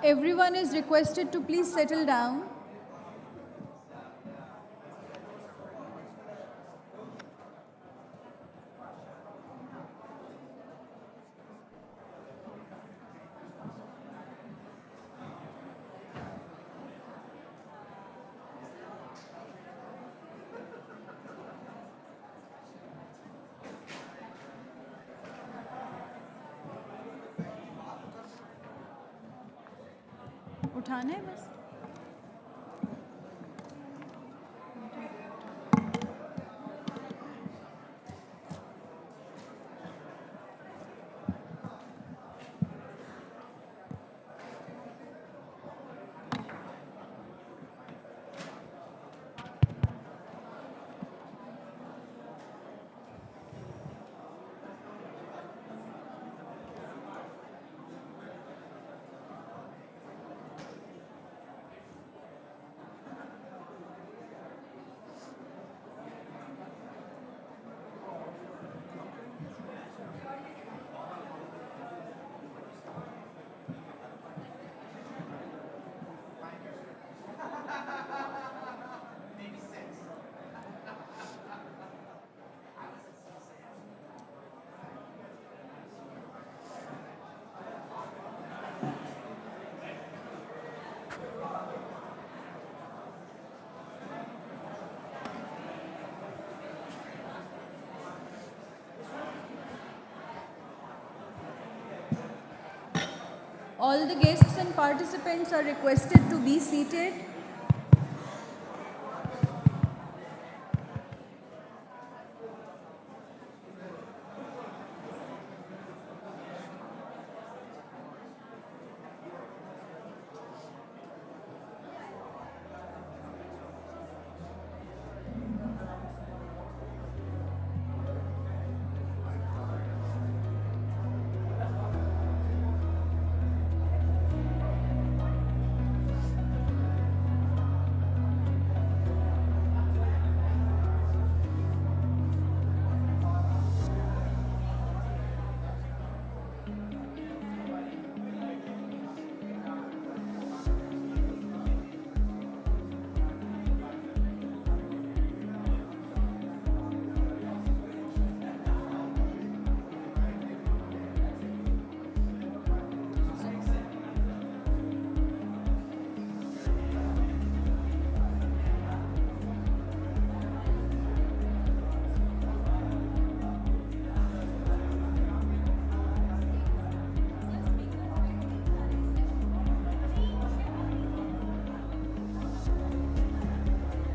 Everyone is requested to please settle down. उठाना है बस. All the guests and participants are requested to be seated.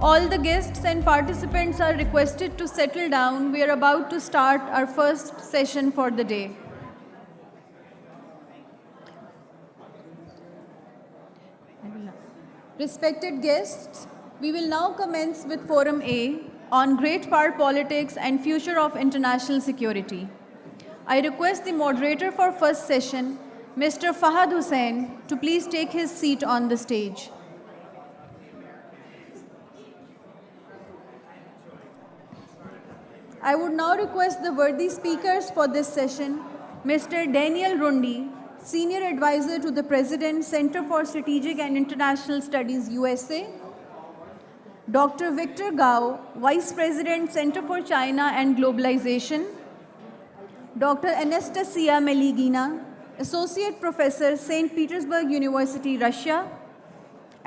All the guests and participants are requested to settle down. We are about to start our first session for the day. Respected guests, we will now commence with Forum A on Great Power Politics and Future of International Security. I request the moderator for first session, Mr. Fahad Hussain, to please take his seat on the stage. I would now request the worthy speakers for this session, Mr. Daniel Rundi, Senior Advisor to the President, Center for Strategic and International Studies, USA, Dr. Victor Gao, Vice President, Center for China and Globalization, Dr. Anastasia Meligina, Associate Professor, St. Petersburg University, Russia,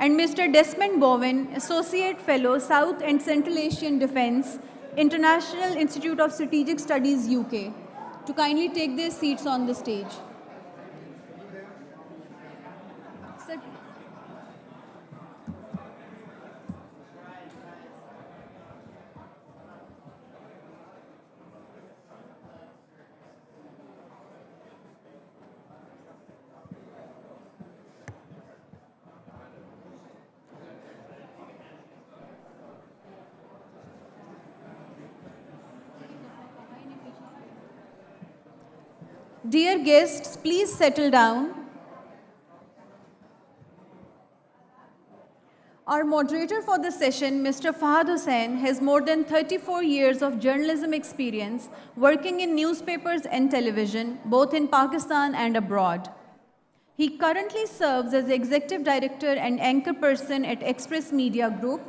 and Mr. Desmond Bowen, Associate Fellow, South and Central Asian Defense, International Institute of Strategic Studies, UK, to kindly take their seats on the stage. Sir. Dear guests, please settle down. Our moderator for the session, Mr. Fahad Hussain, has more than 34 years of journalism experience working in newspapers and television, both in Pakistan and abroad. He currently serves as Executive Director and Anchor Person at Express Media Group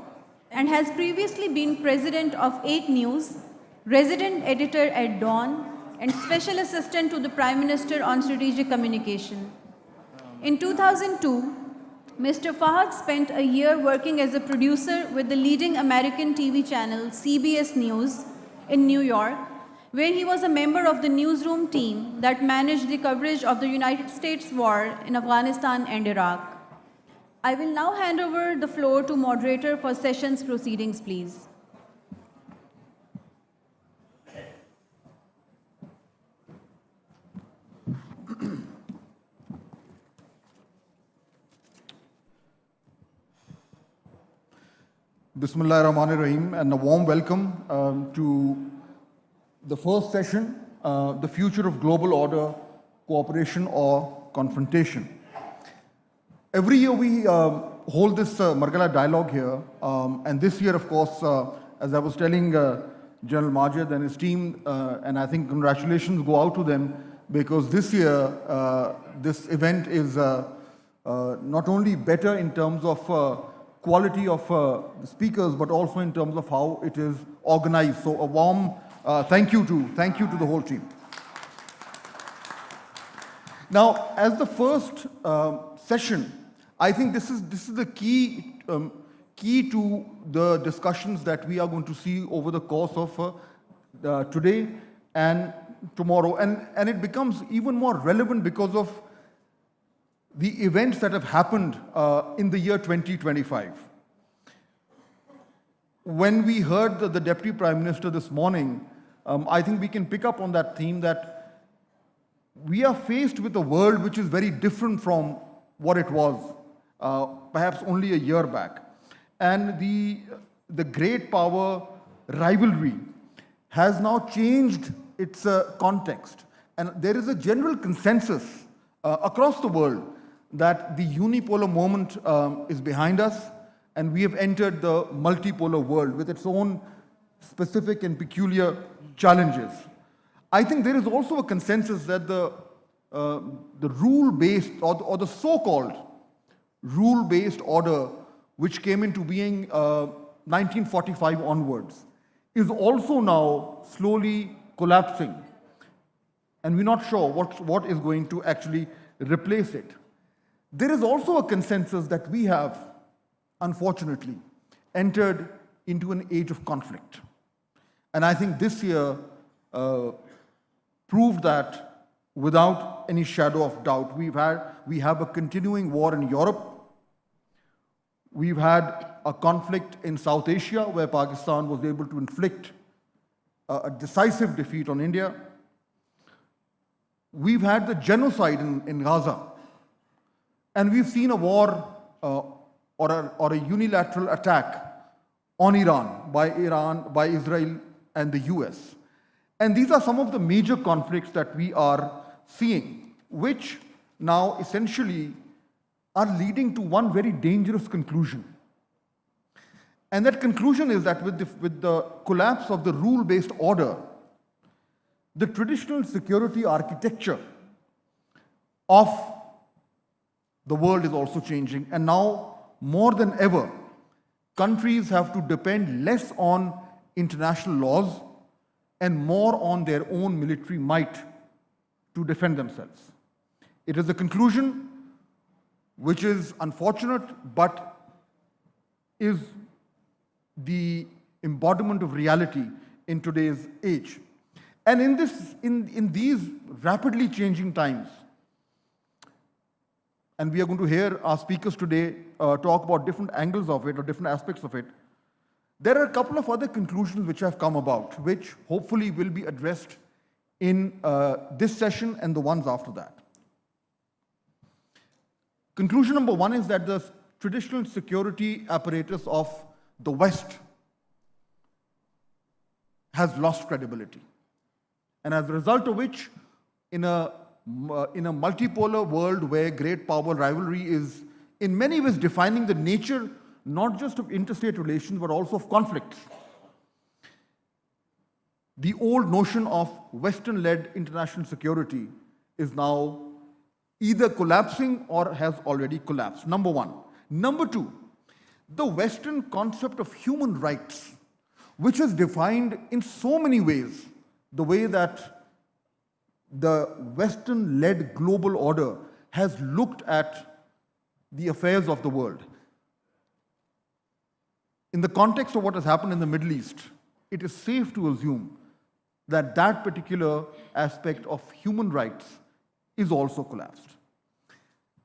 and has previously been President of 8 News, Resident Editor at Dawn, and Special Assistant to the Prime Minister on Strategic Communication. In 2002, Mr. Fahad spent a year working as a producer with the leading American TV channel CBS News in New York, where he was a member of the newsroom team that managed the coverage of the United States war in Afghanistan and Iraq. I will now hand over the floor to moderator for session's proceedings, please. Bismillahirrahmanirrahim, and a warm welcome to the first session, The Future of Global Order, Cooperation or Confrontation. Every year we hold this Margalla dialogue here, and this year, of course, as I was telling General Majid and his team, and I think congratulations go out to them, because this year this event is not only better in terms of quality of the speakers, but also in terms of how it is organized. So a warm thank you to the whole team. Now, as the first session, I think this is the key to the discussions that we are going to see over the course of today and tomorrow, and it becomes even more relevant because of the events that have happened in the year 2025. When we heard the Deputy Prime Minister this morning, I think we can pick up on that theme that we are faced with a world which is very different from what it was perhaps only a year back. And the great power rivalry has now changed its context. And there is a general consensus across the world that the unipolar moment is behind us, and we have entered the multipolar world with its own specific and peculiar challenges. I think there is also a consensus that the rule-based or the so-called rule-based order, which came into being 1945 onwards, is also now slowly collapsing, and we're not sure what is going to actually replace it. There is also a consensus that we have, unfortunately, entered into an age of conflict. And I think this year proved that without any shadow of doubt. We have a continuing war in Europe. We've had a conflict in South Asia where Pakistan was able to inflict a decisive defeat on India. We've had the genocide in Gaza. And we've seen a war or a unilateral attack on Iran, by Israel and the US. And these are some of the major conflicts that we are seeing, which now essentially are leading to one very dangerous conclusion. And that conclusion is that with the collapse of the rule-based order, the traditional security architecture of the world is also changing. And now, more than ever, countries have to depend less on international laws and more on their own military might to defend themselves. It is a conclusion which is unfortunate, but is the embodiment of reality in today's age. And in these rapidly changing times, and we are going to hear our speakers today talk about different angles of it or different aspects of it, there are a couple of other conclusions which have come about, which hopefully will be addressed in this session and the ones after that. Conclusion number one is that the traditional security apparatus of the West has lost credibility. And as a result of which, in a multipolar world where great power rivalry is in many ways defining the nature not just of interstate relations but also of conflicts, the old notion of Western-led international security is now either collapsing or has already collapsed, number one. Number two, the Western concept of human rights, which is defined in so many ways, the way that the Western-led global order has looked at the affairs of the world. In the context of what has happened in the Middle East, it is safe to assume that that particular aspect of human rights is also collapsed.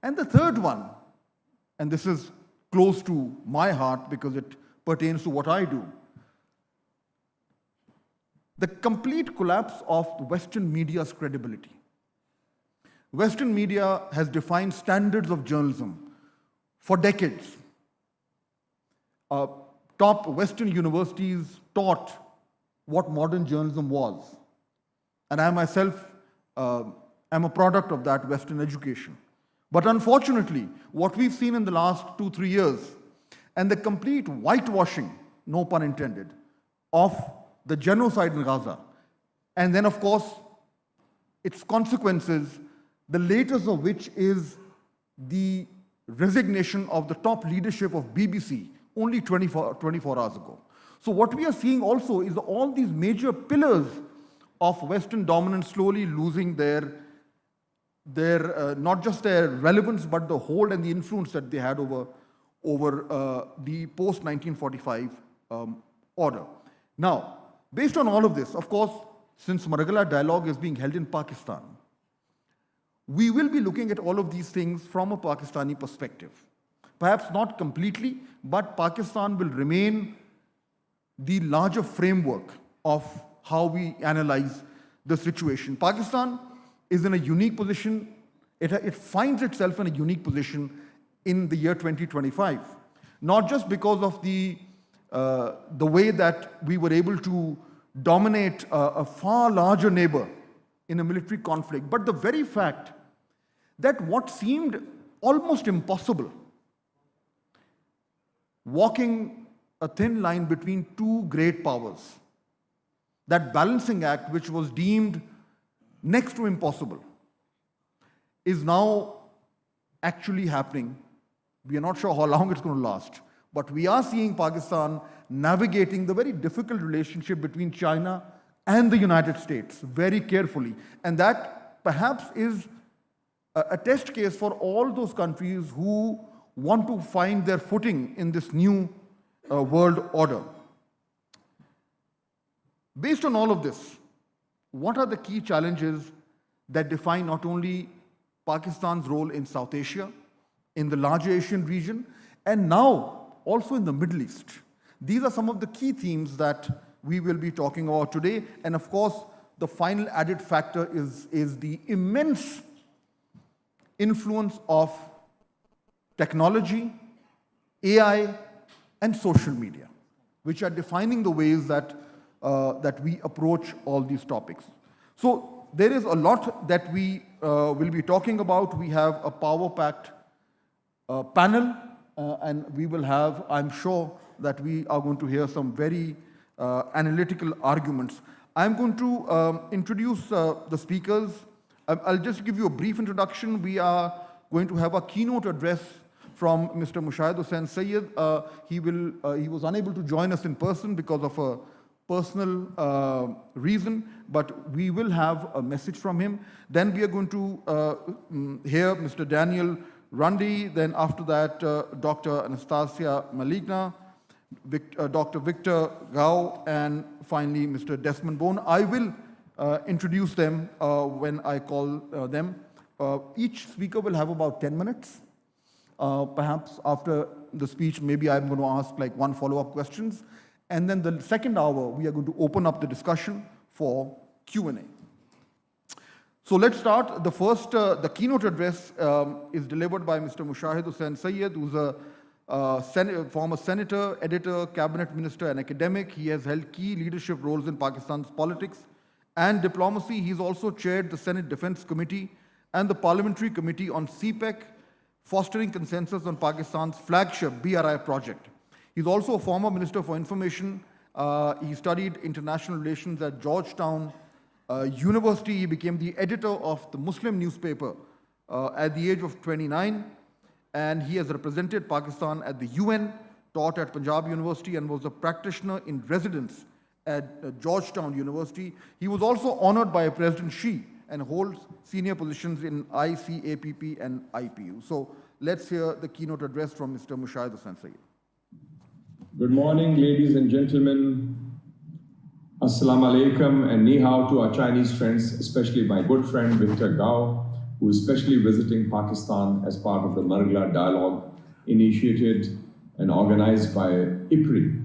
And the third one, and this is close to my heart because it pertains to what I do, the complete collapse of Western media's credibility. Western media has defined standards of journalism for decades. Top Western universities taught what modern journalism was. And I myself am a product of that Western education. But unfortunately, what we've seen in the last 2-3 years, and the complete whitewashing, no pun intended, of the genocide in Gaza, and then of course, its consequences, the latest of which is the resignation of the top leadership of BBC only 24 hours ago. So what we are seeing also is all these major pillars of Western dominance slowly losing their not just their relevance, but the hold and the influence that they had over the post-1945 order. Now, based on all of this, of course, since Margalla dialogue is being held in Pakistan, we will be looking at all of these things from a Pakistani perspective. Perhaps not completely, but Pakistan will remain the larger framework of how we analyze the situation. Pakistan is in a unique position. It finds itself in a unique position in the year 2025, not just because of the way that we were able to dominate a far larger neighbor in a military conflict, but the very fact that what seemed almost impossible, walking a thin line between two great powers, that balancing act which was deemed next to impossible, is now actually happening. We are not sure how long it's going to last, but we are seeing Pakistan navigating the very difficult relationship between China and the United States very carefully. And that perhaps is a test case for all those countries who want to find their footing in this new world order. Based on all of this, what are the key challenges that define not only Pakistan's role in South Asia, in the larger Asian region, and now also in the Middle East? These are some of the key themes that we will be talking about today. And of course, the final added factor is the immense influence of technology, AI, and social media, which are defining the ways that we approach all these topics. So there is a lot that we will be talking about. We have a power-packed panel, and we will have, I'm sure, that we are going to hear some very analytical arguments. I'm going to introduce the speakers. I'll just give you a brief introduction. We are going to have a keynote address from Mr. Mushahid Hussain Sayyid. He was unable to join us in person because of a personal reason, but we will have a message from him. Then we are going to hear Mr. Daniel Rundy. Then after that, Dr. Anastasia Maligna. Dr. Victor Gao, and finally Mr. Desmond Bone. I will introduce them when I call them. Each speaker will have about 10 minutes. Perhaps after the speech, maybe I'm going to ask like one follow-up questions. And then the second hour, we are going to open up the discussion for Q&A. So let's start. The first, the keynote address is delivered by Mr. Mushahid Hussain Sayyed, who's a former senator, editor, cabinet minister, and academic. He has held key leadership roles in Pakistan's politics and diplomacy. He's also chaired the Senate Defense Committee and the Parliamentary Committee on CPEC, fostering consensus on Pakistan's flagship BRI project. He's also a former Minister for Information. He studied international relations at Georgetown University. He became the editor of the Muslim newspaper at the age of 29. And he has represented Pakistan at the UN, taught at Punjab University, and was a practitioner in residence at Georgetown University. He was also honored by President Xi and holds senior positions in ICAPP and IPU. So let's hear the keynote address from Mr. Mushahid Hussain Sayyed. Good morning, ladies and gentlemen. Assalamu alaikum and ni hao to our Chinese friends, especially my good friend Victor Gao, who is specially visiting Pakistan as part of the Margalla dialogue initiated and organized by IPRI,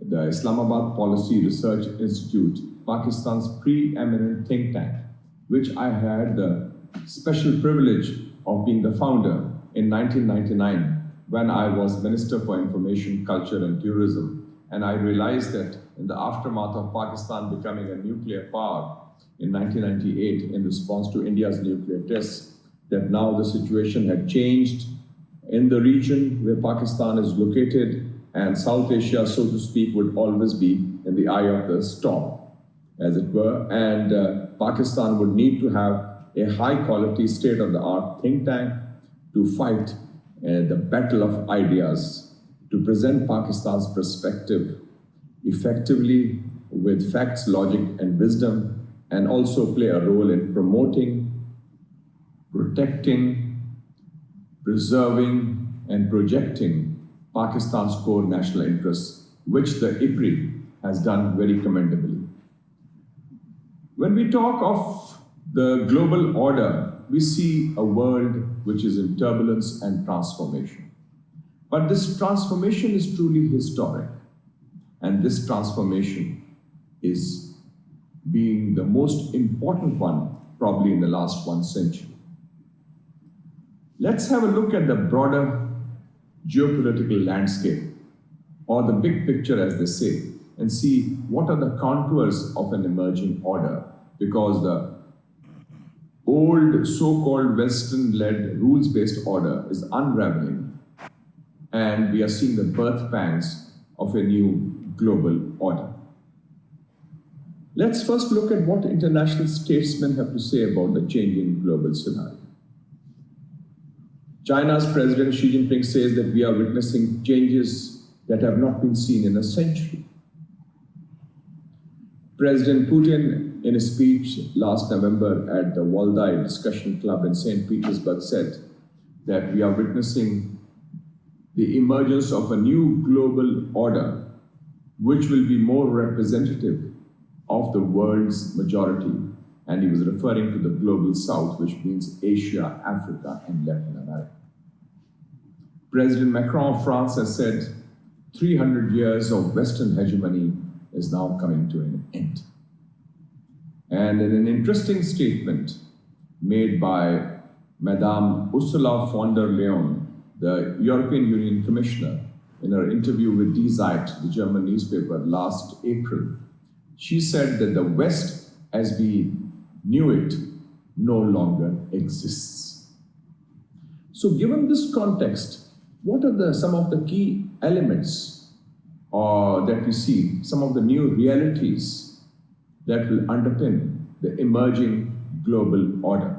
the Islamabad Policy Research Institute, Pakistan's preeminent think tank, which I had the special privilege of being the founder in 1999 when I was Minister for Information, Culture and Tourism. And I realized that in the aftermath of Pakistan becoming a nuclear power in 1998 in response to India's nuclear tests, that now the situation had changed in the region where Pakistan is located, and South Asia, so to speak, would always be in the eye of the storm, as it were. And Pakistan would need to have a high-quality, state-of-the-art think tank to fight the battle of ideas, to present Pakistan's perspective effectively with facts, logic, and wisdom, and also play a role in promoting, protecting, preserving, and projecting Pakistan's core national interests, which the IPRI has done very commendably. When we talk of the global order, we see a world which is in turbulence and transformation. But this transformation is truly historic, and this transformation is being the most important one probably in the last 1 century. Let's have a look at the broader geopolitical landscape, or the big picture as they say, and see what are the contours of an emerging order, because the old so-called Western-led rules-based order is unraveling, and we are seeing the birth pangs of a new global order. Let's first look at what international statesmen have to say about the changing global scenario. China's President Xi Jinping says that we are witnessing changes that have not been seen in a century. President Putin, in a speech last November at the Valdai Discussion Club in St. Petersburg, said that we are witnessing the emergence of a new global order, which will be more representative of the world's majority. And he was referring to the global south, which means Asia, Africa, and Latin America. President Macron of France has said 300 years of Western hegemony is now coming to an end. And in an interesting statement made by Madame Ursula von der Leyen, the European Union Commissioner, in her interview with Die Zeit, the German newspaper, last April, she said that the West, as we knew it, no longer exists. So given this context, what are some of the key elements that we see, some of the new realities that will underpin the emerging global order?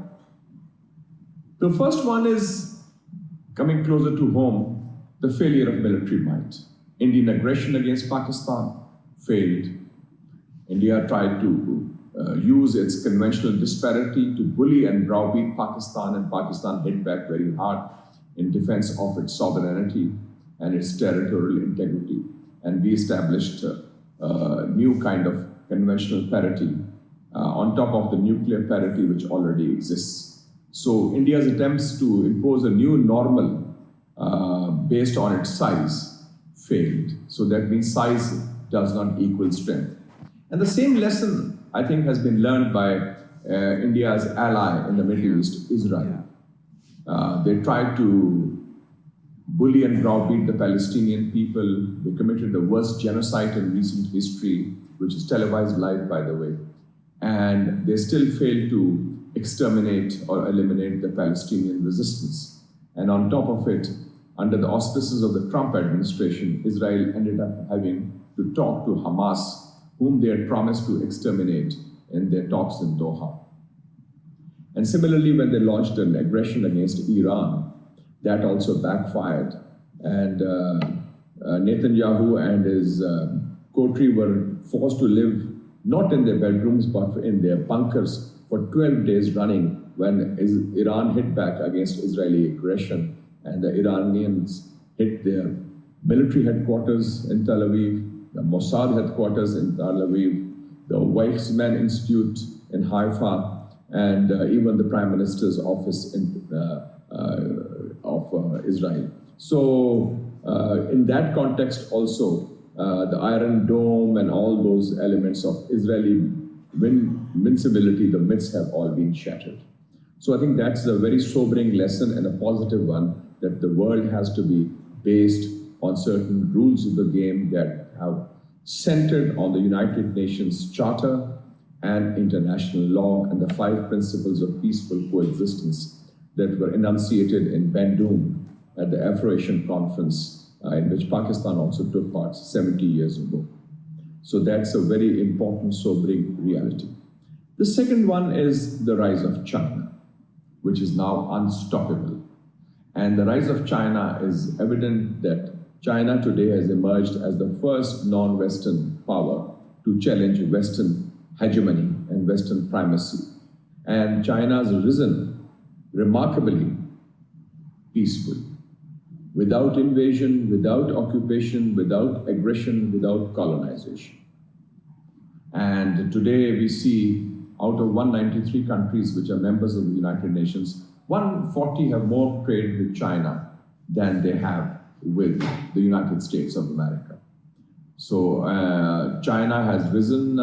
The first one is, coming closer to home, the failure of military might. Indian aggression against Pakistan failed. India tried to use its conventional disparity to bully and browbeat Pakistan, and Pakistan hit back very hard in defense of its sovereignty and its territorial integrity. and we established a new kind of conventional parity on top of the nuclear parity which already exists. So India's attempts to impose a new normal based on its size failed. So that means size does not equal strength. And the same lesson, I think, has been learned by India's ally in the Middle East, Israel. They tried to bully and browbeat the Palestinian people. They committed the worst genocide in recent history, which is televised live, by the way. And they still failed to exterminate or eliminate the Palestinian resistance. And on top of it, under the auspices of the Trump administration, Israel ended up having to talk to Hamas, whom they had promised to exterminate in their talks in Doha. And similarly, when they launched an aggression against Iran, that also backfired. And Netanyahu and his coterie were forced to live not in their bedrooms, but in their bunkers for 12 days running when Iran hit back against Israeli aggression. And the Iranians hit their military headquarters in Tel Aviv, the Mossad headquarters in Tel Aviv, the Weizmann Institute in Haifa, and even the Prime Minister's office of Israel. So in that context also, the Iron Dome and all those elements of Israeli invincibility, the myths have all been shattered. So I think that's a very sobering lesson and a positive one, that the world has to be based on certain rules of the game that have centered on the United Nations Charter and international law and the 5 principles of peaceful coexistence that were enunciated in Bandung at the Afro-Asian Conference, in which Pakistan also took part 70 years ago. So that's a very important, sobering reality. The second one is the rise of China, which is now unstoppable. And the rise of China is evident that China today has emerged as the first non-Western power to challenge Western hegemony and Western primacy. And China has risen remarkably peaceful, without invasion, without occupation, without aggression, without colonization. And today we see out of 193 countries which are members of the United Nations, 140 have more trade with China than they have with the United States of America. So China has risen,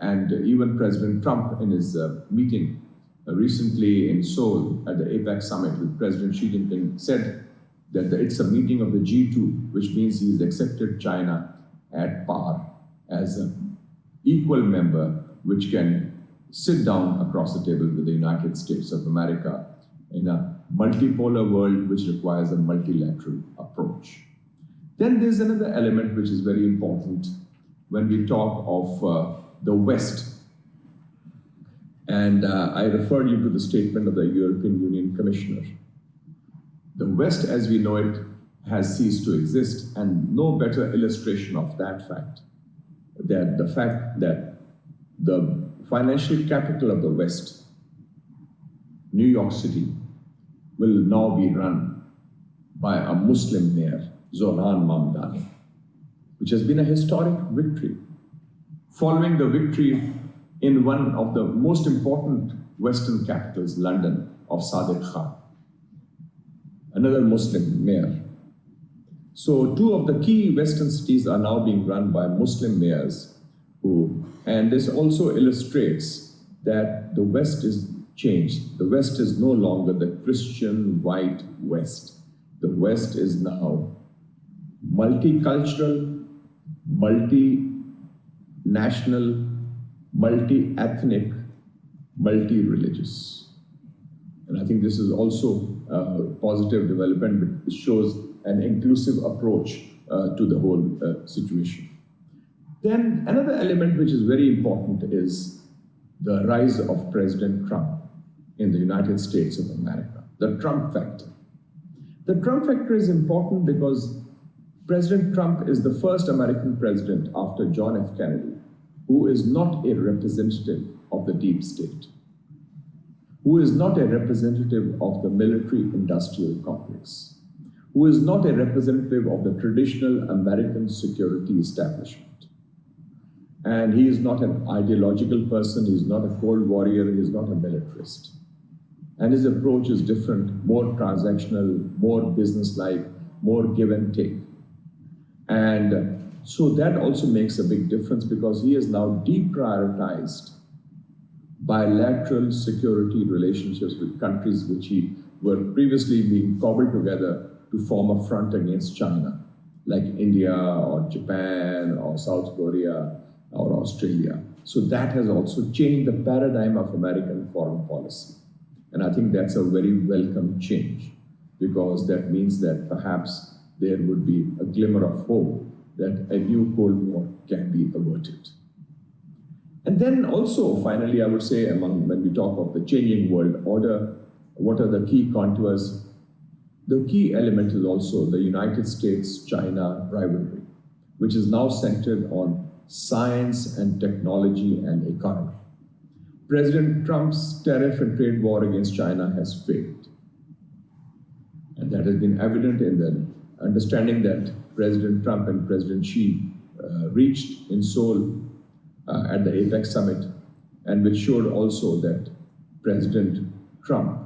and even President Trump in his meeting recently in Seoul at the APEC summit with President Xi Jinping said that it's a meeting of the G2, which means he's accepted China at par as an equal member which can sit down across the table with the United States of America in a multipolar world which requires a multilateral approach. Then there's another element which is very important when we talk of the West. And I refer you to the statement of the European Union Commissioner. The West, as we know it, has ceased to exist, and no better illustration of that fact than the fact that the financial capital of the West, New York City, will now be run by a Muslim mayor, Zohran Mamdani, which has been a historic victory. Following the victory in one of the most important Western capitals, London, of Sadiq Khan, another Muslim mayor. So 2 of the key Western cities are now being run by Muslim mayors and this also illustrates that the West is changed. The West is no longer the Christian white West. The West is now multicultural, multinational, multi-ethnic, multi-religious. And I think this is also a positive development, which shows an inclusive approach to the whole situation. Then another element which is very important is the rise of President Trump in the United States of America, the Trump factor. The Trump factor is important because President Trump is the first American president after John F. Kennedy who is not a representative of the deep state, who is not a representative of the military-industrial complex, who is not a representative of the traditional American security establishment. And he is not an ideological person, he is not a cold warrior, he is not a militarist. And his approach is different, more transactional, more business-like, more give and take. And so that also makes a big difference because he has now deprioritized bilateral security relationships with countries which he were previously being cobbled together to form a front against China, like India or Japan or South Korea or Australia. So that has also changed the paradigm of American foreign policy. And I think that's a very welcome change because that means that perhaps there would be a glimmer of hope that a new Cold War can be averted. And then also, finally, I would say, when we talk of the changing world order, what are the key contours? The key element is also the United States-China rivalry, which is now centered on science and technology and economy. President Trump's tariff and trade war against China has failed. And that has been evident in the understanding that President Trump and President Xi reached in Seoul at the APEC summit, and which showed also that President Trump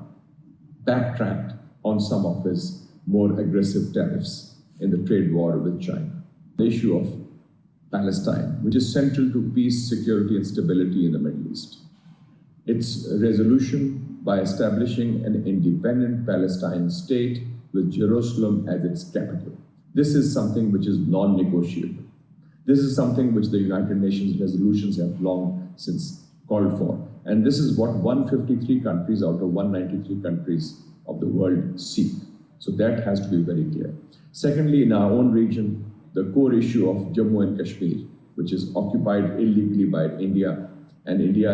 backtracked on some of his more aggressive tariffs in the trade war with China. The issue of Palestine, which is central to peace, security, and stability in the Middle East. Its resolution by establishing an independent Palestine state with Jerusalem as its capital. This is something which is non-negotiable. This is something which the United Nations resolutions have long since called for. And this is what 153 countries out of 193 countries of the world seek. So that has to be very clear. Secondly, in our own region, the core issue of Jammu and Kashmir, which is occupied illegally by India, and India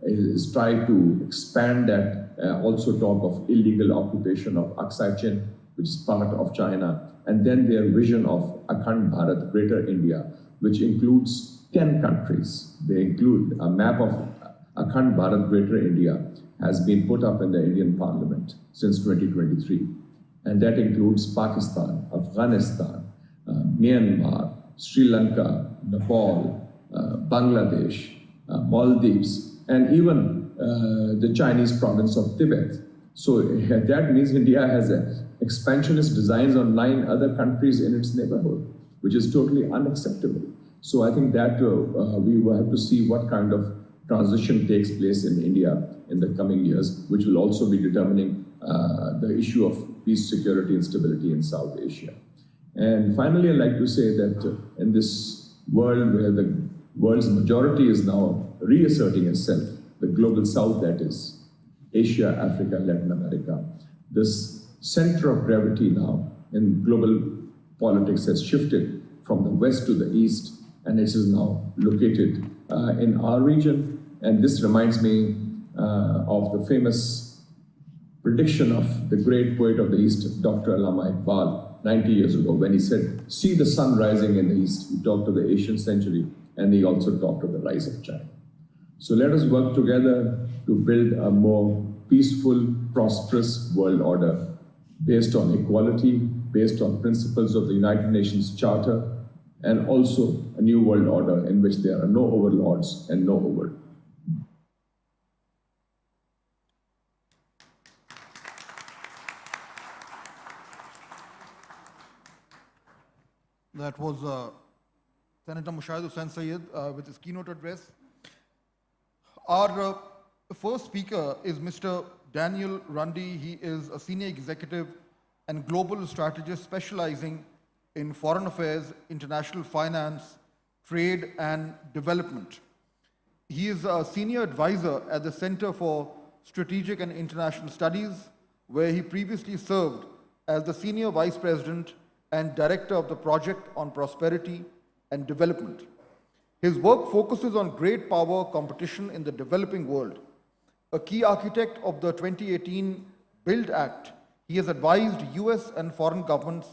is trying to expand that, also talk of illegal occupation of Aksai Chin, which is part of China, and then their vision of Akhand Bharat, Greater India, which includes 10 countries. They include a map of Akhand Bharat, Greater India, has been put up in the Indian Parliament since 2023. And that includes Pakistan, Afghanistan, Myanmar, Sri Lanka, Nepal, Bangladesh, Maldives, and even the Chinese province of Tibet. So that means India has expansionist designs on 9 other countries in its neighborhood, which is totally unacceptable. So I think that we will have to see what kind of transition takes place in India in the coming years, which will also be determining the issue of peace, security, and stability in South Asia. And finally, I'd like to say that in this world where the world's majority is now reasserting itself, the global South, that is Asia, Africa, Latin America, this center of gravity now in global politics has shifted from the west to the east, and it is now located in our region. And this reminds me of the famous prediction of the great poet of the East, Dr. Allama Iqbal, 90 years ago, when he said, "See the sun rising in the east." He talked of the Asian century, and he also talked of the rise of China. So let us work together to build a more peaceful, prosperous world order based on equality, based on principles of the United Nations Charter, and also a new world order in which there are no overlords and no over. That was Senator Mushahid Hussain Sayyid with his keynote address. Our first speaker is Mr. Daniel Rundy. He is a senior executive and global strategist specializing in foreign affairs, international finance, trade, and development. He is a senior advisor at the Center for Strategic and International Studies, where he previously served as the senior vice president and director of the Project on Prosperity and Development. His work focuses on great power competition in the developing world. A key architect of the 2018 BUILD Act, he has advised US and foreign governments,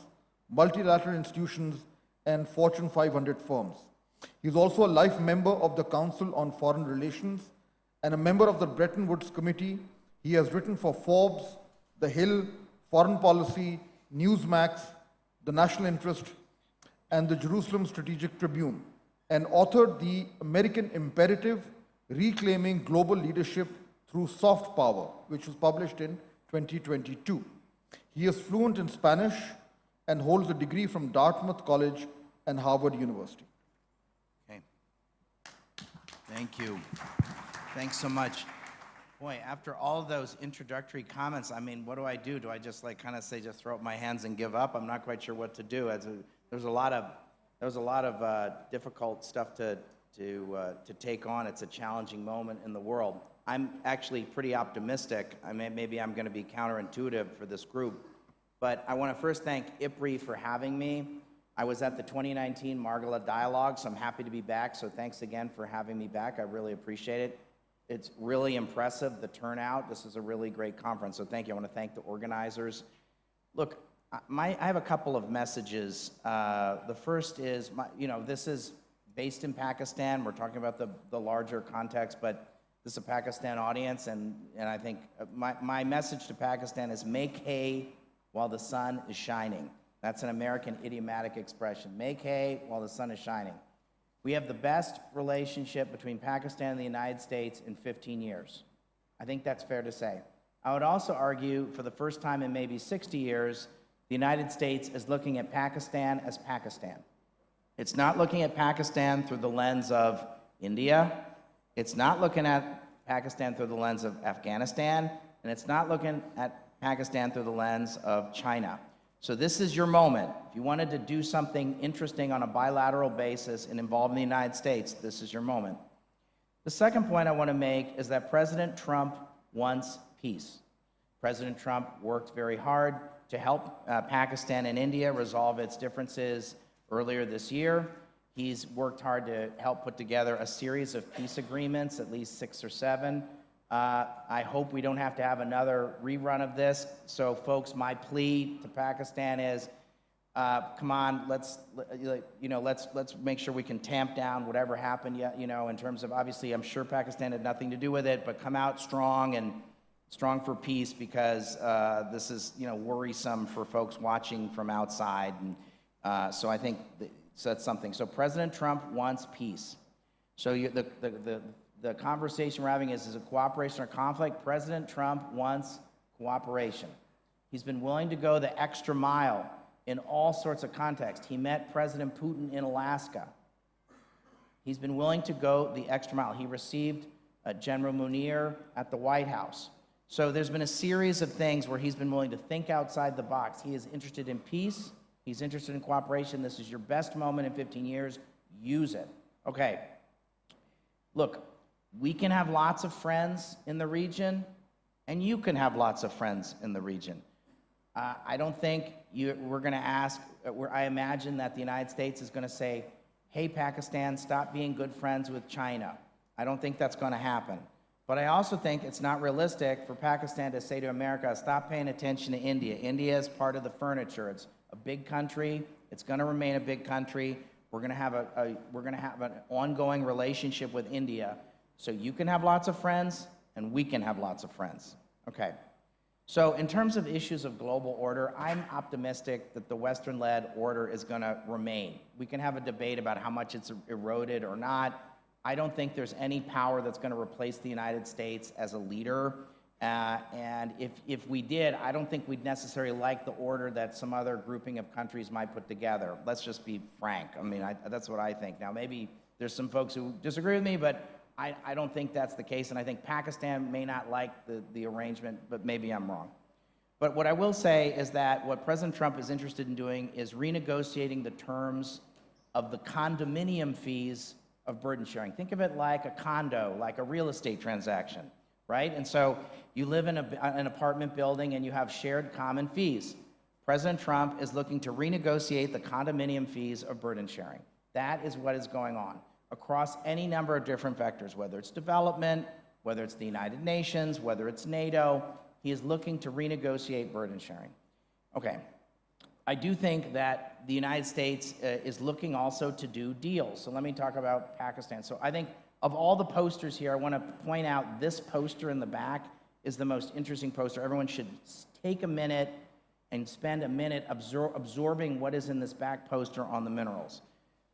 multilateral institutions, and Fortune 500 firms. He is also a life member of the Council on Foreign Relations and a member of the Bretton Woods Committee. He has written for Forbes, The Hill, Foreign Policy, Newsmax, The National Interest, and the Jerusalem Strategic Tribune, and authored the American Imperative, Reclaiming Global Leadership Through Soft Power, which was published in 2022. He is fluent in Spanish and holds a degree from Dartmouth College and Harvard University. Okay. Thank you. Thanks so much. Boy, after all of those introductory comments, I mean, what do I do? Do I just like kind of say, just throw up my hands and give up? I'm not quite sure what to do. There was a lot of difficult stuff to take on. It's a challenging moment in the world. I'm actually pretty optimistic. Maybe I'm going to be counterintuitive for this group, but I want to first thank IPRI for having me. I was at the 2019 Margalla Dialogue, so I'm happy to be back. So thanks again for having me back. I really appreciate it. It's really impressive, the turnout. This is a really great conference, so thank you. I want to thank the organizers. Look, I have a couple of messages. The first is, this is based in Pakistan. We're talking about the larger context, but this is a Pakistan audience, and I think my message to Pakistan is make hay while the sun is shining. That's an American idiomatic expression. Make hay while the sun is shining. We have the best relationship between Pakistan and the United States in 15 years. I think that's fair to say. I would also argue for the first time in maybe 60 years, the United States is looking at Pakistan as Pakistan. It's not looking at Pakistan through the lens of India. It's not looking at Pakistan through the lens of Afghanistan. And it's not looking at Pakistan through the lens of China. So this is your moment. If you wanted to do something interesting on a bilateral basis and involving the United States, this is your moment. The second point I want to make is that President Trump wants peace. President Trump worked very hard to help Pakistan and India resolve its differences earlier this year. He's worked hard to help put together a series of peace agreements, at least 6 or 7. I hope we don't have to have another rerun of this. So, folks, my plea to Pakistan is, come on, let's make sure we can tamp down whatever happened. In terms of, obviously, I'm sure Pakistan had nothing to do with it, but come out strong and strong for peace, because this is worrisome for folks watching from outside, and so I think that's something. So President Trump wants peace. So the conversation we're having is it cooperation or conflict? President Trump wants cooperation. He's been willing to go the extra mile in all sorts of contexts. He met President Putin in Alaska. He's been willing to go the extra mile. He received General Munir at the White House. So there's been a series of things where he's been willing to think outside the box. He is interested in peace. He's interested in cooperation. This is your best moment in 15 years. Use it. Okay. Look, we can have lots of friends in the region, and you can have lots of friends in the region. I don't think we're going to ask, I imagine that the United States is going to say, hey, Pakistan, stop being good friends with China. I don't think that's going to happen. But I also think it's not realistic for Pakistan to say to America, stop paying attention to India. India is part of the furniture. It's a big country. It's going to remain a big country. We're going to have an ongoing relationship with India. So you can have lots of friends, and we can have lots of friends. Okay. So in terms of issues of global order, I'm optimistic that the Western-led order is going to remain. We can have a debate about how much it's eroded or not. I don't think there's any power that's going to replace the United States as a leader. And if we did, I don't think we'd necessarily like the order that some other grouping of countries might put together. Let's just be frank. I mean, that's what I think. Now, maybe there's some folks who disagree with me, but I don't think that's the case, and I think Pakistan may not like the arrangement, but maybe I'm wrong. But what I will say is that what President Trump is interested in doing is renegotiating the terms of the condominium fees of burden sharing. Think of it like a condo, like a real estate transaction, right? And so you live in an apartment building and you have shared common fees. President Trump is looking to renegotiate the condominium fees of burden sharing. That is what is going on across any number of different vectors, whether it's development, whether it's the United Nations, whether it's NATO. He is looking to renegotiate burden sharing. Okay. I do think that the United States is looking also to do deals. So let me talk about Pakistan. So I think of all the posters here, I want to point out this poster in the back is the most interesting poster. Everyone should take a minute and spend a minute absorbing what is in this back poster on the minerals.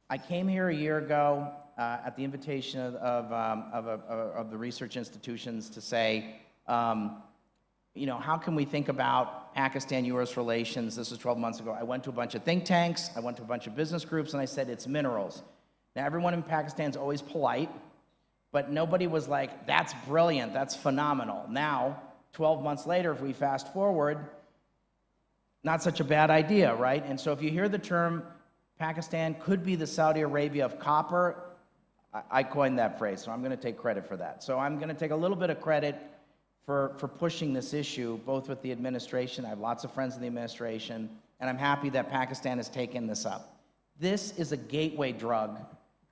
I came here a year ago at the invitation of the research institutions to say, you know, how can we think about Pakistan-U.S. relations? This was 12 months ago. I went to a bunch of think tanks, I went to a bunch of business groups, and I said, it's minerals. Now, everyone in Pakistan is always polite, but nobody was like, that's brilliant, that's phenomenal. Now, 12 months later, if we fast forward, not such a bad idea, right? And so if you hear the term Pakistan could be the Saudi Arabia of copper, I coined that phrase, so I'm going to take credit for that. So I'm going to take a little bit of credit for pushing this issue, both with the administration. I have lots of friends in the administration, and I'm happy that Pakistan has taken this up. This is a gateway drug.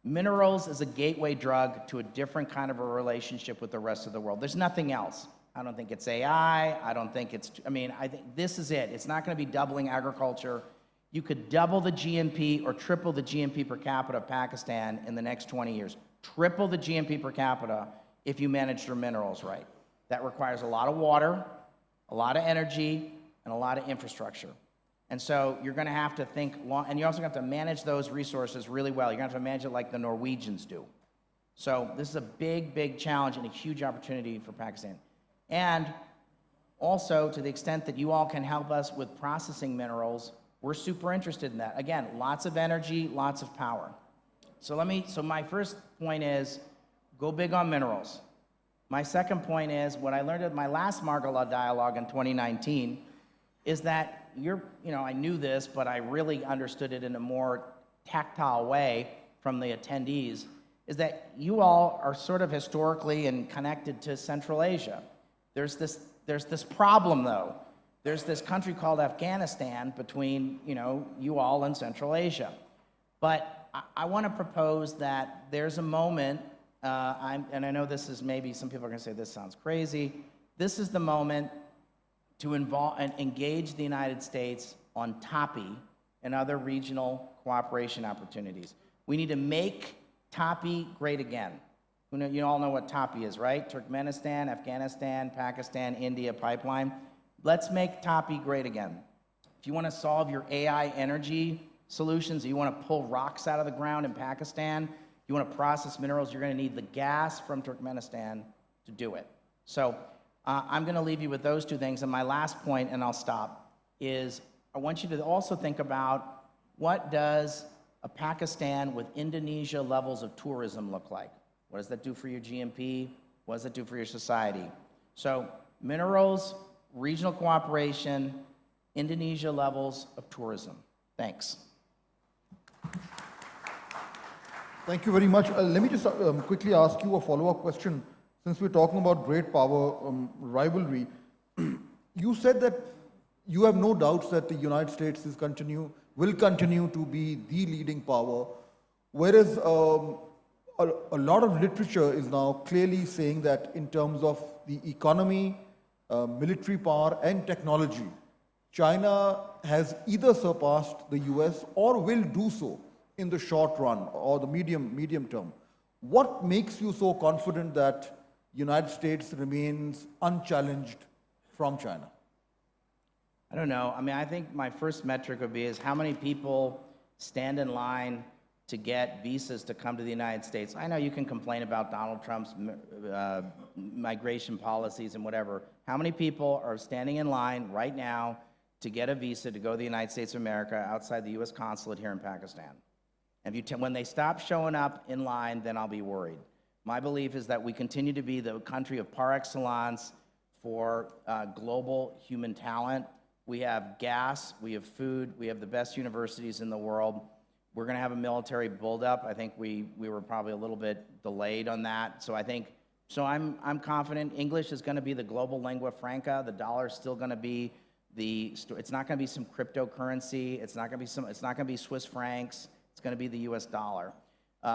Minerals is a gateway drug to a different kind of a relationship with the rest of the world. There's nothing else. I don't think it's AI. I don't think it's, I mean, I think this is it. It's not going to be doubling agriculture. You could double the GNP or triple the GNP per capita of Pakistan in the next 20 years. Triple the GNP per capita if you manage your minerals right. That requires a lot of water, a lot of energy, and a lot of infrastructure. And so you're going to have to think long, and you're also going to have to manage those resources really well. You're going to have to manage it like the Norwegians do. So this is a big, big challenge and a huge opportunity for Pakistan. And also, to the extent that you all can help us with processing minerals, we're super interested in that. Again, lots of energy, lots of power. So my first point is, go big on minerals. My second point is, what I learned at my last Margalla dialogue in 2019 is that I knew this, but I really understood it in a more tactile way from the attendees, is that you all are sort of historically and connected to Central Asia. There's this problem, though. There's this country called Afghanistan between, you all and Central Asia. But I want to propose that there's a moment, and I know this is maybe some people are going to say this sounds crazy. This is the moment to involve and engage the United States on TAPI and other regional cooperation opportunities. We need to make TAPI great again. You all know what TAPI is, right? Turkmenistan, Afghanistan, Pakistan, India pipeline. Let's make TAPI great again. If you want to solve your AI energy solutions, you want to pull rocks out of the ground in Pakistan, you want to process minerals, you're going to need the gas from Turkmenistan to do it. So I'm going to leave you with those two things. And my last point, and I'll stop, is I want you to also think about what does a Pakistan with Indonesia levels of tourism look like? What does that do for your GNP? What does that do for your society? So minerals, regional cooperation, Indonesia levels of tourism. Thanks. Thank you very much. Let me just quickly ask you a follow-up question. Since we're talking about great power rivalry, you said that you have no doubts that the United States will continue to be the leading power, whereas a lot of literature is now clearly saying that in terms of the economy, military power, and technology, China has either surpassed the US or will do so in the short run or the medium term. What makes you so confident that United States remains unchallenged from China? I don't know. I mean, I think my first metric would be is how many people stand in line to get visas to come to the United States. I know you can complain about Donald Trump's migration policies and whatever. How many people are standing in line right now to get a visa to go to the United States of America outside the U.S. consulate here in Pakistan? And when they stop showing up in line, then I'll be worried. My belief is that we continue to be the country of par excellence for global human talent. We have gas, we have food, we have the best universities in the world. We're going to have a military buildup. I think we were probably a little bit delayed on that. So I'm confident English is going to be the global lingua franca. The dollar is still going to be it's not going to be some cryptocurrency. It's not going to be Swiss francs. It's going to be the U.S. dollar.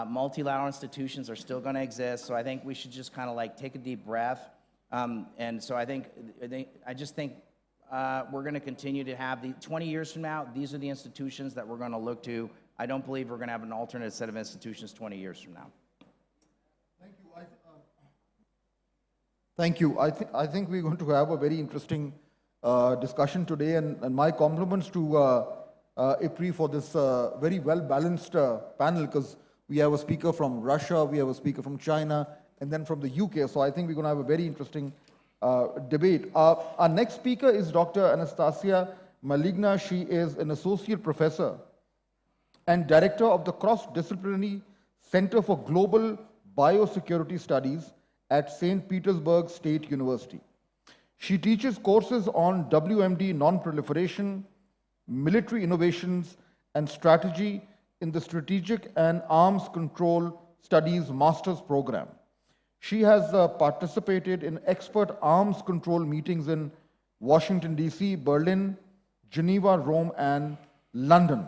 Multilateral institutions are still going to exist. So I think we should just kind of like take a deep breath. And so I just think we're going to continue to have 20 years from now, these are the institutions that we're going to look to. I don't believe we're going to have an alternate set of institutions 20 years from now. Thank you. I think we're going to have a very interesting discussion today, and my compliments to IPRI for this very well-balanced panel, because we have a speaker from Russia, we have a speaker from China, and then from the UK. So I think we're going to have a very interesting debate. Our next speaker is Dr. Anastasia Maligna. She is an associate professor and director of the cross-disciplinary Center for Global Biosecurity Studies at St. Petersburg State University. She teaches courses on WMD non-proliferation, military innovations, and strategy in the Strategic and Arms Control Studies Master's Program. She has participated in expert arms control meetings in Washington, D.C., Berlin, Geneva, Rome, and London.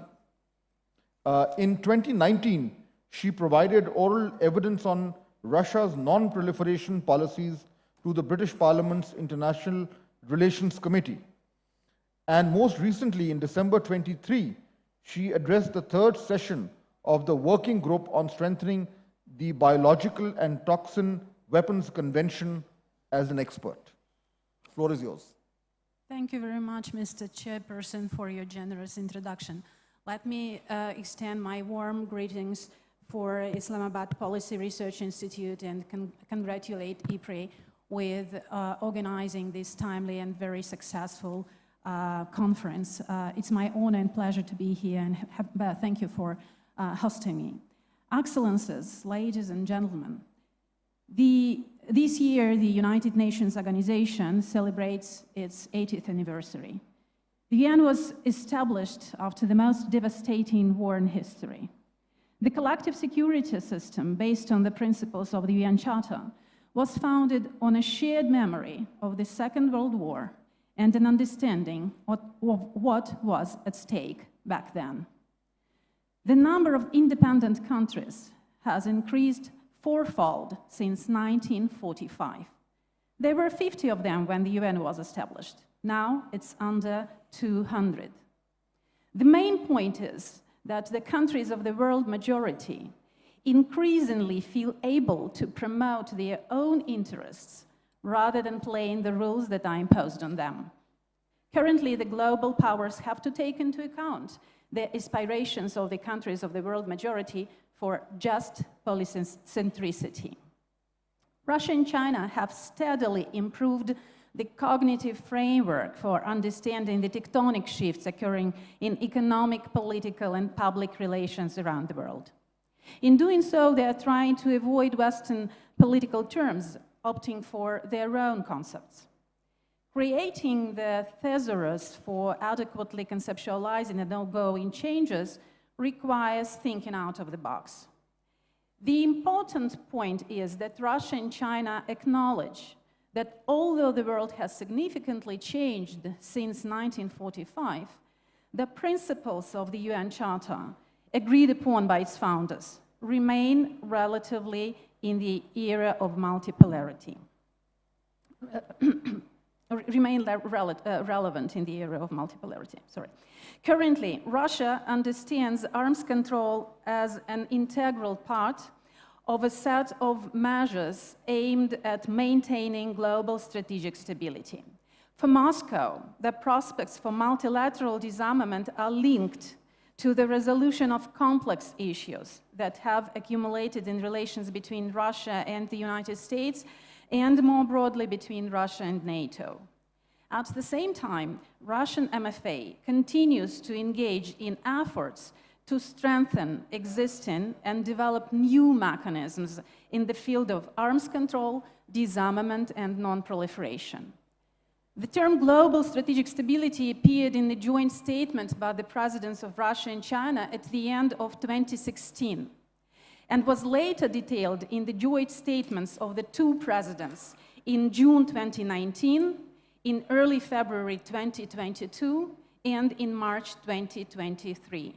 In 2019, she provided oral evidence on Russia's non-proliferation policies to the British Parliament's International Relations Committee. And most recently, in December 23, she addressed the third session of the Working Group on Strengthening the Biological and Toxin Weapons Convention as an expert. The floor is yours. Thank you very much, Mr. Chairperson, for your generous introduction. Let me extend my warm greetings for Islamabad Policy Research Institute and congratulate IPRI with organizing this timely and very successful conference. It's my honor and pleasure to be here, and thank you for hosting me. Excellencies, ladies and gentlemen, this year the United Nations Organization celebrates its 80th anniversary. The UN was established after the most devastating war in history. The collective security system, based on the principles of the UN Charter, was founded on a shared memory of the Second World War and an understanding of what was at stake back then. The number of independent countries has increased fourfold since 1945. There were 50 of them when the UN was established. Now it's under 200. The main point is that the countries of the world majority increasingly feel able to promote their own interests rather than playing the rules that are imposed on them. Currently, the global powers have to take into account the aspirations of the countries of the world majority for just polycentricity. Russia and China have steadily improved the cognitive framework for understanding the tectonic shifts occurring in economic, political, and public relations around the world. In doing so, they are trying to avoid Western political terms, opting for their own concepts. Creating the thesaurus for adequately conceptualizing and ongoing changes requires thinking out of the box. The important point is that Russia and China acknowledge that although the world has significantly changed since 1945, the principles of the UN Charter, agreed upon by its founders, remain relatively in the era of multipolarity. Relevant in the era of multipolarity, sorry. Currently, Russia understands arms control as an integral part of a set of measures aimed at maintaining global strategic stability. For Moscow, the prospects for multilateral disarmament are linked to the resolution of complex issues that have accumulated in relations between Russia and the United States and more broadly between Russia and NATO. At the same time, Russian MFA continues to engage in efforts to strengthen existing and develop new mechanisms in the field of arms control, disarmament, and non-proliferation. The term global strategic stability appeared in the joint statement by the presidents of Russia and China at the end of 2016 and was later detailed in the joint statements of the two presidents in June 2019, in early February 2022, and in March 2023.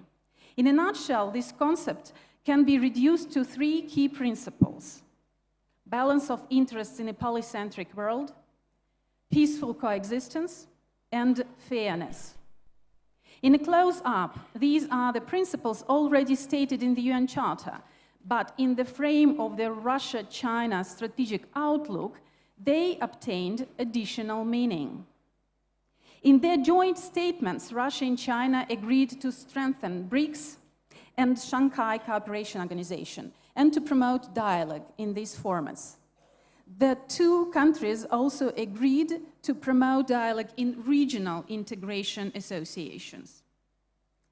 In a nutshell, this concept can be reduced to three key principles: balance of interests in a polycentric world, peaceful coexistence, and fairness. In a close-up, these are the principles already stated in the UN Charter, but in the frame of the Russia-China strategic outlook, they obtained additional meaning. In their joint statements, Russia and China agreed to strengthen BRICS and Shanghai Cooperation Organization and to promote dialogue in these formats. The two countries also agreed to promote dialogue in regional integration associations.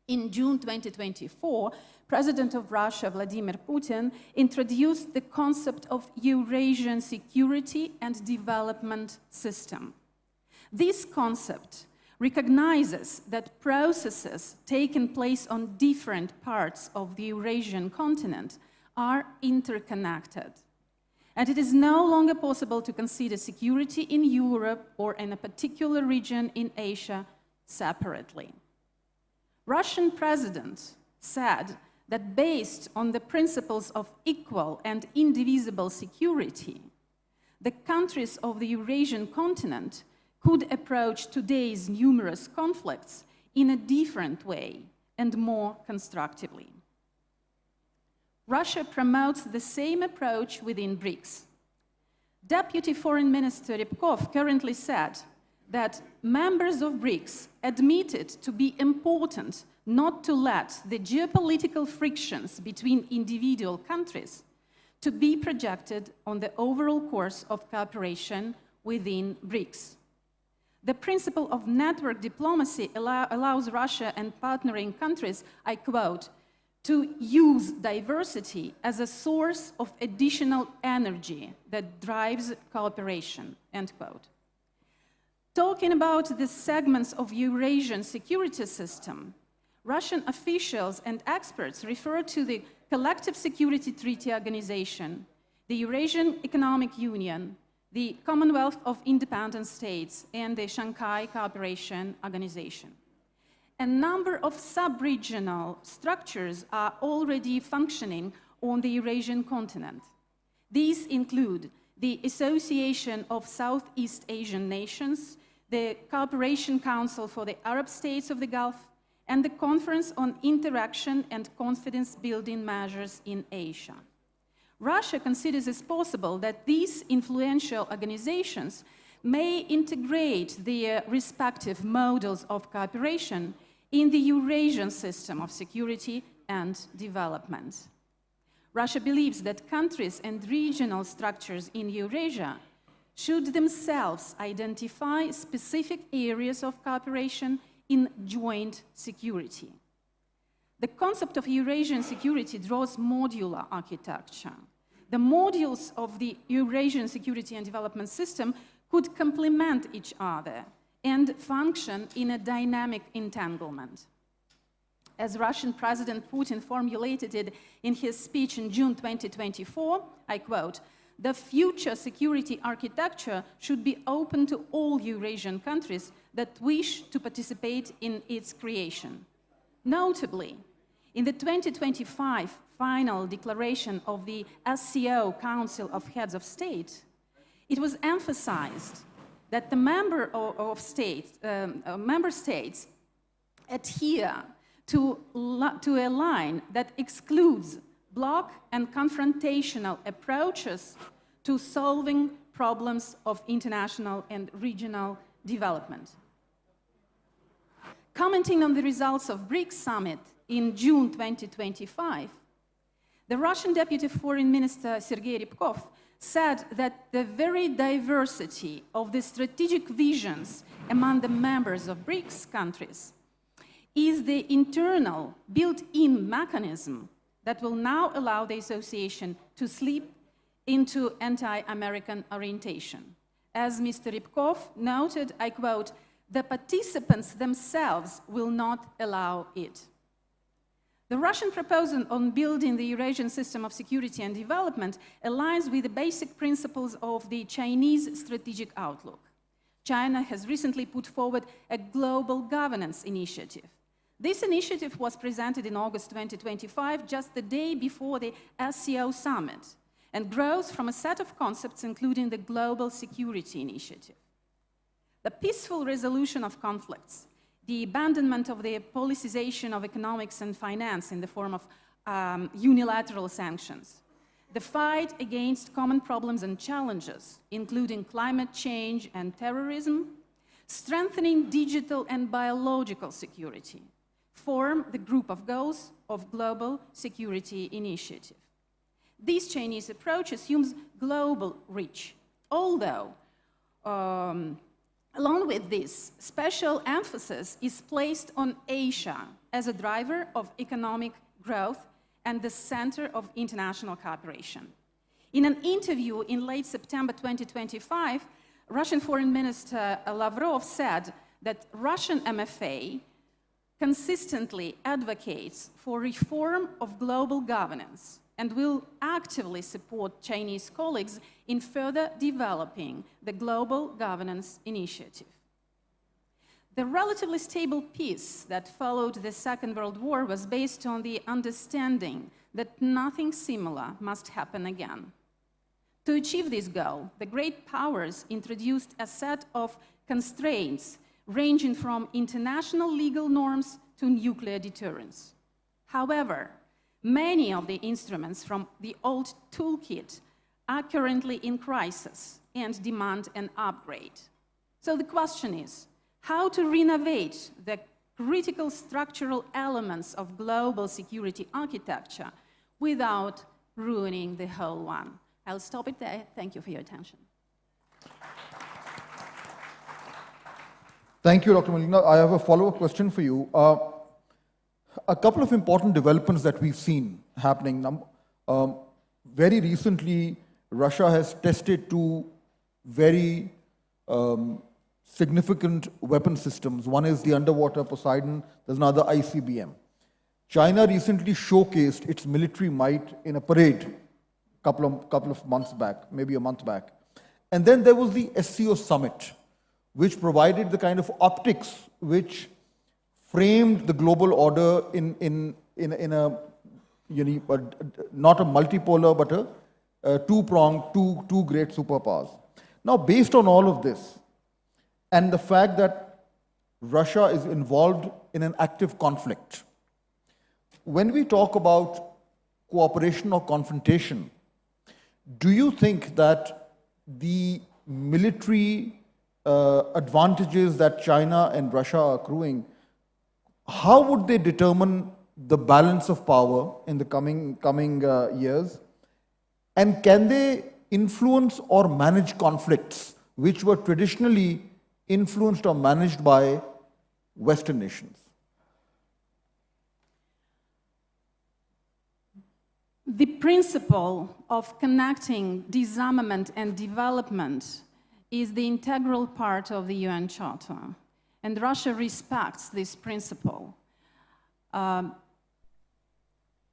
In June 2024, President of Russia, Vladimir Putin, introduced the concept of Eurasian Security and Development System. This concept recognizes that processes taking place on different parts of the Eurasian continent are interconnected. And it is no longer possible to consider security in Europe or in a particular region in Asia separately. Russian president said that based on the principles of equal and indivisible security, the countries of the Eurasian continent could approach today's numerous conflicts in a different way and more constructively. Russia promotes the same approach within BRICS. Deputy Foreign Minister Rybkov currently said that members of BRICS admitted to be important not to let the geopolitical frictions between individual countries to be projected on the overall course of cooperation within BRICS. The principle of network diplomacy allows Russia and partnering countries, I quote, to use diversity as a source of additional energy that drives cooperation, end quote. Talking about the segments of Eurasian security system, Russian officials and experts refer to the Collective Security Treaty Organization, the Eurasian Economic Union, the Commonwealth of Independent States, and the Shanghai Cooperation Organization. A number of sub-regional structures are already functioning on the Eurasian continent. These include the Association of Southeast Asian Nations, the Cooperation Council for the Arab States of the Gulf, and the Conference on Interaction and Confidence-Building Measures in Asia. Russia considers it possible that these influential organizations may integrate their respective models of cooperation in the Eurasian system of security and development. Russia believes that countries and regional structures in Eurasia should themselves identify specific areas of cooperation in joint security. The concept of Eurasian security draws modular architecture. The modules of the Eurasian security and development system could complement each other and function in a dynamic entanglement. As Russian President Putin formulated it in his speech in June 2024, I quote, "The future security architecture should be open to all Eurasian countries that wish to participate in its creation." Notably, in the 2025 final declaration of the SCO Council of Heads of State, it was emphasized that the member states adhere to a line that excludes bloc and confrontational approaches to solving problems of international and regional development. Commenting on the results of BRICS summit in June 2025, the Russian Deputy Foreign Minister Sergei Rybkov said that the very diversity of the strategic visions among the members of BRICS countries is the internal built-in mechanism that will now allow the association to slip into anti-American orientation. As Mr. Rybkov noted, I quote, "The participants themselves will not allow it." The Russian proposal on building the Eurasian system of security and development aligns with the basic principles of the Chinese strategic outlook. China has recently put forward a global governance initiative. This initiative was presented in August 2025, just the day before the SCO summit, and grows from a set of concepts including the Global Security Initiative. The peaceful resolution of conflicts, the abandonment of the politicization of economics and finance in the form of unilateral sanctions, the fight against common problems and challenges, including climate change and terrorism, strengthening digital and biological security, form the group of goals of Global Security Initiative. This Chinese approach assumes global reach, although along with this, special emphasis is placed on Asia as a driver of economic growth and the center of international cooperation. In an interview in late September 2025, Russian Foreign Minister Lavrov said that Russian MFA consistently advocates for reform of global governance and will actively support Chinese colleagues in further developing the Global Governance Initiative. The relatively stable peace that followed the Second World War was based on the understanding that nothing similar must happen again. To achieve this goal, the great powers introduced a set of constraints ranging from international legal norms to nuclear deterrence. However, many of the instruments from the old toolkit are currently in crisis and demand an upgrade. So the question is, how to renovate the critical structural elements of global security architecture without ruining the whole one? I'll stop it there. Thank you for your attention. Thank you, Dr. Molina. I have a follow-up question for you. A couple of important developments that we've seen happening. Very recently, Russia has tested two very significant weapon systems. One is the underwater Poseidon, there's another ICBM. China recently showcased its military might in a parade couple of months back, maybe a month back. And then there was the SCO summit, which provided the kind of optics which framed the global order in a not a multipolar, but a two-pronged, two great superpowers. Now, based on all of this, and the fact that Russia is involved in an active conflict, when we talk about cooperation or confrontation, do you think that the military advantages that China and Russia are accruing, how would they determine the balance of power in the coming years? And can they influence or manage conflicts which were traditionally influenced or managed by Western nations? The principle of connecting disarmament and development is the integral part of the UN Charter, and Russia respects this principle.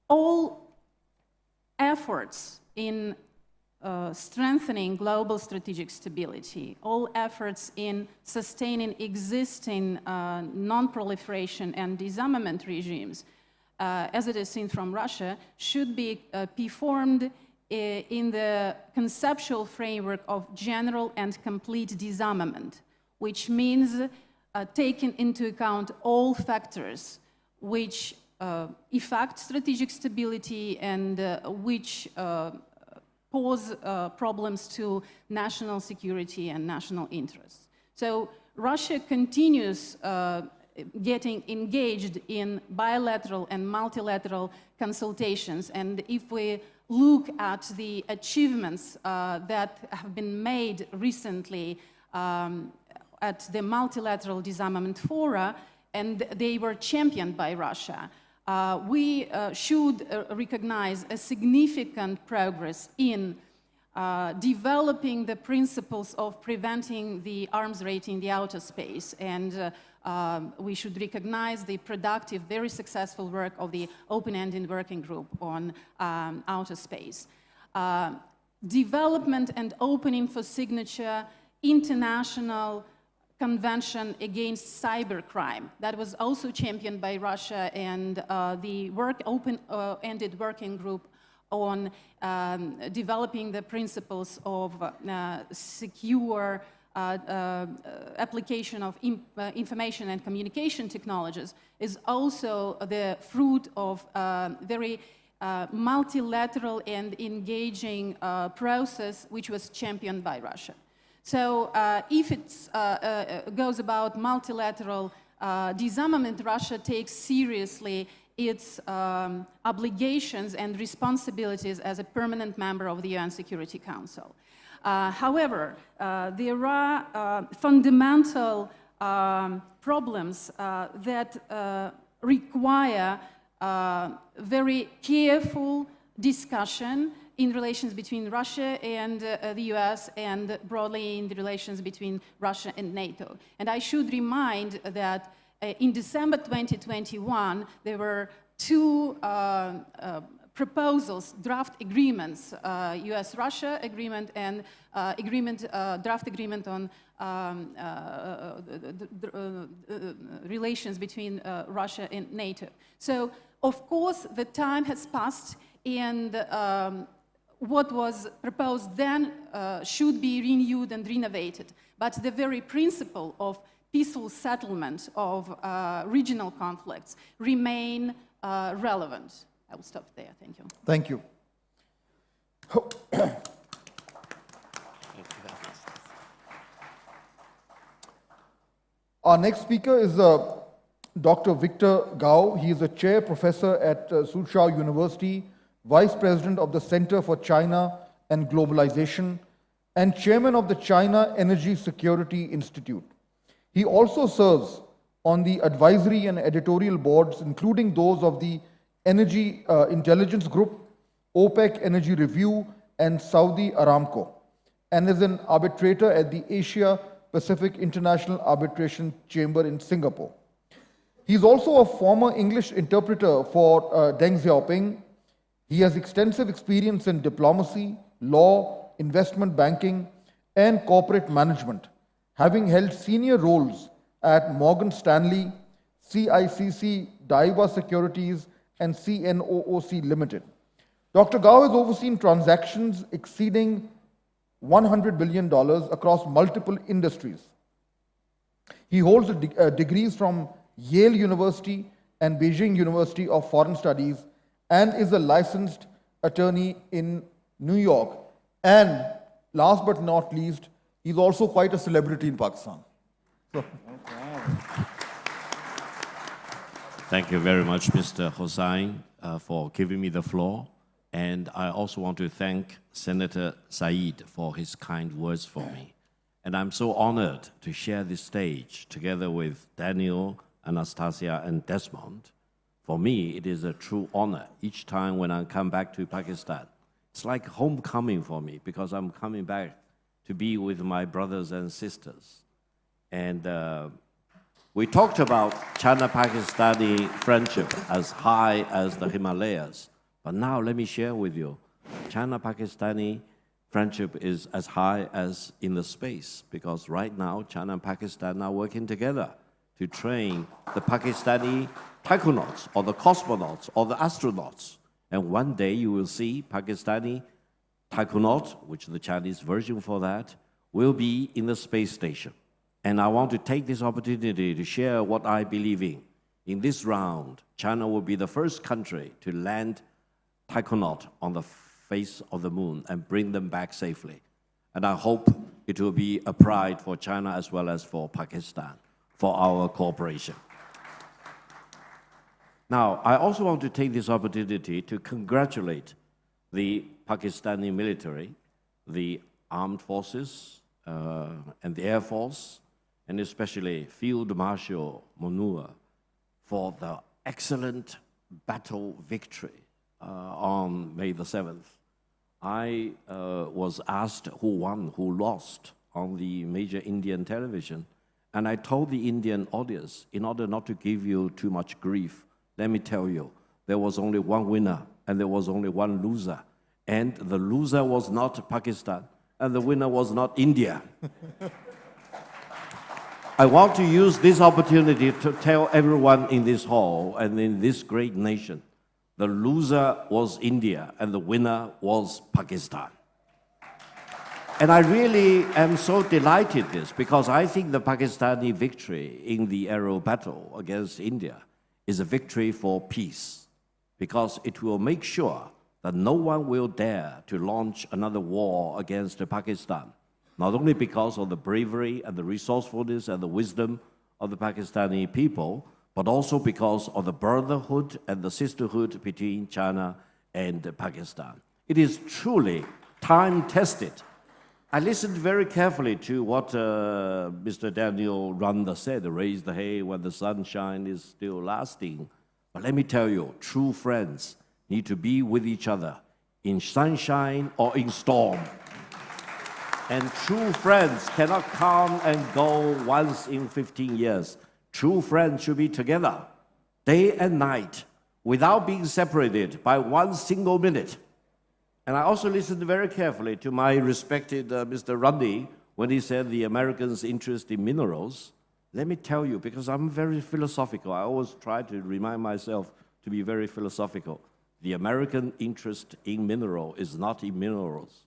All efforts in strengthening global strategic stability, all efforts in sustaining existing non-proliferation and disarmament regimes, as it is seen from Russia, should be performed in the conceptual framework of general and complete disarmament, which means taking into account all factors which affect strategic stability and which pose problems to national security and national interests. So Russia continues getting engaged in bilateral and multilateral consultations, and if we look at the achievements that have been made recently at the multilateral disarmament fora, and they were championed by Russia, we should recognize a significant progress in developing the principles of preventing the arms race in the outer space, and we should recognize the productive, very successful work of the open-ended working group on outer space. Development and opening for signature international convention against cybercrime. That was also championed by Russia, and the open-ended working group on developing the principles of secure application of information and communication technologies is also the fruit of very multilateral and engaging process which was championed by Russia. So if it goes about multilateral disarmament, Russia takes seriously its obligations and responsibilities as a permanent member of the UN Security Council. However, there are fundamental problems that require very careful discussion in relations between Russia and the US, and broadly in the relations between Russia and NATO. And I should remind that in December 2021, there were two proposals, draft agreements, US-Russia agreement and draft agreement on relations between Russia and NATO. So, of course, the time has passed, and what was proposed then should be renewed and renovated. But the very principle of peaceful settlement of regional conflicts remain relevant. I will stop there. Thank you. Thank you. Our next speaker is Dr. Victor Gao. He is a chair professor at Soochow University, vice president of the Center for China and Globalization, and chairman of the China Energy Security Institute. He also serves on the advisory and editorial boards, including those of the Energy Intelligence Group, OPEC Energy Review, and Saudi Aramco, and is an arbitrator at the Asia Pacific International Arbitration Chamber in Singapore. He is also a former English interpreter for Deng Xiaoping. He has extensive experience in diplomacy, law, investment banking, and corporate management, having held senior roles at Morgan Stanley, CICC, Daiwa Securities, and CNOOC Limited. Dr. Gao has overseen transactions exceeding $100 billion across multiple industries. He holds degrees from Yale University and Beijing University of Foreign Studies, and is a licensed attorney in New York. And last but not least, he's also quite a celebrity in Pakistan. So. Thank you very much, Mr. Hossain, for giving me the floor. And I also want to thank Senator Said for his kind words for me. And I'm so honored to share this stage together with Daniel, Anastasia, and Desmond. For me, it is a true honor each time when I come back to Pakistan. It's like homecoming for me because I'm coming back to be with my brothers and sisters. And we talked about China-Pakistani friendship as high as the Himalayas. But now let me share with you, China-Pakistani friendship is as high as in the space, because right now China and Pakistan are working together to train the Pakistani taikonauts or the cosmonauts or the astronauts. And one day you will see Pakistani taikonaut, which is the Chinese version for that, will be in the space station. And I want to take this opportunity to share what I believe in. In this round, China will be the first country to land taikonaut on the face of the moon and bring them back safely. And I hope it will be a pride for China as well as for Pakistan, for our cooperation. Now, I also want to take this opportunity to congratulate the Pakistani military, the armed forces, and the Air Force, and especially Field Marshal Munir, for the excellent battle victory on May the 7th. I was asked who won, who lost on the major Indian television, and I told the Indian audience, in order not to give you too much grief, let me tell you, there was only one winner and there was only one loser. And the loser was not Pakistan, and the winner was not India. I want to use this opportunity to tell everyone in this hall and in this great nation, the loser was India and the winner was Pakistan. And I really am so delighted this, because I think the Pakistani victory in the aero battle against India is a victory for peace, because it will make sure that no one will dare to launch another war against Pakistan. not only because of the bravery and the resourcefulness and the wisdom of the Pakistani people, but also because of the brotherhood and the sisterhood between China and Pakistan. It is truly time-tested. I listened very carefully to what Mr. Daniel Runda said, raise the hay when the sunshine is still lasting. But let me tell you, true friends need to be with each other in sunshine or in storm. And true friends cannot come and go once in 15 years. True friends should be together, day and night, without being separated by one single minute. And I also listened very carefully to my respected Mr. Rundy when he said the Americans' interest in minerals. Let me tell you, because I'm very philosophical, I always try to remind myself to be very philosophical. The American interest in mineral is not in minerals.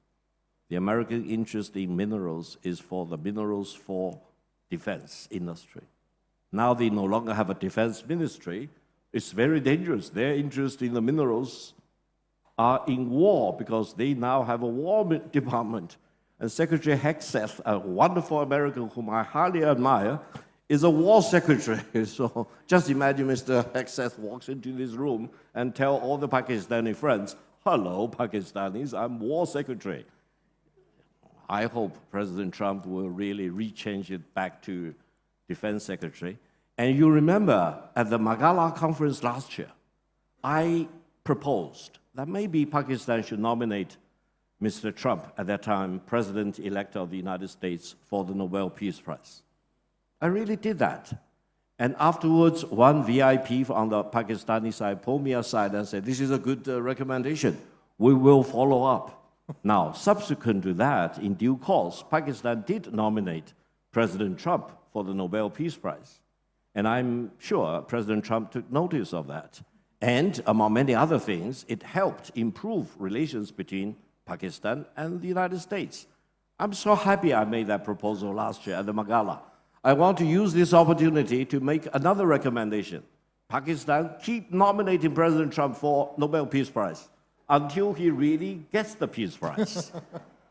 The American interest in minerals is for the minerals for defense industry. Now they no longer have a defense ministry. It's very dangerous. Their interest in the minerals are in war because they now have a war department. And Secretary Hegseth, a wonderful American whom I highly admire, is a war secretary. So just imagine Mr. Hegseth walks into this room and tell all the Pakistani friends, hello, Pakistanis, I'm war secretary. I hope President Trump will really rechange it back to defense secretary. And you remember at the Margalla conference last year, I proposed that maybe Pakistan should nominate Mr. Trump, at that time President-elect of the United States, for the Nobel Peace Prize. I really did that. And afterwards, one VIP on the Pakistani side pulled me aside and said, this is a good recommendation. We will follow up. Now, subsequent to that, in due course, Pakistan did nominate President Trump for the Nobel Peace Prize. And I'm sure President Trump took notice of that. And among many other things, it helped improve relations between Pakistan and the United States. I'm so happy I made that proposal last year at the Margalla. I want to use this opportunity to make another recommendation. Pakistan, keep nominating President Trump for Nobel Peace Prize until he really gets the Peace Prize.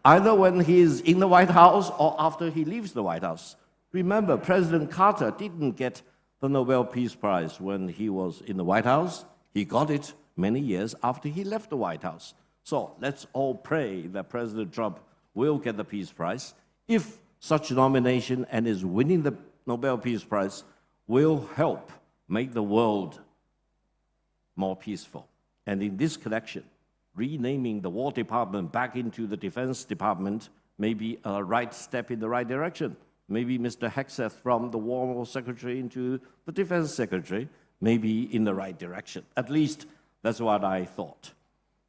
Either when he is in the White House or after he leaves the White House. Remember, President Carter didn't get the Nobel Peace Prize when he was in the White House. He got it many years after he left the White House. So let's all pray that President Trump will get the Peace Prize. If such nomination and is winning the Nobel Peace Prize will help make the world more peaceful. And in this connection, renaming the War Department back into the Defense Department may be a right step in the right direction. Maybe Mr. Hegseth from the War Secretary into the Defense Secretary may be in the right direction. At least that's what I thought.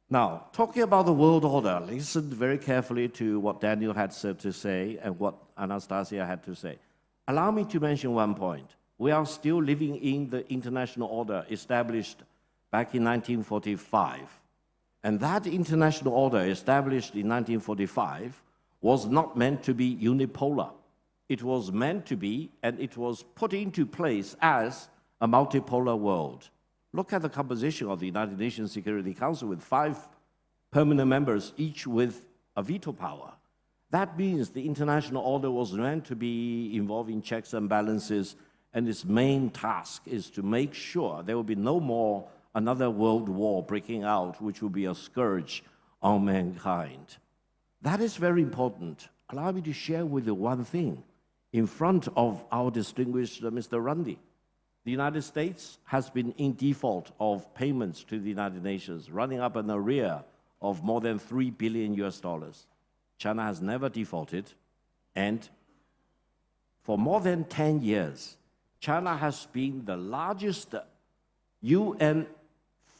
Now, talking about the world order, listen very carefully to what Daniel had said to say and what Anastasia had to say. Allow me to mention one point. We are still living in the international order established back in 1945. And that international order established in 1945 was not meant to be unipolar. It was meant to be, and it was put into place as a multipolar world. Look at the composition of the United Nations Security Council with 5 permanent members, each with a veto power. That means the international order was meant to be involving checks and balances, and its main task is to make sure there will be no more another world war breaking out, which will be a scourge on mankind. That is very important. Allow me to share with you one thing in front of our distinguished Mr. Rundy. The United States has been in default of payments to the United Nations, running up an arrear of more than $3 billion. China has never defaulted, and for more than 10 years, China has been the largest UN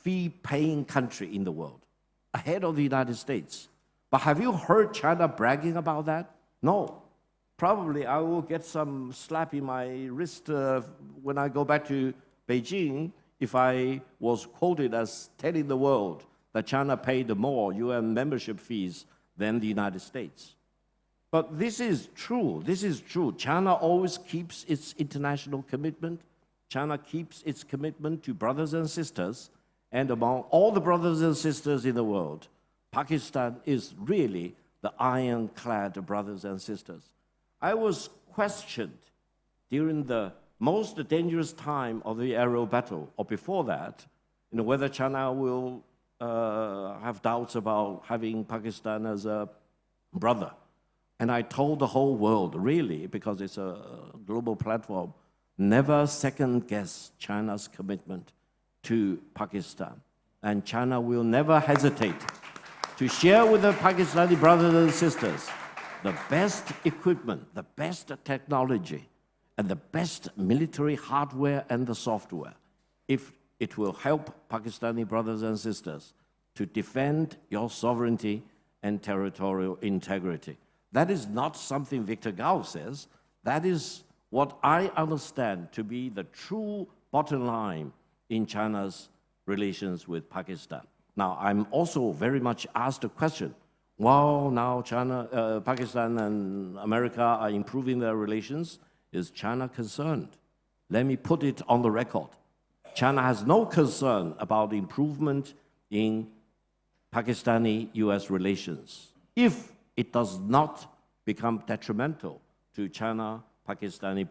fee-paying country in the world, ahead of the United States. But have you heard China bragging about that? No. Probably I will get some slap in my wrist when I go back to Beijing if I was quoted as telling the world that China paid more UN membership fees than the United States. But this is true. This is true. China always keeps its international commitment. China keeps its commitment to brothers and sisters. And among all the brothers and sisters in the world, Pakistan is really the ironclad brothers and sisters. I was questioned during the most dangerous time of the aerial battle, or before that, whether China will have doubts about having Pakistan as a brother. And I told the whole world, really, because it's a global platform, never second guess China's commitment to Pakistan. And China will never hesitate to share with the Pakistani brothers and sisters the best equipment, the best technology, and the best military hardware and the software, if it will help Pakistani brothers and sisters to defend your sovereignty and territorial integrity. That is not something Victor Gao says. That is what I understand to be the true bottom line in China's relations with Pakistan. Now, I'm also very much asked the question, while now Pakistan and America are improving their relations, is China concerned? Let me put it on the record. China has no concern about the improvement in Pakistani-US relations if it does not become detrimental to China-Pakistani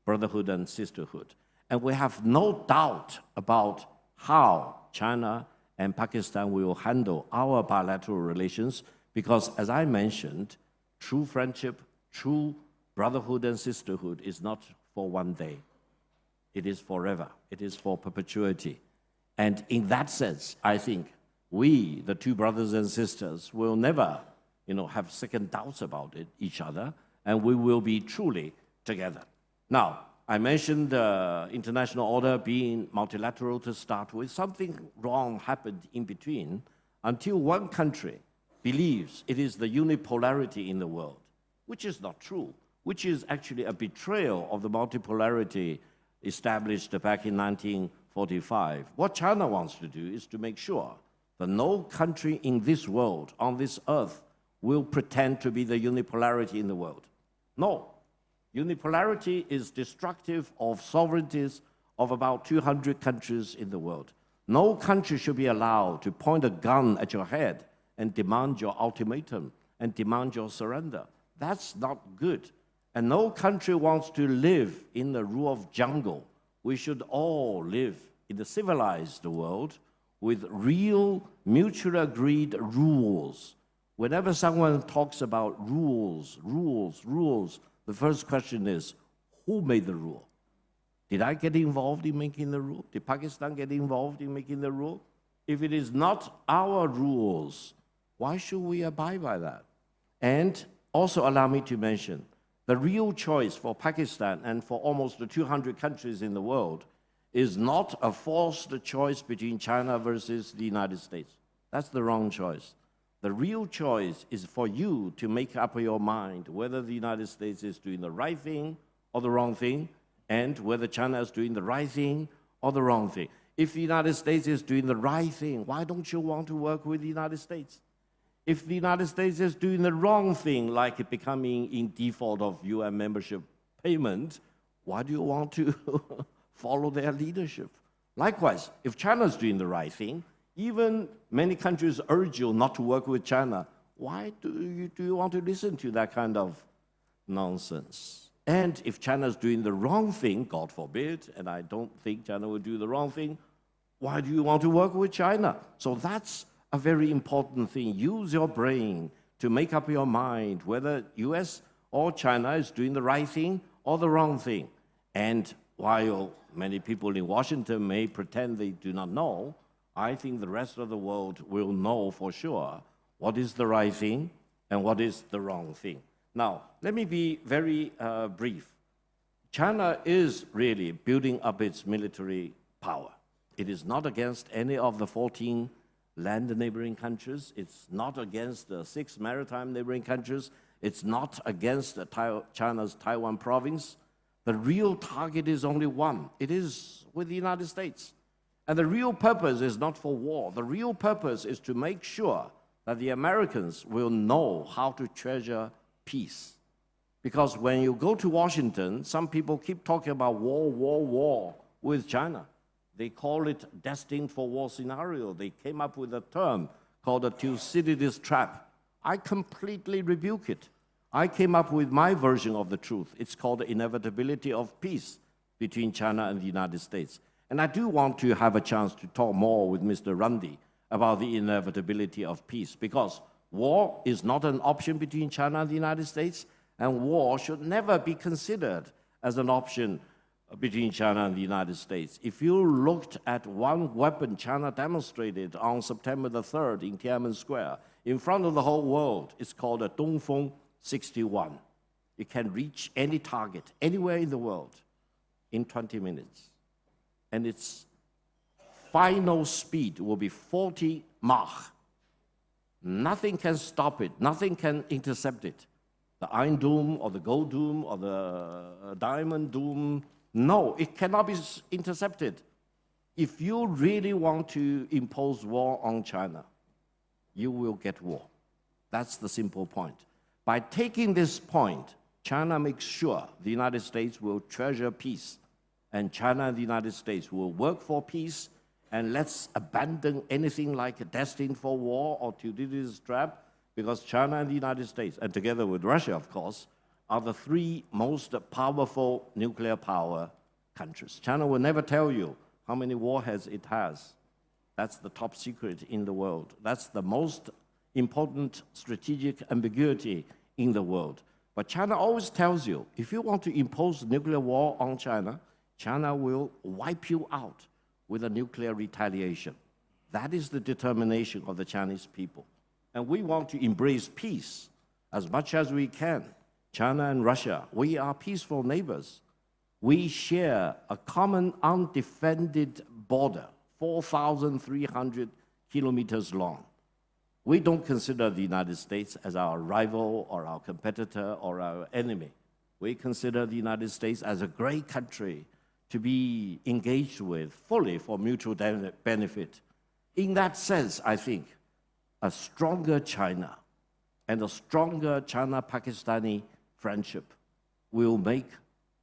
brotherhood and sisterhood. And we have no doubt about how China and Pakistan will handle our bilateral relations because, as I mentioned, true friendship, true brotherhood and sisterhood is not for one day. It is forever. It is for perpetuity. And in that sense, I think we, the two brothers and sisters, will never, have second doubts about each other, and we will be truly together. Now, I mentioned the international order being multilateral to start with. Something wrong happened in between until one country believes it is the unipolarity in the world, which is not true, which is actually a betrayal of the multipolarity established back in 1945. What China wants to do is to make sure that no country in this world, on this earth, will pretend to be the unipolarity in the world. No. Unipolarity is destructive of sovereignties of about 200 countries in the world. No country should be allowed to point a gun at your head and demand your ultimatum and demand your surrender. That's not good. And no country wants to live in the rule of jungle. We should all live in the civilized world with real, mutually agreed rules. Whenever someone talks about rules, the first question is, who made the rule? Did I get involved in making the rule? Did Pakistan get involved in making the rule? If it is not our rules, why should we abide by that? And also allow me to mention, the real choice for Pakistan and for almost the 200 countries in the world is not a forced choice between China versus the United States. That's the wrong choice. The real choice is for you to make up your mind whether the United States is doing the right thing or the wrong thing, and whether China is doing the right thing or the wrong thing. If the United States is doing the right thing, why don't you want to work with the United States? If the United States is doing the wrong thing, like becoming in default of UN membership payment, why do you want to follow their leadership? Likewise, if China is doing the right thing, even many countries urge you not to work with China. Why do you want to listen to that kind of nonsense? And if China is doing the wrong thing, God forbid, and I don't think China will do the wrong thing, why do you want to work with China? So that's a very important thing. Use your brain to make up your mind whether US or China is doing the right thing or the wrong thing. And while many people in Washington may pretend they do not know, I think the rest of the world will know for sure what is the right thing and what is the wrong thing. Now, let me be very brief. China is really building up its military power. It is not against any of the 14 land neighboring countries. It's not against the 6 maritime neighboring countries. It's not against China's Taiwan province. The real target is only one. It is with the United States. And the real purpose is not for war. The real purpose is to make sure that the Americans will know how to treasure peace. Because when you go to Washington, some people keep talking about war with China. They call it destined for war scenario. They came up with a term called a Thucydides trap. I completely rebuke it. I came up with my version of the truth. It's called the inevitability of peace between China and the United States. And I do want to have a chance to talk more with Mr. Rundy about the inevitability of peace, because war is not an option between China and the United States, and war should never be considered as an option between China and the United States. If you looked at one weapon China demonstrated on September the 3rd in Tiananmen Square, in front of the whole world, it's called a Dongfeng 61. It can reach any target anywhere in the world in 20 minutes. And its final speed will be 40 Mach. Nothing can stop it. Nothing can intercept it. The Iron Dome or the Gold Dome or the Diamond Dome, no, it cannot be intercepted. If you really want to impose war on China, you will get war. That's the simple point. By taking this point, China makes sure the United States will treasure peace, and China and the United States will work for peace, and let's abandon anything like destined for war or Thucydides' trap, because China and the United States, and together with Russia, of course, are the three most powerful nuclear power countries. China will never tell you how many warheads it has. That's the top secret in the world. That's the most important strategic ambiguity in the world. But China always tells you, if you want to impose nuclear war on China, China will wipe you out with a nuclear retaliation. That is the determination of the Chinese people. And we want to embrace peace as much as we can. China and Russia, we are peaceful neighbors. We share a common undefended border, 4,300 kilometers long. We don't consider the United States as our rival or our competitor or our enemy. We consider the United States as a great country to be engaged with fully for mutual benefit. In that sense, I think a stronger China and a stronger China-Pakistani friendship will make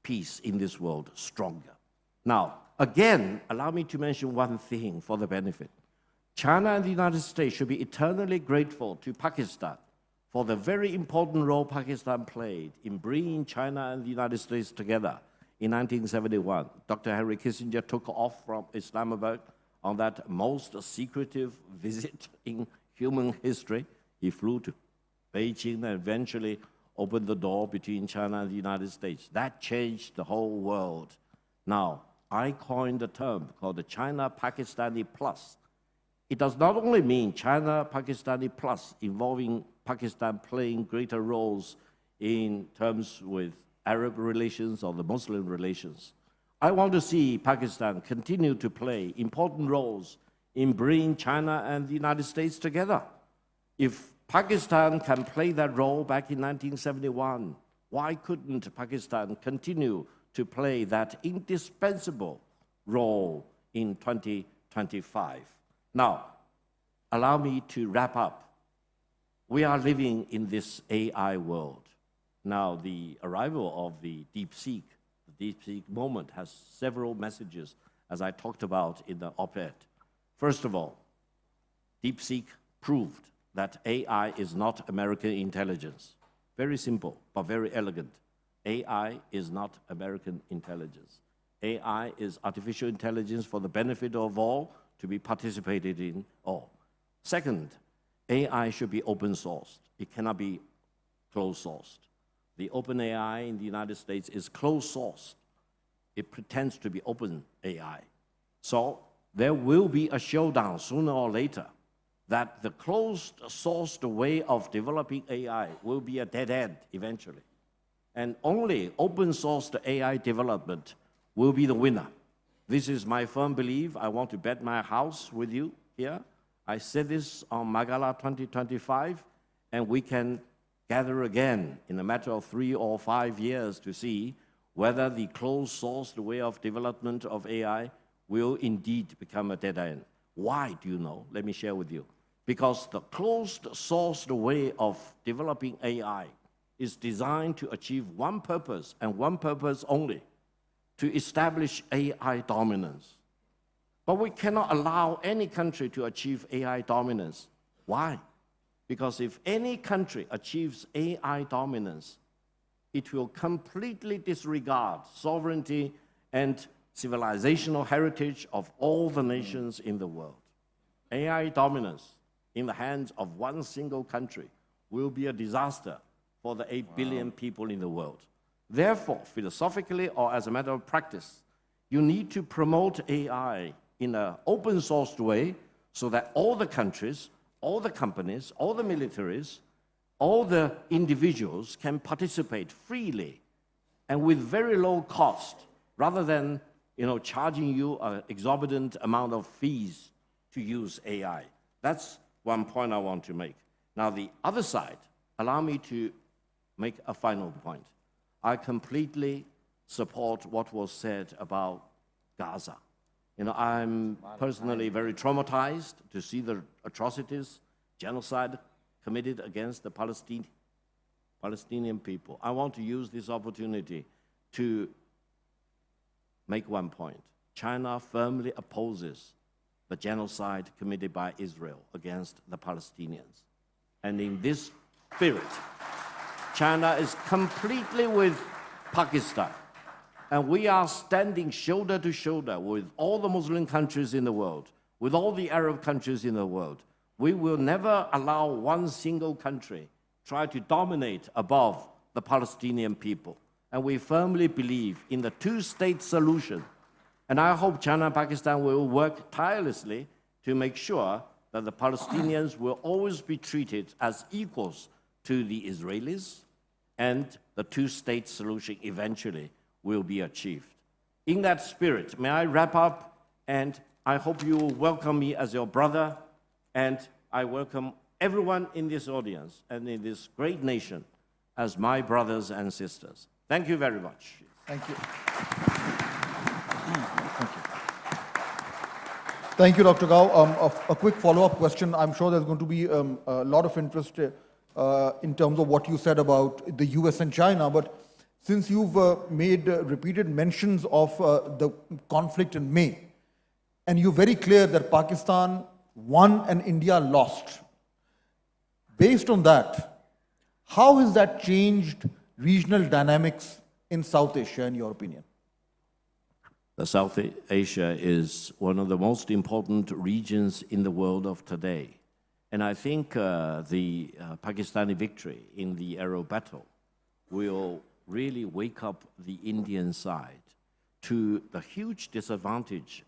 peace in this world stronger. Now, again, allow me to mention one thing for the benefit. China and the United States should be eternally grateful to Pakistan for the very important role Pakistan played in bringing China and the United States together in 1971. Dr. Henry Kissinger took off from Islamabad on that most secretive visit in human history. He flew to Beijing and eventually opened the door between China and the United States. That changed the whole world. Now, I coined a term called the China-Pakistani Plus. It does not only mean China-Pakistani Plus, involving Pakistan playing greater roles in terms with Arab relations or the Muslim relations. I want to see Pakistan continue to play important roles in bringing China and the United States together. If Pakistan can play that role back in 1971, why couldn't Pakistan continue to play that indispensable role in 2025? Now, allow me to wrap up. We are living in this AI world. Now, the arrival of the DeepSeek moment has several messages, as I talked about in the op-ed. First of all, DeepSeek proved that AI is not American intelligence. Very simple, but very elegant. AI is not American intelligence. AI is artificial intelligence for the benefit of all, to be participated in all. Second, AI should be open sourced. It cannot be closed sourced. The open AI in the United States is closed sourced. It pretends to be open AI. So there will be a showdown sooner or later that the closed sourced way of developing AI will be a dead end eventually. And only open sourced AI development will be the winner. This is my firm belief. I want to bet my house with you here. I said this on Margalla 2025, and we can gather again in a matter of 3 or 5 years to see whether the closed-sourced way of development of AI will indeed become a dead end. Why do you know? Let me share with you. Because the closed-sourced way of developing AI is designed to achieve one purpose and one purpose only: to establish AI dominance. But we cannot allow any country to achieve AI dominance. Why? Because if any country achieves AI dominance, it will completely disregard sovereignty and civilizational heritage of all the nations in the world. AI dominance in the hands of one single country will be a disaster for the 8 billion people in the world. Therefore, philosophically or as a matter of practice, you need to promote AI in an open-sourced way so that all the countries, all the companies, all the militaries, all the individuals can participate freely and with very low cost, rather than charging you an exorbitant amount of fees to use AI. That's one point I want to make. Now, the other side, allow me to make a final point. I completely support what was said about Gaza. I'm personally very traumatized to see the atrocities, genocide committed against the Palestinian people. I want to use this opportunity to make one point. China firmly opposes the genocide committed by Israel against the Palestinians. And in this spirit, China is completely with Pakistan. And we are standing shoulder to shoulder with all the Muslim countries in the world, with all the Arab countries in the world. We will never allow one single country try to dominate above the Palestinian people. And we firmly believe in the two-state solution. And I hope China and Pakistan will work tirelessly to make sure that the Palestinians will always be treated as equals to the Israelis, and the two-state solution eventually will be achieved. In that spirit, may I wrap up, and I hope you will welcome me as your brother, and I welcome everyone in this audience and in this great nation as my brothers and sisters. Thank you very much. Thank you. Thank you, Dr. Gao. A quick follow-up question. I'm sure there's going to be a lot of interest in terms of what you said about the US and China, but since you've made repeated mentions of the conflict in May, and you're very clear that Pakistan won and India lost, based on that, how has that changed regional dynamics in South Asia, in your opinion? The South Asia is one of the most important regions in the world of today. And I think the Pakistani victory in the Arab battle will really wake up the Indian side to the huge disadvantage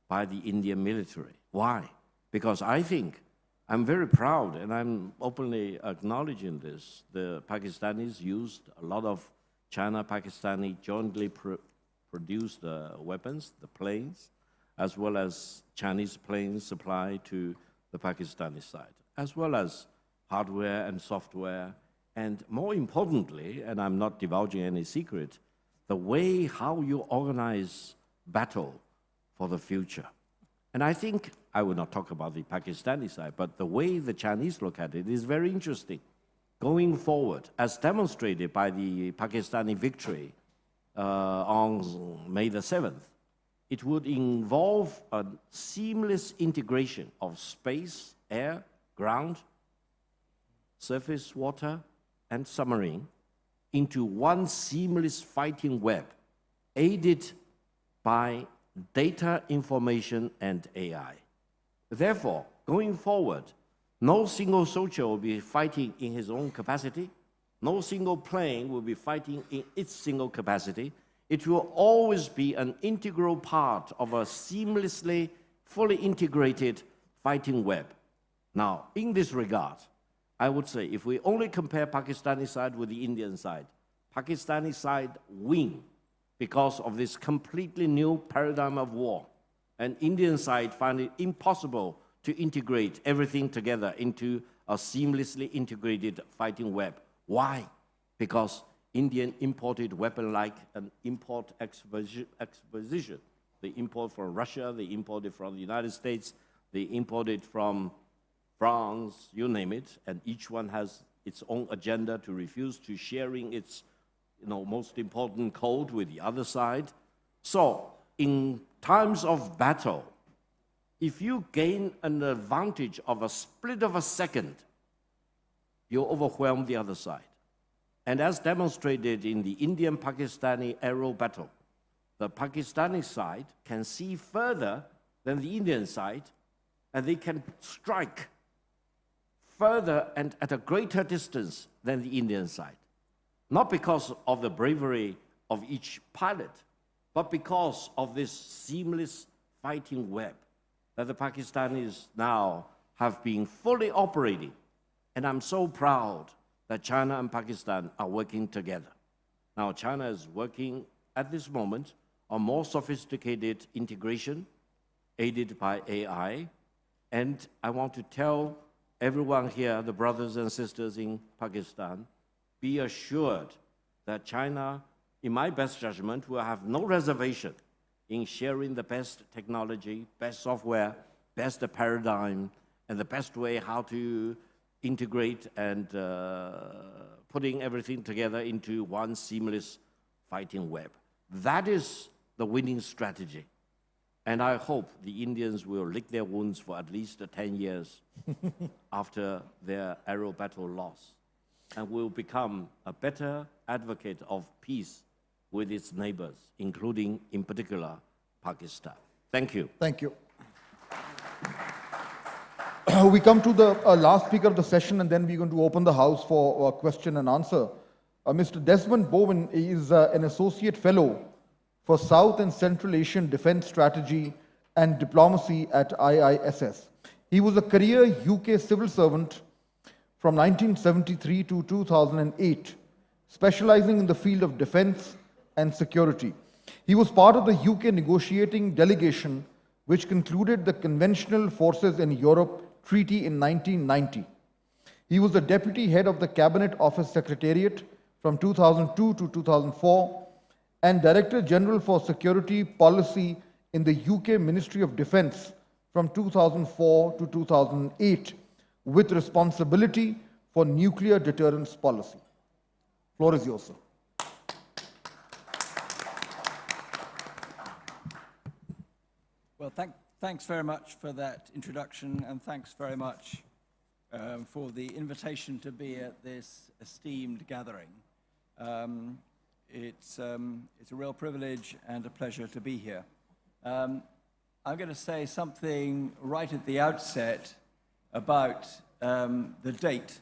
by the Indian military. Why? Because I think, I'm very proud, and I'm openly acknowledging this, the Pakistanis used a lot of China-Pakistani jointly produced weapons, the planes, as well as Chinese planes supplied to the Pakistani side, as well as hardware and software, and more importantly, and I'm not divulging any secret, the way how you organize battle for the future. And I think, I will not talk about the Pakistani side, but the way the Chinese look at it is very interesting. Going forward, as demonstrated by the Pakistani victory on May the 7th, it would involve a seamless integration of space, air, ground, surface, water, and submarine into one seamless fighting web, aided by data, information, and AI. Therefore, going forward, no single soldier will be fighting in his own capacity. No single plane will be fighting in its single capacity. It will always be an integral part of a seamlessly, fully integrated fighting web. Now, in this regard, I would say if we only compare Pakistani side with the Indian side, Pakistani side win because of this completely new paradigm of war. And Indian side find it impossible to integrate everything together into a seamlessly integrated fighting web. Why? Because Indian imported weapon like an import exposition. They import from Russia, they imported from the United States, they imported from France, you name it, and each one has its own agenda to refuse to sharing its most important code with the other side. So in times of battle, if you gain an advantage of a split of a second you overwhelm the other side. And as demonstrated in the Indian-Pakistani aero battle, the Pakistani side can see further than the Indian side, and they can strike further and at a greater distance than the Indian side. Not because of the bravery of each pilot, but because of this seamless fighting web that the Pakistanis now have been fully operating. And I'm so proud that China and Pakistan are working together. Now, China is working at this moment on more sophisticated integration, aided by AI. And I want to tell everyone here, the brothers and sisters in Pakistan, be assured that China, in my best judgment, will have no reservation in sharing the best technology, best software, best paradigm, and the best way how to integrate and putting everything together into one seamless fighting web. That is the winning strategy. And I hope the Indians will lick their wounds for at least 10 years after their aero battle loss, and will become a better advocate of peace with its neighbors, including, in particular, Pakistan. Thank you. Thank you. We come to the last speaker of the session, and then we're going to open the house for question and answer. Mr. Desmond Bowen is an associate fellow for South and Central Asian Defense Strategy and Diplomacy at IISS. He was a career UK civil servant from 1973 to 2008, specializing in the field of defense and security. He was part of the UK negotiating delegation which concluded the Conventional Forces in Europe Treaty in 1990. He was the deputy head of the Cabinet Office Secretariat from 2002 to 2004 and Director General for Security Policy in the UK Ministry of Defence from 2004 to 2008, with responsibility for nuclear deterrence policy. Floor is yours, sir. Well, thanks very much for that introduction, and thanks very much for the invitation to be at this esteemed gathering. It's a real privilege and a pleasure to be here. I'm going to say something right at the outset about the date.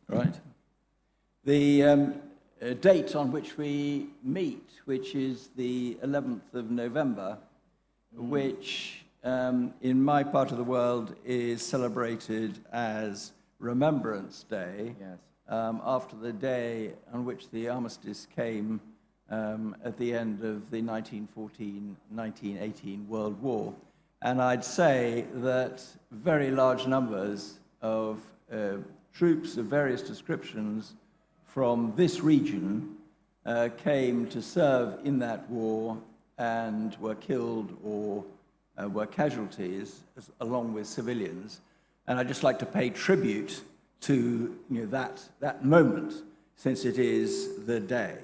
Right? The date on which we meet, which is the 11th of November, which in my part of the world is celebrated as Remembrance Day, yes. After the day on which the armistice came at the end of the 1914-1918 World War. And I'd say that very large numbers of troops of various descriptions from this region came to serve in that war and were killed or were casualties, along with civilians. And I'd just like to pay tribute to that moment, since it is the day.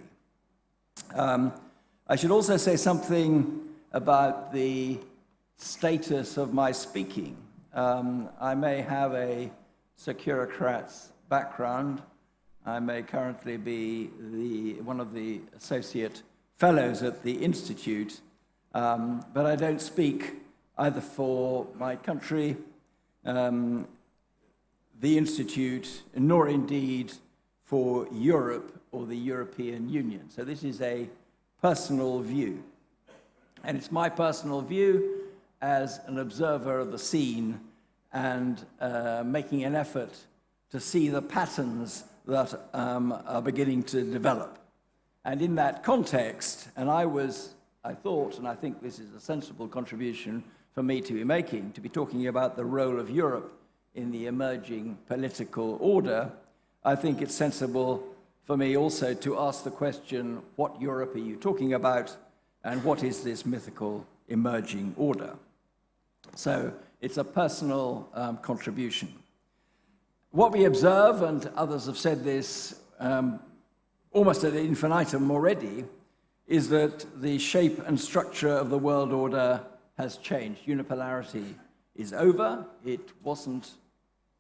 I should also say something about the status of my speaking. I may have a securocrat's background. I may currently be one of the associate fellows at the Institute, but I don't speak either for my country, the Institute, nor indeed for Europe or the European Union. So this is a personal view. And it's my personal view as an observer of the scene and making an effort to see the patterns that are beginning to develop. And in that context, and I thought, and I think this is a sensible contribution for me to be making, to be talking about the role of Europe in the emerging political order, I think it's sensible for me also to ask the question, what Europe are you talking about, and what is this mythical emerging order? So it's a personal contribution. What we observe, and others have said this almost ad infinitum already, is that the shape and structure of the world order has changed. Unipolarity is over. It wasn't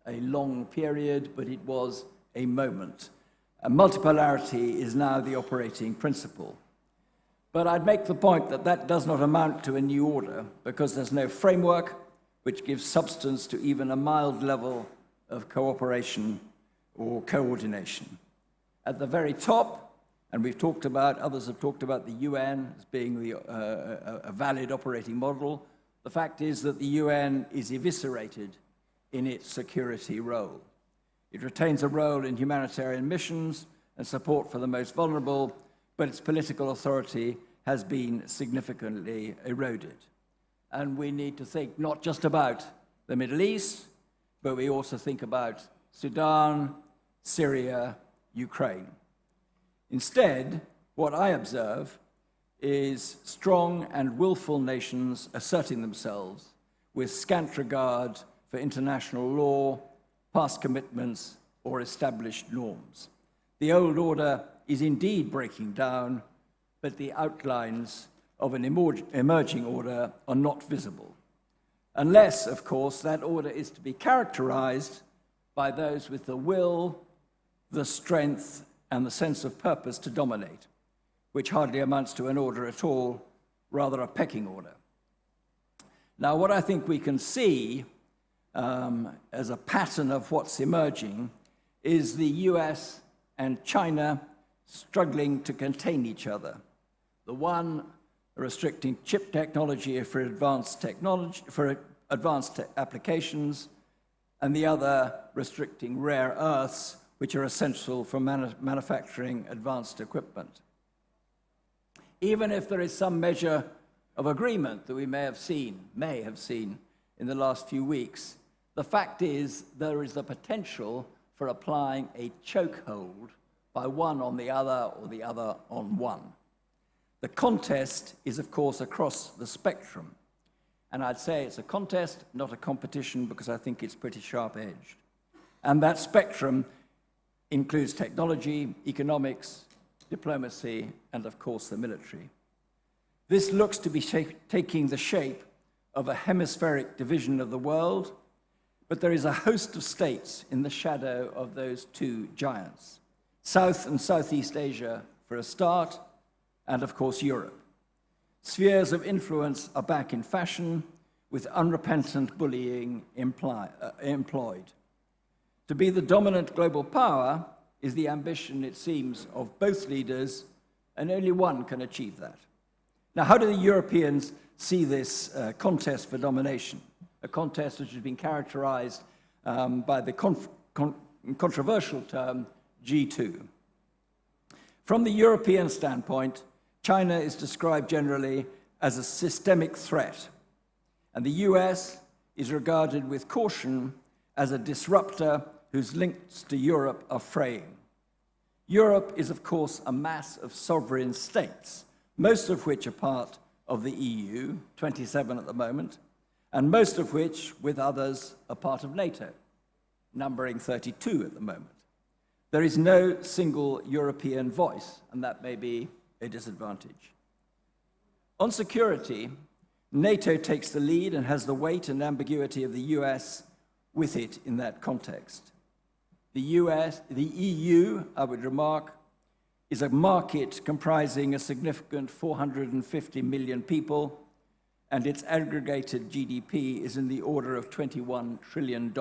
a long period, but it was a moment. Multipolarity is now the operating principle. But I'd make the point that that does not amount to a new order because there's no framework which gives substance to even a mild level of cooperation or coordination. At the very top, and we've talked about, others have talked about the UN as being a valid operating model, the fact is that the UN is eviscerated in its security role. It retains a role in humanitarian missions and support for the most vulnerable, but its political authority has been significantly eroded. And we need to think not just about the Middle East, but we also think about Sudan, Syria, Ukraine. Instead, what I observe is strong and willful nations asserting themselves with scant regard for international law, past commitments, or established norms. The old order is indeed breaking down, but the outlines of an emerging order are not visible. Unless, of course, that order is to be characterized by those with the will, the strength, and the sense of purpose to dominate, which hardly amounts to an order at all, rather a pecking order. Now, what I think we can see as a pattern of what's emerging is the US and China struggling to contain each other. The one restricting chip technology for advanced applications, and the other restricting rare earths, which are essential for manufacturing advanced equipment. Even if there is some measure of agreement that we may have seen in the last few weeks, the fact is there is the potential for applying a chokehold by one on the other or the other on one. The contest is, of course, across the spectrum. And I'd say it's a contest, not a competition, because I think it's pretty sharp-edged. And that spectrum includes technology, economics, diplomacy, and, of course, the military. This looks to be taking the shape of a hemispheric division of the world, but there is a host of states in the shadow of those two giants. South and Southeast Asia, for a start, and of course Europe. Spheres of influence are back in fashion, with unrepentant bullying employed. To be the dominant global power is the ambition, it seems, of both leaders, and only one can achieve that. Now, how do the Europeans see this contest for domination? A contest which has been characterized by the controversial term G2. From the European standpoint, China is described generally as a systemic threat, and the US is regarded with caution as a disruptor whose links to Europe are fraying. Europe is, of course, a mass of sovereign states, most of which are part of the EU, 27 at the moment, and most of which, with others, are part of NATO, numbering 32 at the moment. There is no single European voice, and that may be a disadvantage. On security, NATO takes the lead and has the weight and ambiguity of the US with it in that context. The EU, I would remark, is a market comprising a significant 450 million people, and its aggregated GDP is in the order of $21 trillion,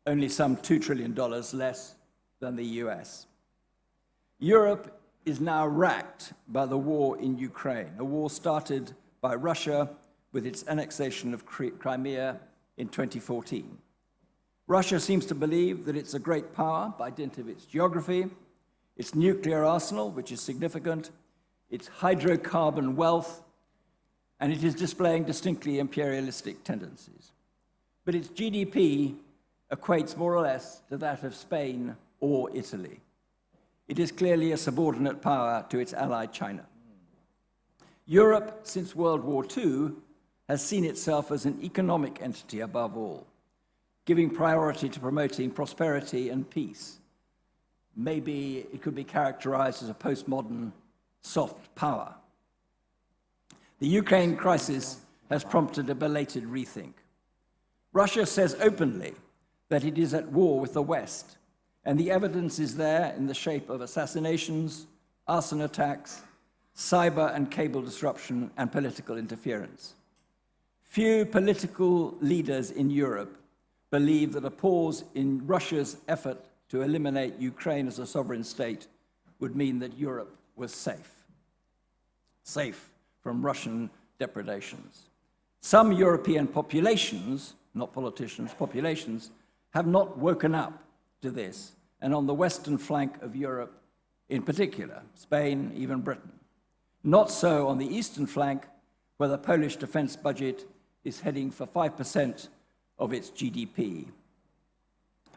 only some $2 trillion less than the US. Europe is now racked by the war in Ukraine, a war started by Russia with its annexation of Crimea in 2014. Russia seems to believe that it's a great power by dint of its geography, its nuclear arsenal, which is significant, its hydrocarbon wealth, and it is displaying distinctly imperialistic tendencies. But its GDP equates more or less to that of Spain or Italy. It is clearly a subordinate power to its ally China. Europe, since World War II, has seen itself as an economic entity above all, giving priority to promoting prosperity and peace. Maybe it could be characterized as a postmodern soft power. The Ukraine crisis has prompted a belated rethink. Russia says openly that it is at war with the West, and the evidence is there in the shape of assassinations, arson attacks, cyber and cable disruption, and political interference. Few political leaders in Europe believe that a pause in Russia's effort to eliminate Ukraine as a sovereign state would mean that Europe was safe from Russian depredations. Some European populations, not politicians, populations, have not woken up to this, and on the western flank of Europe in particular, Spain, even Britain. Not so on the eastern flank, where the Polish defense budget is heading for 5% of its GDP.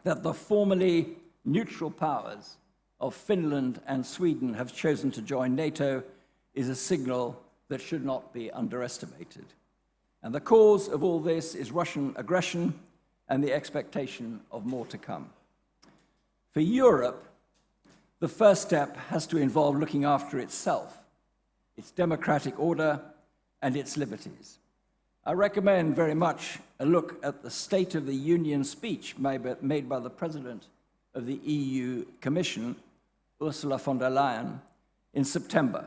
That the formerly neutral powers of Finland and Sweden have chosen to join NATO is a signal that should not be underestimated. And the cause of all this is Russian aggression and the expectation of more to come. For Europe, the first step has to involve looking after itself, its democratic order, and its liberties. I recommend very much a look at the State of the Union speech made by the President of the EU Commission, Ursula von der Leyen, in September.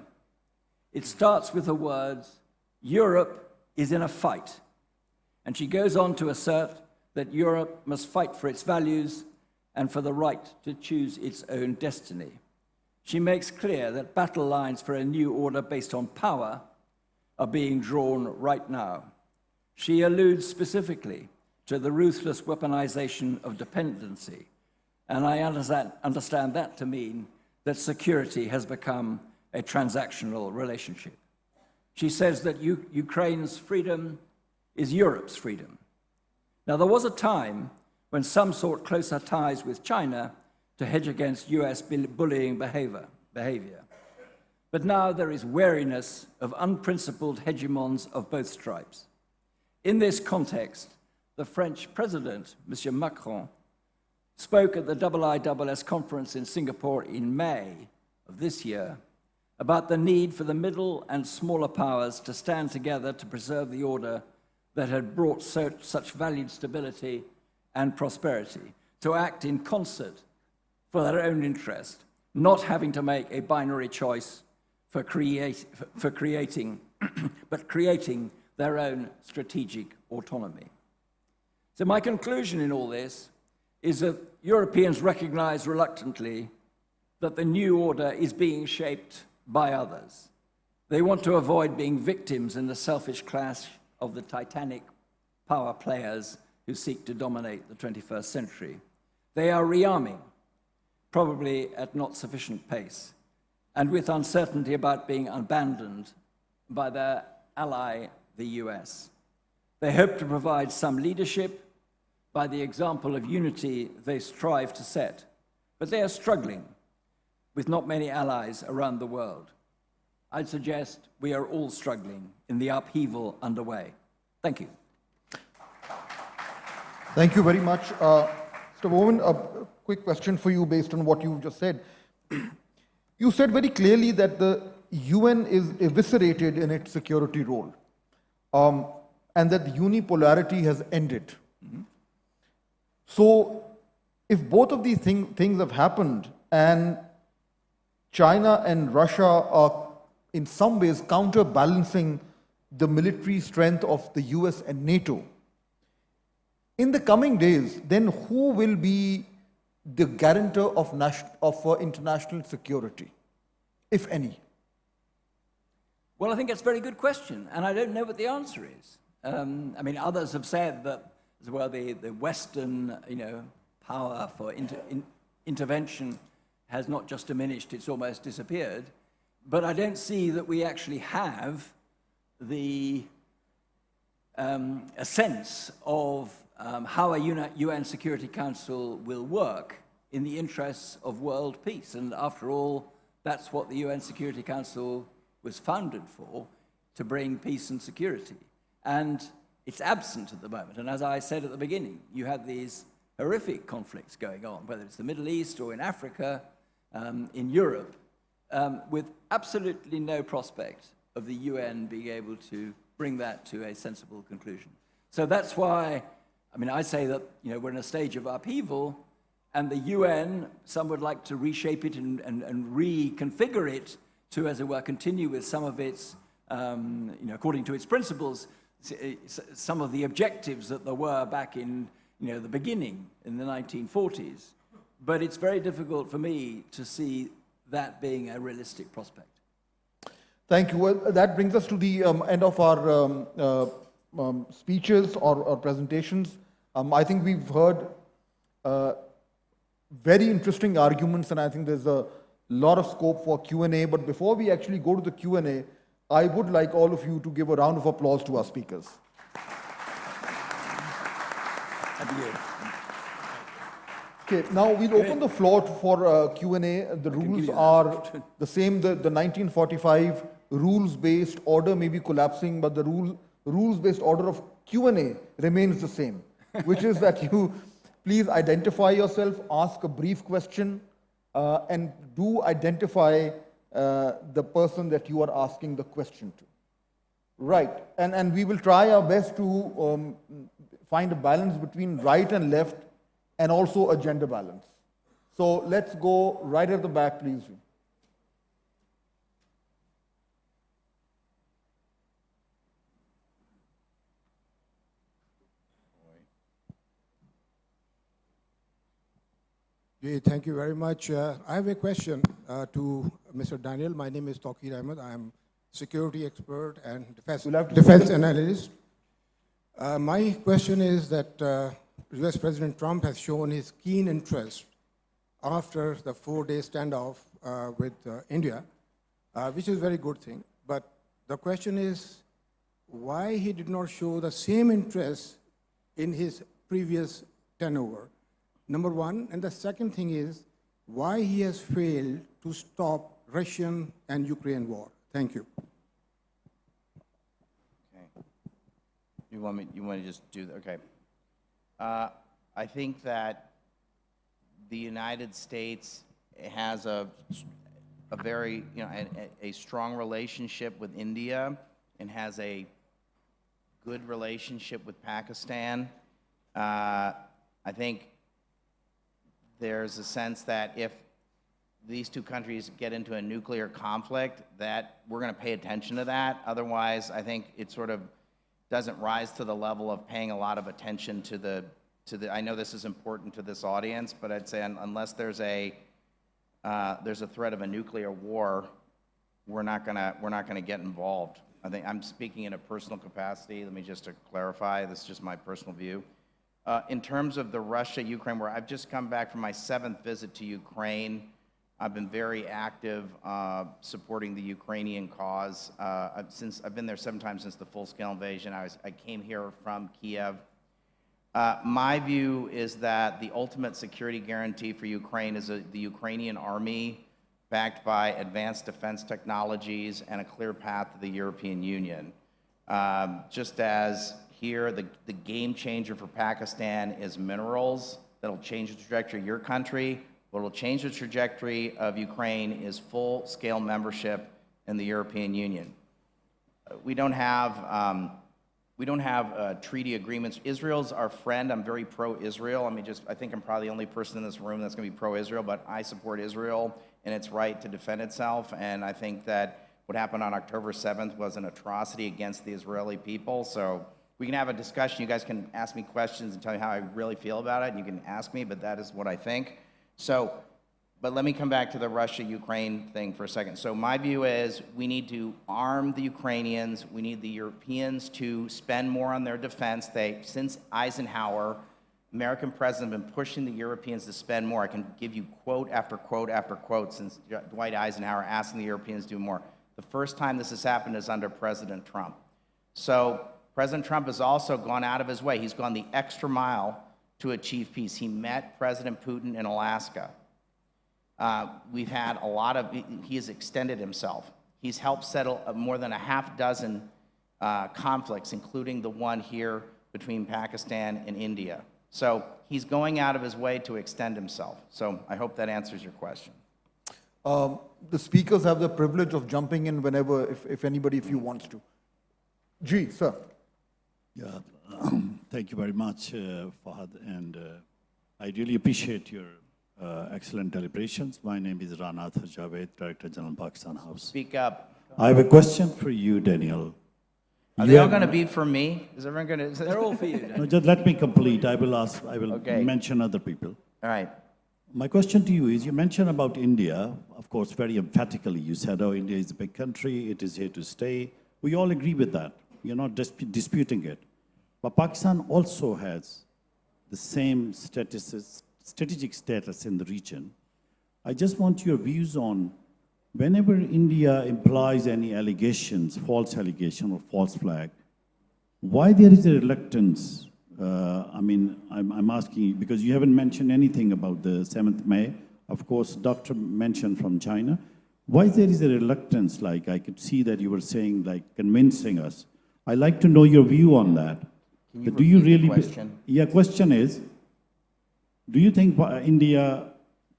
It starts with the words, "Europe is in a fight." And she goes on to assert that Europe must fight for its values and for the right to choose its own destiny. She makes clear that battle lines for a new order based on power are being drawn right now. She alludes specifically to the ruthless weaponization of dependency, and I understand that to mean that security has become a transactional relationship. She says that Ukraine's freedom is Europe's freedom. Now, there was a time when some sought closer ties with China to hedge against US bullying behavior. But now there is wariness of unprincipled hegemons of both stripes. In this context, the French president, Monsieur Macron, spoke at the IISS conference in Singapore in May of this year about the need for the middle and smaller powers to stand together to preserve the order that had brought such valued stability and prosperity, to act in concert for their own interest, not having to make a binary choice for creating, but creating their own strategic autonomy. So my conclusion in all this is that Europeans recognize reluctantly that the new order is being shaped by others. They want to avoid being victims in the selfish clash of the titanic power players who seek to dominate the 21st century. They are rearming, probably at not sufficient pace, and with uncertainty about being abandoned by their ally, the US. They hope to provide some leadership by the example of unity they strive to set, but they are struggling with not many allies around the world. I'd suggest we are all struggling in the upheaval underway. Thank you. Thank you very much. Mr. Woven, a quick question for you based on what you just said. You said very clearly that the UN is eviscerated in its security role, and that the unipolarity has ended. Mm-hmm. So, if both of these things have happened, and China and Russia are in some ways counterbalancing the military strength of the US and NATO, in the coming days, then who will be the guarantor of international security, if any? Well, I think it's a very good question, and I don't know what the answer is. I mean, others have said that, as well, the Western, power for intervention has not just diminished; it's almost disappeared. But I don't see that we actually have a sense of how a UN Security Council will work in the interests of world peace. And after all, that's what the UN Security Council was founded for, to bring peace and security. And it's absent at the moment. And as I said at the beginning, you have these horrific conflicts going on, whether it's the Middle East or in Africa, in Europe, with absolutely no prospect of the UN being able to bring that to a sensible conclusion. So that's why I mean, I say that, we're in a stage of upheaval, and the UN, some would like to reshape it and reconfigure it to, as it were, continue with some of its, according to its principles, some of the objectives that there were back in, the beginning, in the 1940s. But it's very difficult for me to see that being a realistic prospect. Thank you. Well, that brings us to the end of our speeches or presentations. I think we've heard very interesting arguments, and I think there's a lot of scope for Q&A. But before we actually go to the Q&A, I would like all of you to give a round of applause to our speakers. Okay, now we'll open the floor for Q&A. The rules are the same. The 1945 rules-based order may be collapsing, but the rules-based order of Q&A remains the same, which is that you please identify yourself, ask a brief question, and do identify the person that you are asking the question to. Right, and we will try our best to find a balance between right and left, and also a gender balance. So let's go right at the back, please. Thank you very much. I have a question to Mr. Daniel. My name is Tawqir Ahmed. I am security expert and defense analyst. My question is that US President Trump has shown his keen interest after the 4-day standoff with India, which is a very good thing. But the question is why he did not show the same interest in his previous tenure. Number one, and the second thing is why he has failed to stop Russian and Ukraine war. Thank you. Okay. You want to just do that? Okay. I think that the United States has a very, a strong relationship with India and has a good relationship with Pakistan. I think there's a sense that if these two countries get into a nuclear conflict, that we're going to pay attention to that. Otherwise, I think it sort of doesn't rise to the level of paying a lot of attention to the, I know this is important to this audience, but I'd say unless there's a threat of a nuclear war, we're not gonna get involved. I think I'm speaking in a personal capacity. Let me just to clarify, this is just my personal view. In terms of the Russia-Ukraine war, I've just come back from my 7th visit to Ukraine. I've been very active supporting the Ukrainian cause. I've been there 7 times since the full-scale invasion. I came here from Kiev. My view is that the ultimate security guarantee for Ukraine is the Ukrainian army backed by advanced defense technologies and a clear path to the European Union. Just as here, the game changer for Pakistan is minerals that'll change the trajectory of your country. What will change the trajectory of Ukraine is full-scale membership in the European Union. We don't have treaty agreements. Israel's our friend. I'm very pro-Israel. I think I'm probably the only person in this room that's going to be pro-Israel, but I support Israel and its right to defend itself. And I think that what happened on October 7th was an atrocity against the Israeli people. So we can have a discussion. You guys can ask me questions and tell me how I really feel about it, and you can ask me, but that is what I think. So, but let me come back to the Russia-Ukraine thing for a second. So my view is we need to arm the Ukrainians. We need the Europeans to spend more on their defense. Since Eisenhower, American presidents have been pushing the Europeans to spend more. I can give you quote after quote after quote since Dwight Eisenhower asking the Europeans to do more. The first time this has happened is under President Trump. So President Trump has also gone out of his way. He's gone the extra mile to achieve peace. He met President Putin in Alaska. We've had a lot of, he has extended himself. He's helped settle more than a half dozen conflicts, including the one here between Pakistan and India. So he's going out of his way to extend himself. So I hope that answers your question. The speakers have the privilege of jumping in whenever, if anybody, if you wants to. Ji, sir. Yeah, Thank you very much, Fahad, and I really appreciate your excellent deliberations. My name is Rana Athar Javed, Director General Pakistan House. Speak up. I have a question for you, Daniel. Are they all going to be for me? Is everyone going to? They're all for you. No, just let me complete. I will Okay. mention other people. All right. My question to you is, you mentioned about India, of course, very emphatically. You said, oh, India is a big country, it is here to stay. We all agree with that. You're not disputing it. But Pakistan also has the same strategic status in the region. I just want your views on whenever India implies any allegations, false allegation or false flag, why there is a reluctance? I'm asking you, because you haven't mentioned anything about the 7th May. Of course, Doctor mentioned from China. Why there is a reluctance? Like, I could see that you were saying, like, convincing us. I'd like to know your view on that. Can you repeat the question? Yeah, question is, do you think India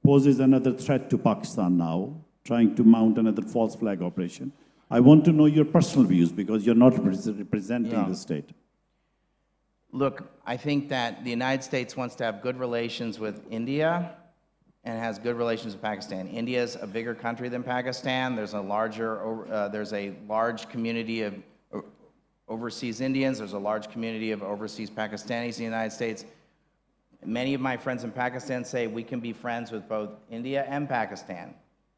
poses another threat to Pakistan now, trying to mount another false flag operation? I want to know your personal views because you're not representing the state. Look, I think that the United States wants to have good relations with India and has good relations with Pakistan. India is a bigger country than Pakistan. There's a large community of overseas Indians. There's a large community of overseas Pakistanis in the United States. Many of my friends in Pakistan say we can be friends with both India and Pakistan.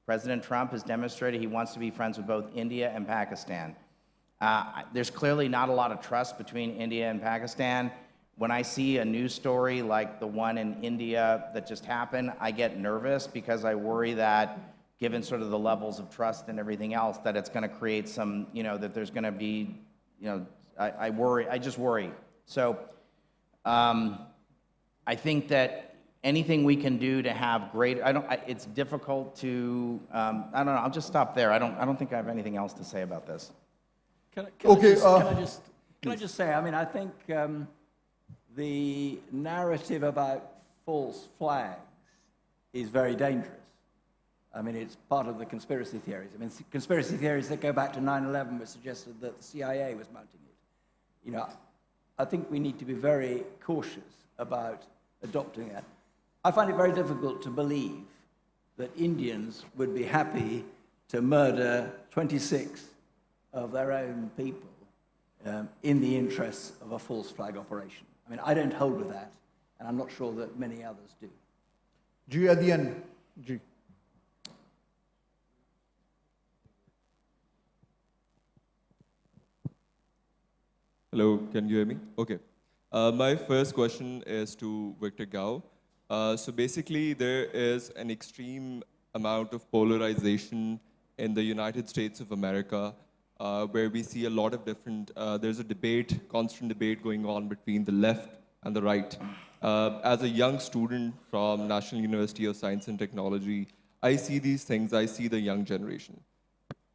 President Trump has demonstrated he wants to be friends with both India and Pakistan. There's clearly not a lot of trust between India and Pakistan. When I see a news story like the one in India that just happened, I get nervous because I worry that, given sort of the levels of trust and everything else, that it's going to create some, that there's going to be, I just worry. So I think that anything we can do to have great, it's difficult to, I don't know, I'll just stop there. I don't think I have anything else to say about this. Can I just say, I think the narrative about false flags is very dangerous. It's part of the conspiracy theories. Conspiracy theories that go back to 9/11 were suggested that the CIA was mounting it. I think we need to be very cautious about adopting that. I find it very difficult to believe that Indians would be happy to murder 26 of their own people in the interests of a false flag operation. I don't hold with that, and I'm not sure that many others do. G at the end. G. Hello, can you hear me? Okay. My first question is to Victor Gao. So basically, there is an extreme amount of polarization in the United States of America, where we see a lot of different, there's a debate, constant debate going on between the left and the right. As a young student from National University of Science and Technology, I see these things, I see the young generation.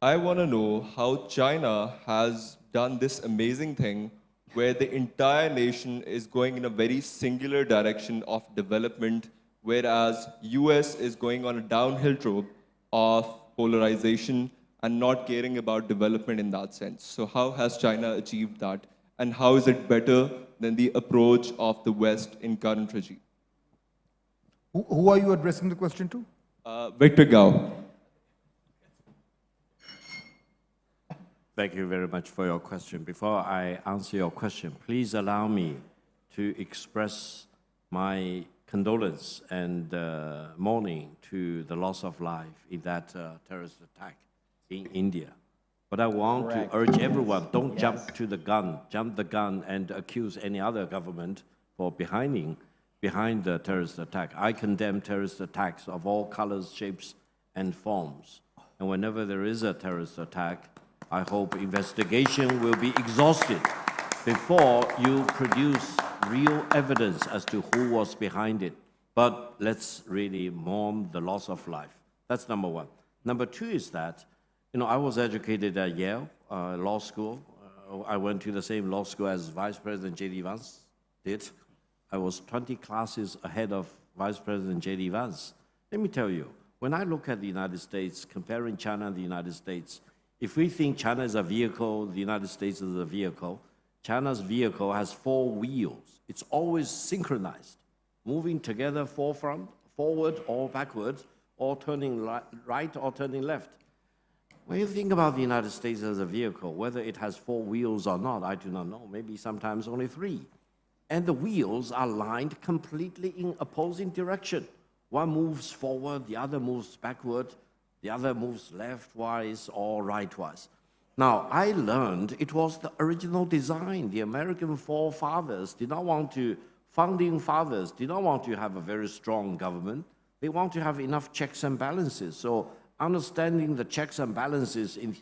I want to know how China has done this amazing thing where the entire nation is going in a very singular direction of development, whereas US is going on a downhill trope of polarization and not caring about development in that sense. So how has China achieved that? And how is it better than the approach of the West in current regime? Who are you addressing the question to? Victor Gao. Thank you very much for your question. Before I answer your question, please allow me to express my condolence and mourning to the loss of life in that terrorist attack in India. But I want to urge everyone, don't jump the gun and accuse any other government for behind the terrorist attack. I condemn terrorist attacks of all colors, shapes, and forms. And whenever there is a terrorist attack, I hope investigation will be exhausted before you produce real evidence as to who was behind it. But let's really mourn the loss of life. That's number one. Number two is that, I was educated at Yale Law School. I went to the same law school as Vice President J.D. Vance did. I was 20 classes ahead of Vice President J.D. Vance. Let me tell you, when I look at the United States, comparing China and the United States, if we think China is a vehicle, the United States is a vehicle, China's vehicle has 4 wheels. It's always synchronized, moving together forward or backwards, or turning right or turning left. When you think about the United States as a vehicle, whether it has 4 wheels or not, I do not know. Maybe sometimes only 3. And the wheels are lined completely in opposing direction. One moves forward, the other moves backward, the other moves leftwise or rightwise. Now, I learned it was the original design. The American forefathers did not want to, founding fathers did not want to have a very strong government. They want to have enough checks and balances. So understanding the checks and balances in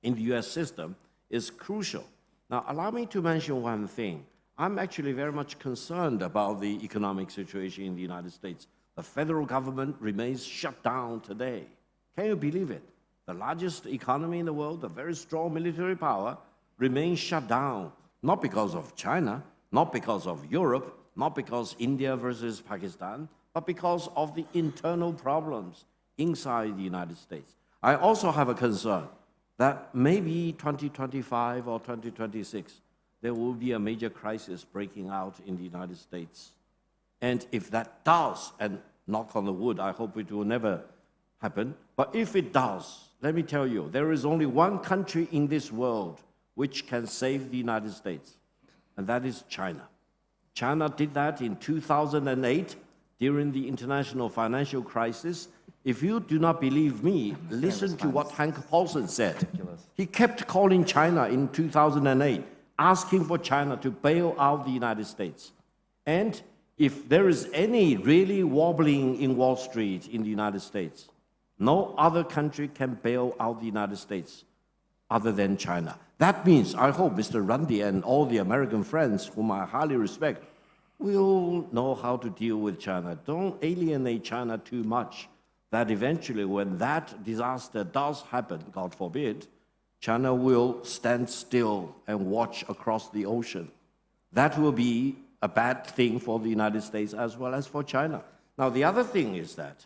the US system is crucial. Now, allow me to mention one thing. I'm actually very much concerned about the economic situation in the United States. The federal government remains shut down today. Can you believe it? The largest economy in the world, a very strong military power, remains shut down, not because of China, not because of Europe, not because India versus Pakistan, but because of the internal problems inside the United States. I also have a concern that maybe 2025 or 2026, there will be a major crisis breaking out in the United States. And if that does, and knock on the wood, I hope it will never happen, but if it does, let me tell you, there is only one country in this world which can save the United States, and that is China. China did that in 2008 during the international financial crisis. If you do not believe me, listen to what Hank Paulson said. He kept calling China in 2008, asking for China to bail out the United States. And if there is any really wobbling in Wall Street in the United States, no other country can bail out the United States other than China. That means, I hope Mr. Randi and all the American friends, whom I highly respect, will know how to deal with China. Don't alienate China too much, that eventually when that disaster does happen, God forbid, China will stand still and watch across the ocean. That will be a bad thing for the United States as well as for China. Now, the other thing is that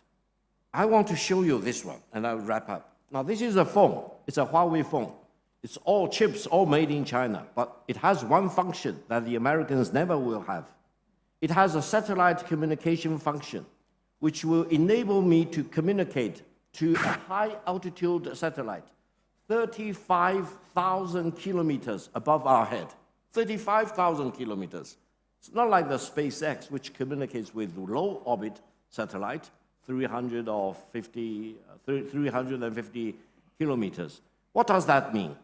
I want to show you this one, and I'll wrap up. Now, this is a phone. It's a Huawei phone. It's all chips, all made in China, but it has one function that the Americans never will have. It has a satellite communication function, which will enable me to communicate to a high-altitude satellite, 35,000 kilometers above our head, 35,000 kilometers. It's not like the SpaceX, which communicates with low-orbit satellite, 350 kilometers. What does that mean?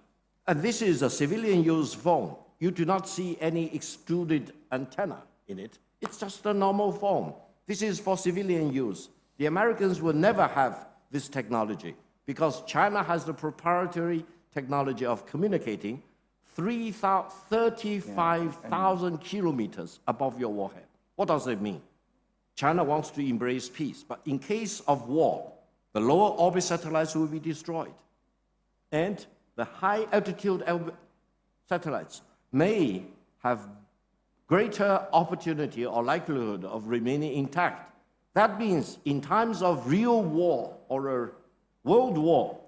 And this is a civilian-use phone. You do not see any extruded antenna in it. It's just a normal phone. This is for civilian use. The Americans will never have this technology because China has the proprietary technology of communicating 35,000 kilometers above your warhead. What does it mean? China wants to embrace peace, but in case of war, the lower orbit satellites will be destroyed. And the high altitude satellites may have greater opportunity or likelihood of remaining intact. That means in times of real war or a world war,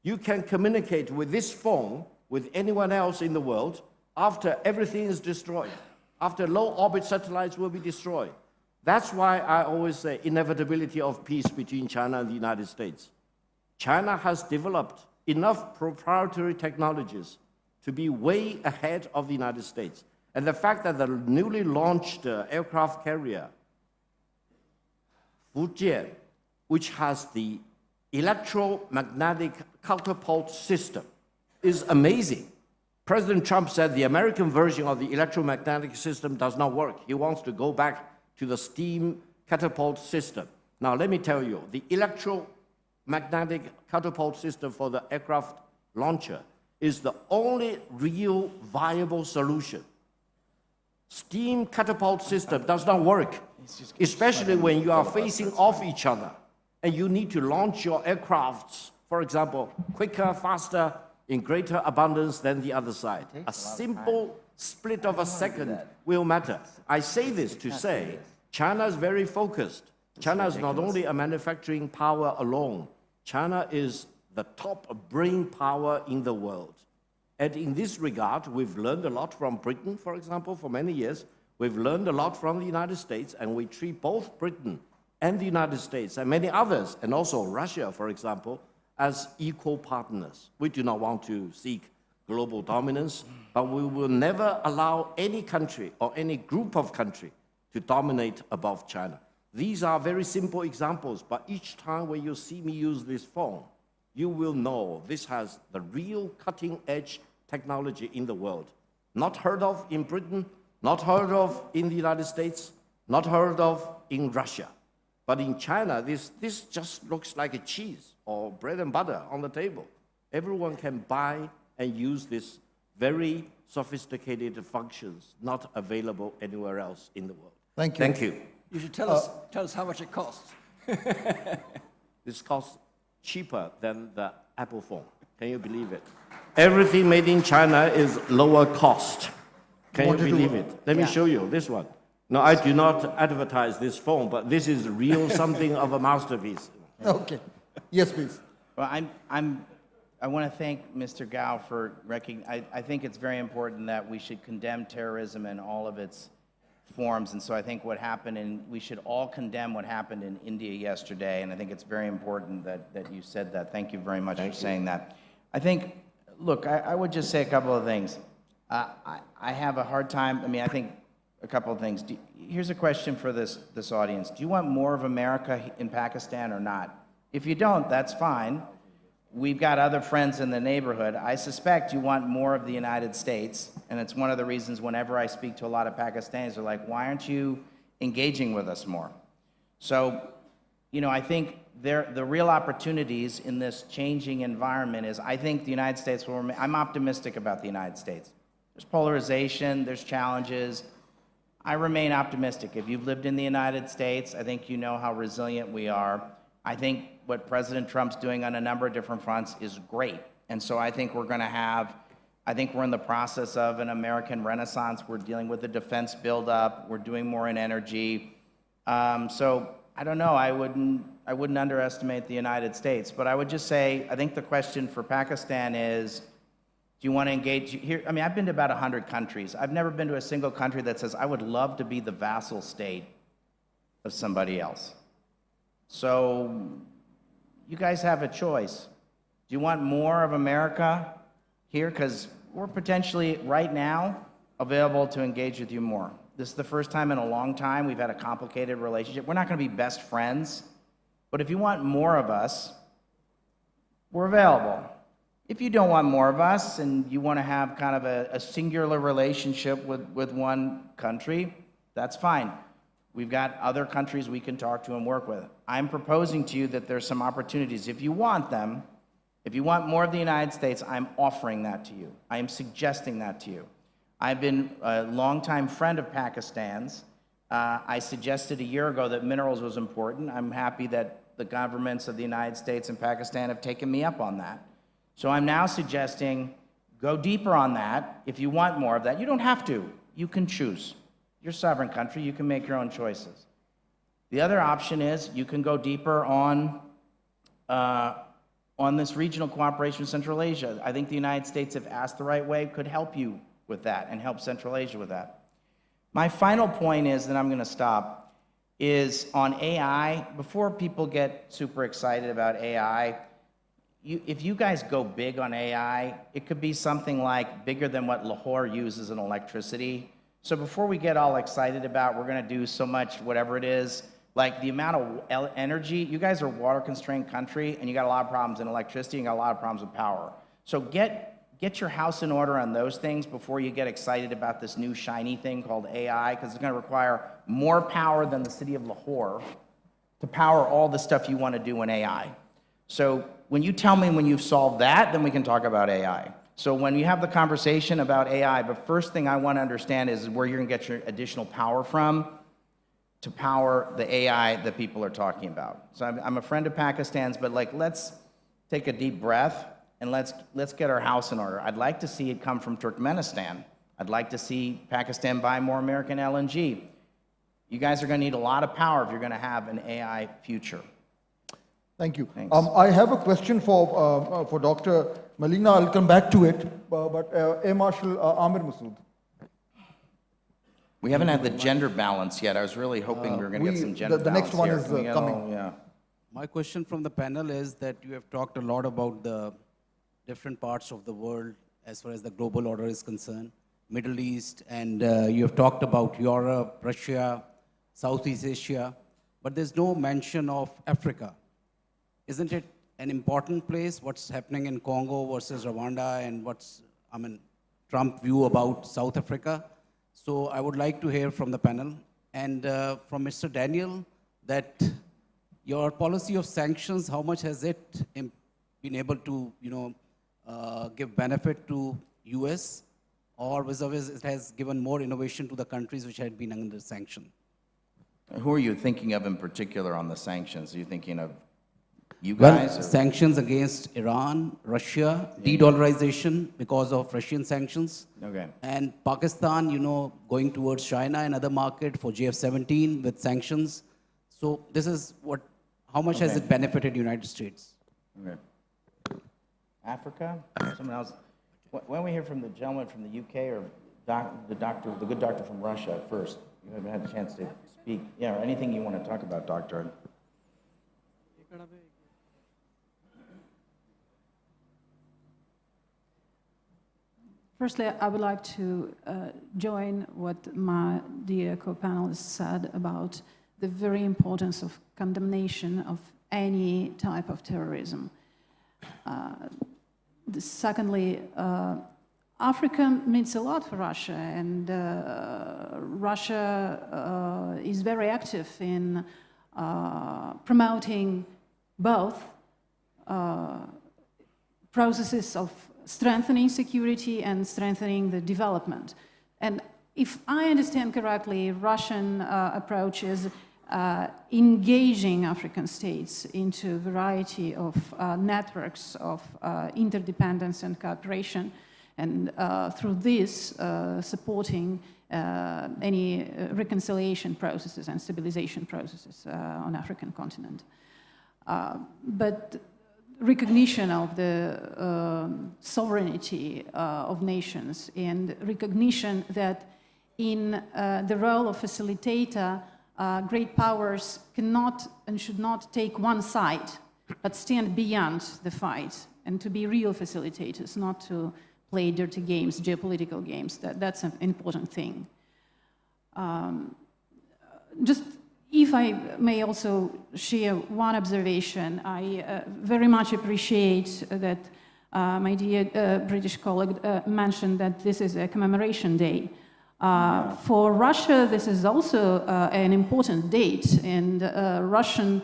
you can communicate with this phone with anyone else in the world after everything is destroyed, after low orbit satellites will be destroyed. That's why I always say inevitability of peace between China and the United States. China has developed enough proprietary technologies to be way ahead of the United States. And the fact that the newly launched aircraft carrier, Fujian, which has the electromagnetic catapult system, is amazing. President Trump said the American version of the electromagnetic system does not work. He wants to go back to the steam catapult system. Now, let me tell you, the electromagnetic catapult system for the aircraft launcher is the only real viable solution. Steam catapult system does not work, especially when you are facing off each other and you need to launch your aircrafts, for example, quicker, faster, in greater abundance than the other side. A simple split of a second will matter. I say this to say China is very focused. China is not only a manufacturing power alone. China is the top brain power in the world. And in this regard, we've learned a lot from Britain, for example, for many years. We've learned a lot from the United States, and we treat both Britain and the United States and many others, and also Russia, for example, as equal partners. We do not want to seek global dominance, but we will never allow any country or any group of countries to dominate above China. These are very simple examples, but each time when you see me use this phone, you will know this has the real cutting-edge technology in the world. Not heard of in Britain, not heard of in the United States, not heard of in Russia. But in China, this just looks like a cheese or bread and butter on the table. Everyone can buy and use this very sophisticated functions not available anywhere else in the world. Thank you. Thank you. You should tell us how much it costs. This costs cheaper than the Apple phone. Can you believe it? Everything made in China is lower cost. Can you believe it? Let me show you this one. No, I do not advertise this phone, but this is real something of a masterpiece. Okay. Yes, please. Well, I want to thank Mr. Gao for I think it's very important that we should condemn terrorism in all of its forms, and so I think we should all condemn what happened in India yesterday, and I think it's very important that you said that. Thank you very much for saying that. I think, look, I would just say a couple of things. I have a hard time, I think a couple of things. Here's a question for this audience. Do you want more of America in Pakistan or not? If you don't, that's fine. We've got other friends in the neighborhood. I suspect you want more of the United States, and it's one of the reasons whenever I speak to a lot of Pakistanis, they're like, why aren't you engaging with us more? So, I think the real opportunities in this changing environment is, I think the United States will remain, I'm optimistic about the United States. There's polarization, there's challenges. I remain optimistic. If you've lived in the United States, I think you know how resilient we are. I think what President Trump's doing on a number of different fronts is great. And so I think we're in the process of an American renaissance. We're dealing with the defense buildup. We're doing more in energy. So I don't know, I wouldn't underestimate the United States, but I would just say, I think the question for Pakistan is, do you want to engage here? I've been to about 100 countries. I've never been to a single country that says, I would love to be the vassal state of somebody else. So you guys have a choice. Do you want more of America here? Because we're potentially, right now, available to engage with you more. This is the first time in a long time we've had a complicated relationship. We're not going to be best friends, but if you want more of us, we're available. If you don't want more of us and you want to have kind of a singular relationship with one country, that's fine. We've got other countries we can talk to and work with. I'm proposing to you that there's some opportunities. If you want them, if you want more of the United States, I'm offering that to you. I am suggesting that to you. I've been a longtime friend of Pakistan's. I suggested a year ago that minerals was important. I'm happy that the governments of the United States and Pakistan have taken me up on that. So I'm now suggesting go deeper on that. If you want more of that, you don't have to. You can choose. You're a sovereign country. You can make your own choices. The other option is you can go deeper on this regional cooperation with Central Asia. I think the United States, if asked the right way, could help you with that and help Central Asia with that. My final point is, then I'm going to stop, is on AI. Before people get super excited about AI, if you guys go big on AI, it could be something like bigger than what Lahore uses in electricity. So before we get all excited about we're going to do so much, whatever it is, like the amount of energy, you guys are a water-constrained country, and you got a lot of problems in electricity, and you got a lot of problems with power. So get your house in order on those things before you get excited about this new shiny thing called AI, because it's going to require more power than the city of Lahore to power all the stuff you want to do in AI. So when you tell me when you've solved that, then we can talk about AI. So when you have the conversation about AI, the first thing I want to understand is where you're going to get your additional power from to power the AI that people are talking about. So I'm a friend of Pakistan's, but let's take a deep breath and let's get our house in order. I'd like to see it come from Turkmenistan. I'd like to see Pakistan buy more American LNG. You guys are going to need a lot of power if you're going to have an AI future. Thank you. Thanks. I have a question for Dr. Malina, I'll come back to it, but Air Marshal Amir Masood. We haven't had the gender balance yet. I was really hoping we were going to get some gender the balance next one here. is Can we get coming. all- yeah. My question from the panel is that you have talked a lot about the different parts of the world as far as the global order is concerned, Middle East, and you have talked about Europe, Russia, Southeast Asia, but there's no mention of Africa. Isn't it an important place, what's happening in Congo versus Rwanda, and what's, Trump view about South Africa? So I would like to hear from the panel and from Mr. Daniel that your policy of sanctions, how much has it been able to, give benefit to US, or vis-a-vis it has given more innovation to the countries which had been under sanction? Who are you thinking of in particular on the sanctions? Are you thinking of you guys? Well, or- sanctions against Iran, Russia, de-dollarization because of Russian sanctions. Okay. And Pakistan, going towards China and other market for GF-17 with sanctions. So this is how much has Okay. it benefited the United States? Okay. Africa? Someone else? Why don't we hear from the gentleman from the UK or the good doctor from Russia first? You haven't had a chance to speak. Yeah, or anything you want to talk about, doctor. Firstly, I would like to join what my dear co-panelists said about the very importance of condemnation of any type of terrorism. Secondly, Africa means a lot for Russia, and Russia is very active in promoting both processes of strengthening security and strengthening the development. And if I understand correctly, Russian approach is engaging African states into a variety of networks of interdependence and cooperation, and through this supporting any reconciliation processes and stabilization processes on African continent. But recognition of the sovereignty of nations and recognition that in the role of facilitator, great powers cannot and should not take one side, but stand beyond the fight and to be real facilitators, not to play dirty games, geopolitical games. That's an important thing. Just if I may also share one observation, I very much appreciate that my dear British colleague mentioned that this is a commemoration day. For Russia, this is also an important date, and Russian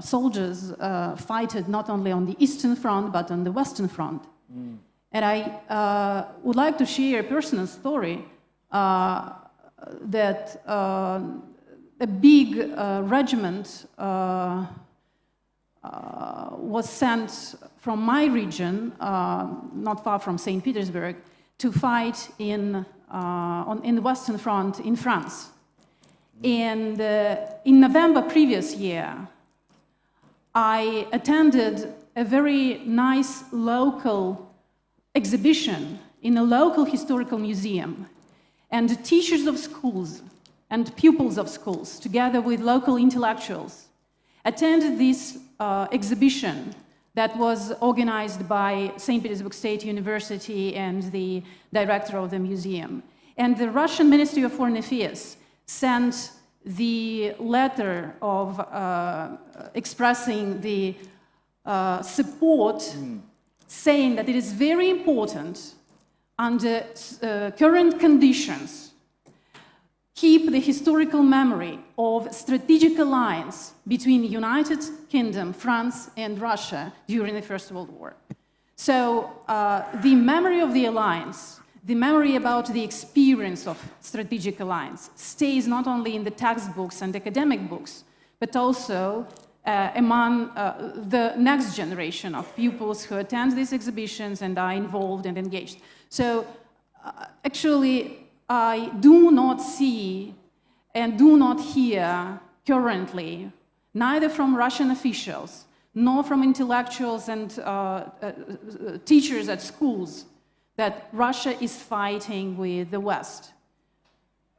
soldiers fought not only on the Eastern Front, but on the Western Front. And I would like to share a personal story that a big regiment was sent from my region, not far from St. Petersburg, to fight in the Western Front in France. And in November previous year, I attended a very nice local exhibition in a local historical museum. And teachers of schools and pupils of schools, together with local intellectuals, attended this exhibition that was organized by St. Petersburg State University and the director of the museum. And the Russian Ministry of Foreign Affairs sent the letter of expressing the support, saying that it is very important under current conditions keep the historical memory of strategic alliance between the United Kingdom, France, and Russia during the First World War. So the memory of the alliance, the memory about the experience of strategic alliance stays not only in the textbooks and academic books, but also among the next generation of pupils who attend these exhibitions and are involved and engaged. So actually, I do not see and do not hear currently, neither from Russian officials nor from intellectuals and teachers at schools, that Russia is fighting with the West.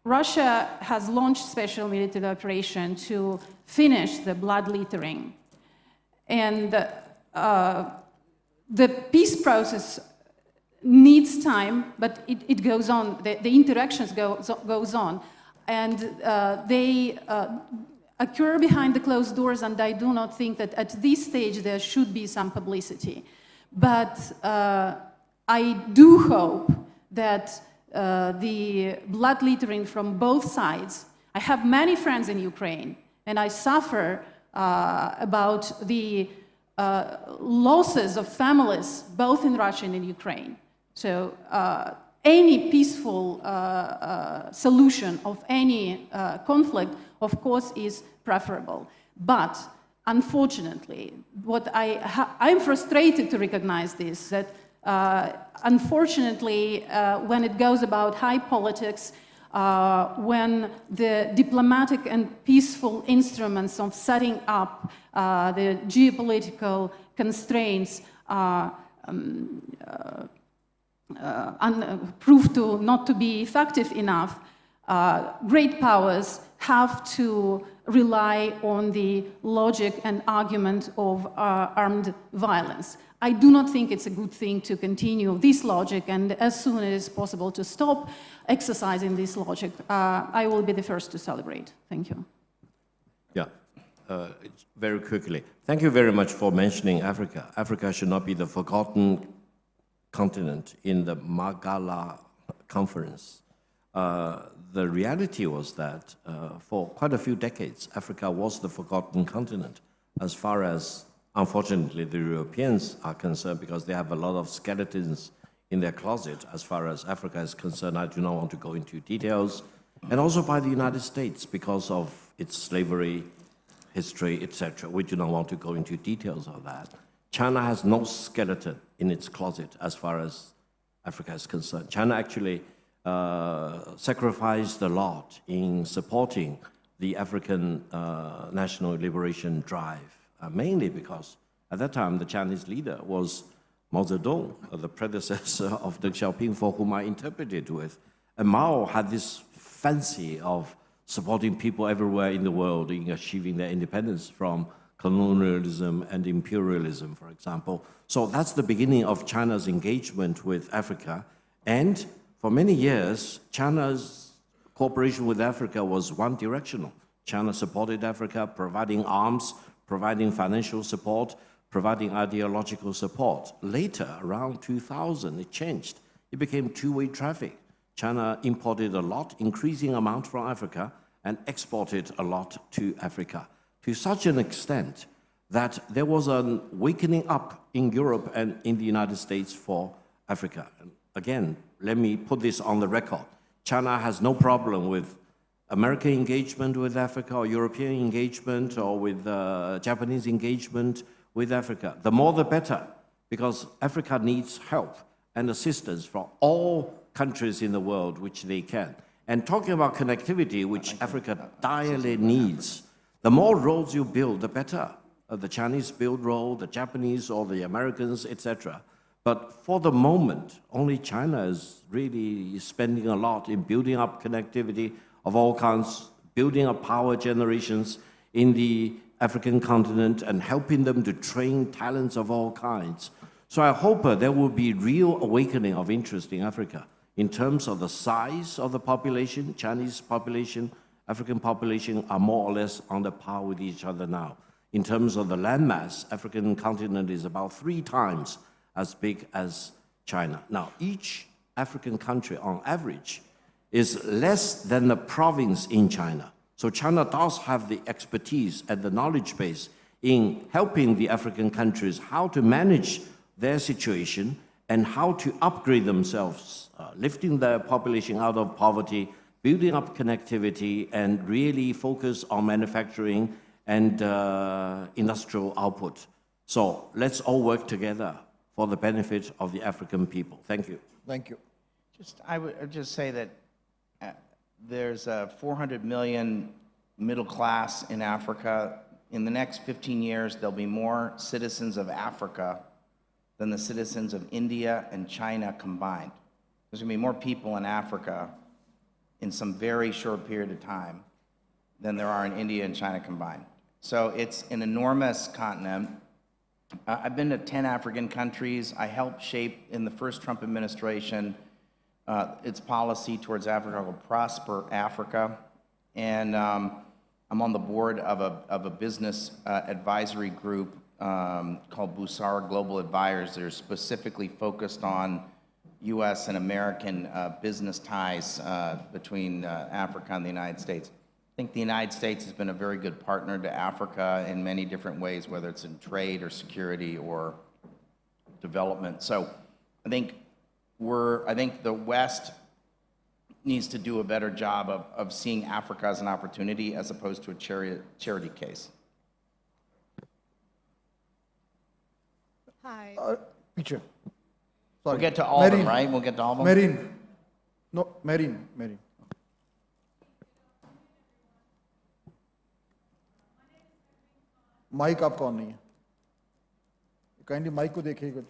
Russia has launched special military operation to finish the bloodletting. And the peace process needs time, but it goes on. The interactions goes on. And they occur behind the closed doors, and I do not think that at this stage there should be some publicity. But I do hope that the bloodletting from both sides. I have many friends in Ukraine, and I suffer about the losses of families, both in Russia and in Ukraine. So any peaceful solution of any conflict, of course, is preferable. But unfortunately, I'm frustrated to recognize this, that unfortunately, when it goes about high politics, when the diplomatic and peaceful instruments of setting up the geopolitical constraints proved not to be effective enough, great powers have to rely on the logic and argument of armed violence. I do not think it's a good thing to continue this logic, and as soon as it's possible to stop exercising this logic, I will be the first to celebrate. Thank you. Yeah, very quickly. Thank you very much for mentioning Africa. Africa should not be the forgotten continent in the Margalla conference. The reality was that for quite a few decades, Africa was the forgotten continent as far as, unfortunately, the Europeans are concerned, because they have a lot of skeletons in their closet as far as Africa is concerned. I do not want to go into details. And also by the United States, because of its slavery history, etc. We do not want to go into details of that. China has no skeleton in its closet as far as Africa is concerned. China actually sacrificed a lot in supporting the African national liberation drive, mainly because at that time the Chinese leader was Mao Zedong, the predecessor of Deng Xiaoping, for whom I interpreted with. And Mao had this fancy of supporting people everywhere in the world in achieving their independence from colonialism and imperialism, for example. So that's the beginning of China's engagement with Africa. And for many years, China's cooperation with Africa was one-directional. China supported Africa, providing arms, providing financial support, providing ideological support. Later, around 2000, it changed. It became two-way traffic. China imported a lot, increasing amount from Africa, and exported a lot to Africa, to such an extent that there was an wakening up in Europe and in the United States for Africa. And again, let me put this on the record. China has no problem with American engagement with Africa, or European engagement, or with Japanese engagement with Africa. The more the better, because Africa needs help and assistance from all countries in the world which they can. And talking about connectivity, which Africa direly needs, the more roads you build, the better. The Chinese build road, the Japanese or the Americans, etc. But for the moment, only China is really spending a lot in building up connectivity of all kinds, building up power generations in the African continent and helping them to train talents of all kinds. So I hope there will be real awakening of interest in Africa in terms of the size of the population. Chinese population, African population are more or less on the par with each other now. In terms of the landmass, African continent is about 3 times as big as China. Now, each African country, on average, is less than a province in China. So China does have the expertise and the knowledge base in helping the African countries how to manage their situation and how to upgrade themselves, lifting their population out of poverty, building up connectivity, and really focus on manufacturing and industrial output. So let's all work together for the benefit of the African people. Thank you. Thank you. I would just say that there's a 400 million middle class in Africa. in the next 15 years, there'll be more citizens of Africa than the citizens of India and China combined. There's gonna be more people in Africa in some very short period of time than there are in India and China combined. So it's an enormous continent. I've been to 10 African countries. I helped shape, in the first Trump administration, its policy towards Africa called Prosper Africa. And I'm on the board of a business advisory group called Busara Global Advisors. They're specifically focused on U.S. and American business ties between Africa and the United States. I think the United States has been a very good partner to Africa in many different ways, whether it's in trade or security or development. So I think the West needs to do a better job of seeing Africa as an opportunity as opposed to a charity case. Hi. Picture. We'll get to all of them, right? We'll get to all of them? Marine. No, Marine. Mic आपका on नहीं है kindly mic को देखिएगा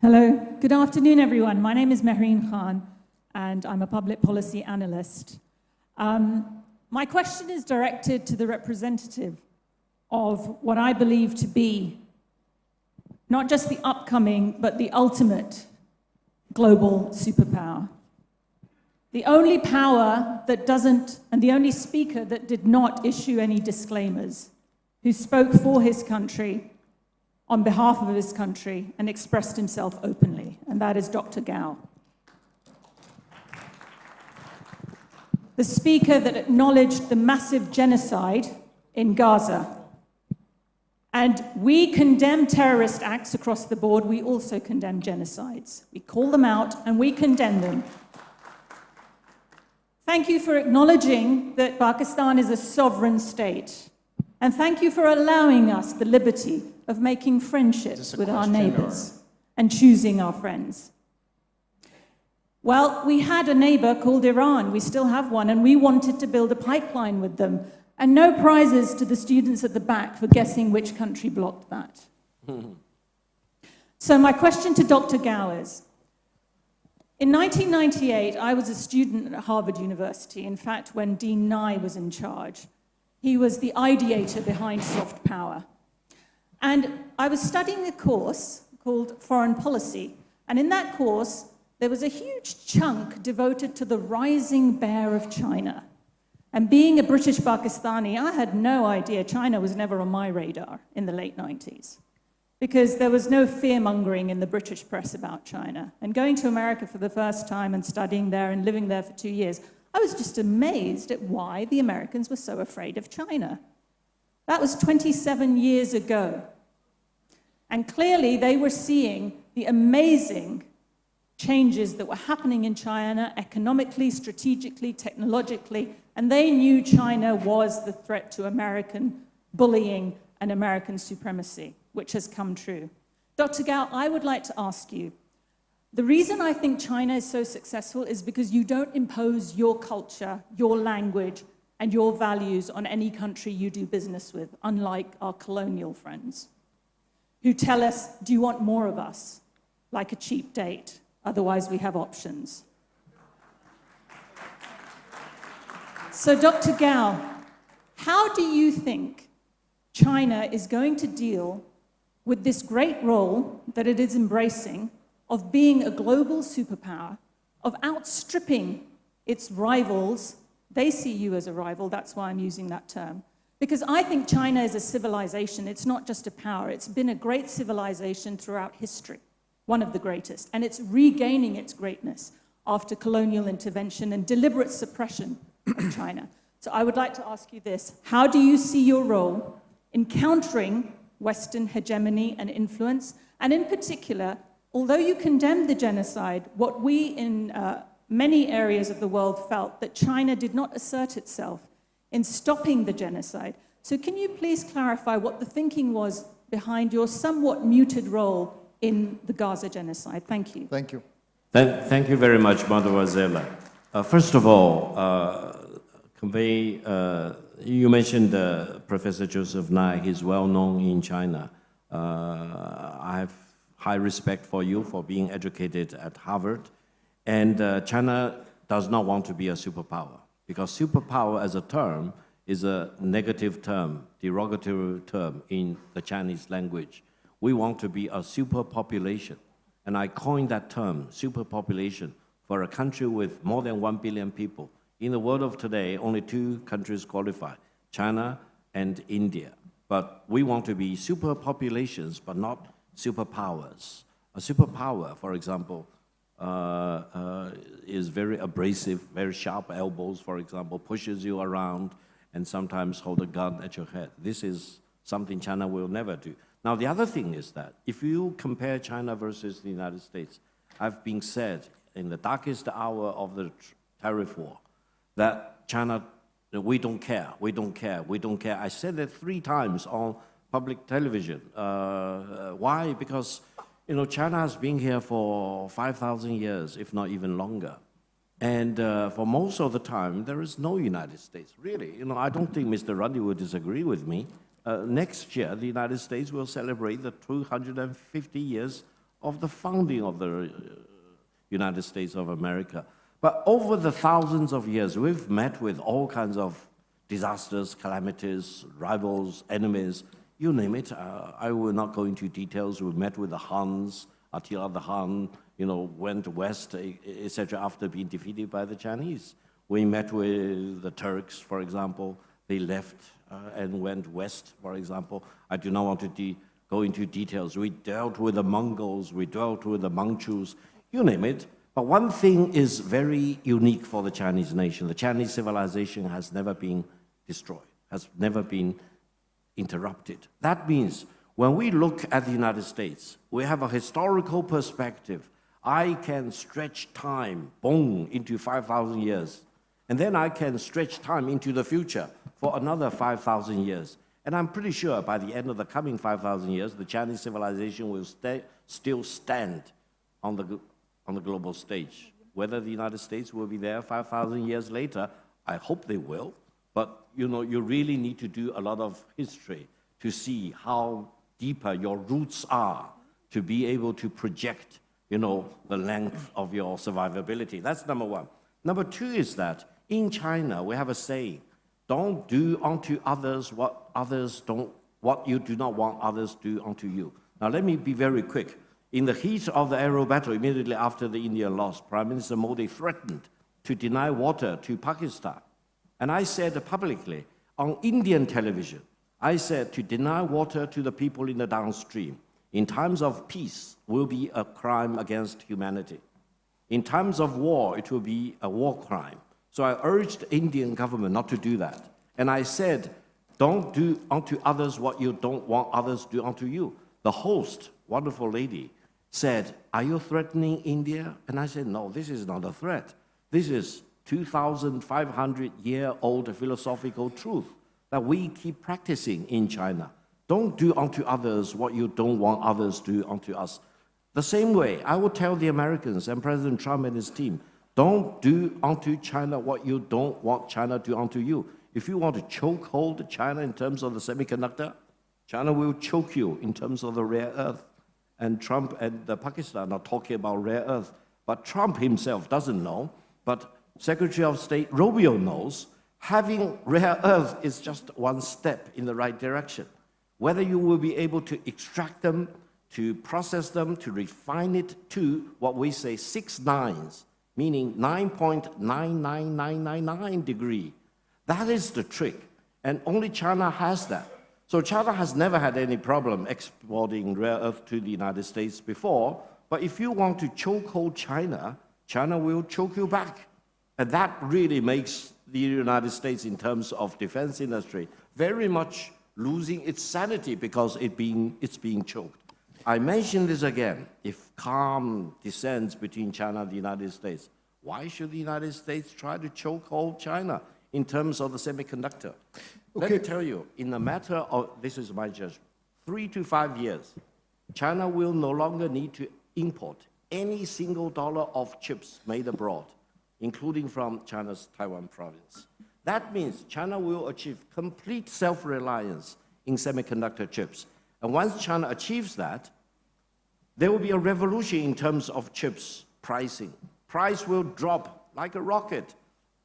Hello, good afternoon, everyone. My name is Mehreen Khan, and I'm a public policy analyst. My question is directed to the representative of what I believe to be not just the upcoming, but the ultimate global superpower. The only power that doesn't, and the only speaker that did not issue any disclaimers, who spoke for his country, on behalf of his country, and expressed himself openly, and that is Dr. Gao. The speaker that acknowledged the massive genocide in Gaza. And we condemn terrorist acts across the board. We also condemn genocides. We call them out and we condemn them. Thank you for acknowledging that Pakistan is a sovereign state. And thank you for allowing us the liberty of making friendships with our neighbors and choosing our friends. Well, we had a neighbor called Iran. We still have one, and we wanted to build a pipeline with them. And no prizes to the students at the back for guessing which country blocked that. So my question to Dr. Gao is, in 1998, I was a student at Harvard University. In fact, when Dean Nye was in charge, he was the ideator behind soft power. And I was studying a course called Foreign Policy. And in that course, there was a huge chunk devoted to the rising bear of China. And being a British Pakistani, I had no idea. China was never on my radar in the late 90s, because there was no fear-mongering in the British press about China. And going to America for the first time and studying there and living there for 2 years, I was just amazed at why the Americans were so afraid of China. That was 27 years ago. And clearly they were seeing the amazing changes that were happening in China economically, strategically, technologically, and they knew China was the threat to American bullying and American supremacy, which has come true. Dr. Gao, I would like to ask you, the reason I think China is so successful is because you don't impose your culture, your language, and your values on any country you do business with, unlike our colonial friends, who tell us, do you want more of us? Like a cheap date, otherwise we have options. So Dr. Gao, how do you think China is going to deal with this great role that it is embracing of being a global superpower, of outstripping its rivals? They see you as a rival, that's why I'm using that term. Because I think China is a civilization, it's not just a power, it's been a great civilization throughout history, one of the greatest, and it's regaining its greatness after colonial intervention and deliberate suppression of China. So I would like to ask you this, how do you see your role in countering Western hegemony and influence, and in particular, although you condemned the genocide, what we in many areas of the world felt that China did not assert itself in stopping the genocide. So can you please clarify what the thinking was behind your somewhat muted role in the Gaza genocide? Thank you. Thank you. Thank you very much, Mademoiselle. First of all, you mentioned Professor Joseph Nye. He's well known in China. I have high respect for you for being educated at Harvard. And China does not want to be a superpower, because superpower as a term is a negative term, derogatory term in the Chinese language. We want to be a superpopulation. And I coined that term, superpopulation, for a country with more than 1 billion people. In the world of today, only 2 countries qualify, China and India. But we want to be superpopulations, but not superpowers. A superpower, for example, is very abrasive, very sharp elbows, for example, pushes you around and sometimes hold a gun at your head. This is something China will never do. Now, the other thing is that if you compare China versus the United States, I've been said in the darkest hour of the tariff war that China, we don't care, we don't care, we don't care. I said it 3 times on public television. Why? Because China has been here for 5,000 years, if not even longer. And for most of the time, there is no United States, really. I don't think Mr. Ruddy would disagree with me. Next year, the United States will celebrate the 250 years of the founding of the United States of America. But over the thousands of years, we've met with all kinds of disasters, calamities, rivals, enemies, you name it. I will not go into details. We met with the Huns, Attila the Hun, went west, etc., after being defeated by the Chinese. We met with the Turks, for example. They left and went west, for example. I do not want to go into details. We dealt with the Mongols, we dealt with the Manchus, you name it. But one thing is very unique for the Chinese nation. The Chinese civilization has never been destroyed, has never been interrupted. That means when we look at the United States, we have a historical perspective. I can stretch time, boom, into 5,000 years. And then I can stretch time into the future for another 5,000 years. And I'm pretty sure by the end of the coming 5,000 years, the Chinese civilization will still stand on the global stage. Whether the United States will be there 5,000 years later, I hope they will. But you really need to do a lot of history to see how deeper your roots are to be able to project, the length of your survivability. That's number one. Number 2 is that in China, we have a saying, don't do unto others what you do not want others do unto you. Now, let me be very quick. In the heat of the Arrow battle, immediately after the India lost, Prime Minister Modi threatened to deny water to Pakistan. And I said publicly on Indian television, I said to deny water to the people in the downstream in times of peace will be a crime against humanity. In times of war, it will be a war crime. So I urged the Indian government not to do that. And I said, don't do unto others what you don't want others to do unto you. The host, wonderful lady, said, are you threatening India? And I said, no, this is not a threat. This is 2,500-year-old philosophical truth that we keep practicing in China. Don't do unto others what you don't want others to do unto us. The same way, I will tell the Americans and President Trump and his team, don't do unto China what you don't want China to do unto you. If you want to chokehold China in terms of the semiconductor, China will choke you in terms of the rare earth. And Trump and Pakistan are talking about rare earth. But Trump himself doesn't know. But Secretary of State Rubio knows having rare earth is just one step in the right direction. Whether you will be able to extract them, to process them, to refine it to what we say 6 nines, meaning 9.99999 degree. That is the trick. And only China has that. So China has never had any problem exporting rare earth to the United States before. But if you want to chokehold China, China will choke you back. And that really makes the United States, in terms of defense industry, very much losing its sanity because it's being choked. I mention this again. If calm descends between China and the United States, why should the United States try to chokehold China in terms of the semiconductor? Let me tell you, in a matter of, this is my judgment, 3 to 5 years, China will no longer need to import any single dollar of chips made abroad, including from China's Taiwan province. That means China will achieve complete self-reliance in semiconductor chips. And once China achieves that, there will be a revolution in terms of chips pricing. Price will drop like a rocket,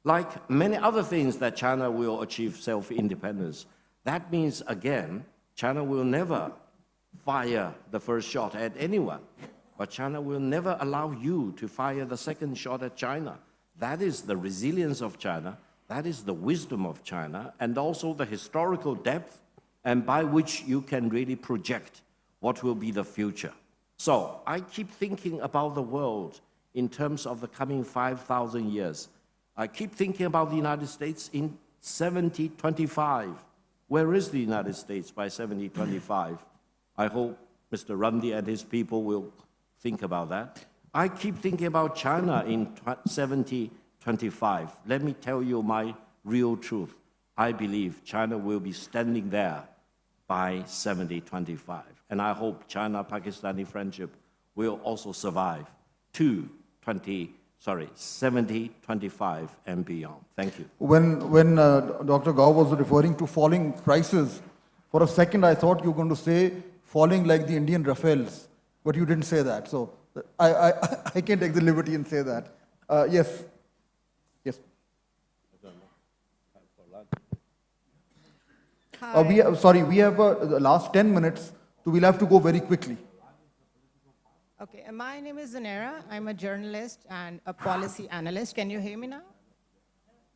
like many other things that China will achieve self-independence. That means, again, China will never fire the first shot at anyone, but China will never allow you to fire the second shot at China. That is the resilience of China, that is the wisdom of China, and also the historical depth, and by which you can really project what will be the future. So I keep thinking about the world in terms of the coming 5,000 years. I keep thinking about the United States in 7025. Where is the United States by 7025? I hope Mr. Rundy and his people will think about that. I keep thinking about China in 7025. Let me tell you my real truth. I believe China will be standing there by 7025. And I hope China-Pakistani friendship will also survive to 7025 and beyond. Thank you. When Dr. Gao was referring to falling prices, for a second I thought you were going to say falling like the Indian Rafales, but you didn't say that. So I can take the liberty and say that. Yes. Yes. We have the last 10 minutes, so we'll have to go very quickly. Okay, my name is Zanera. I'm a journalist and a policy analyst. Can you hear me now?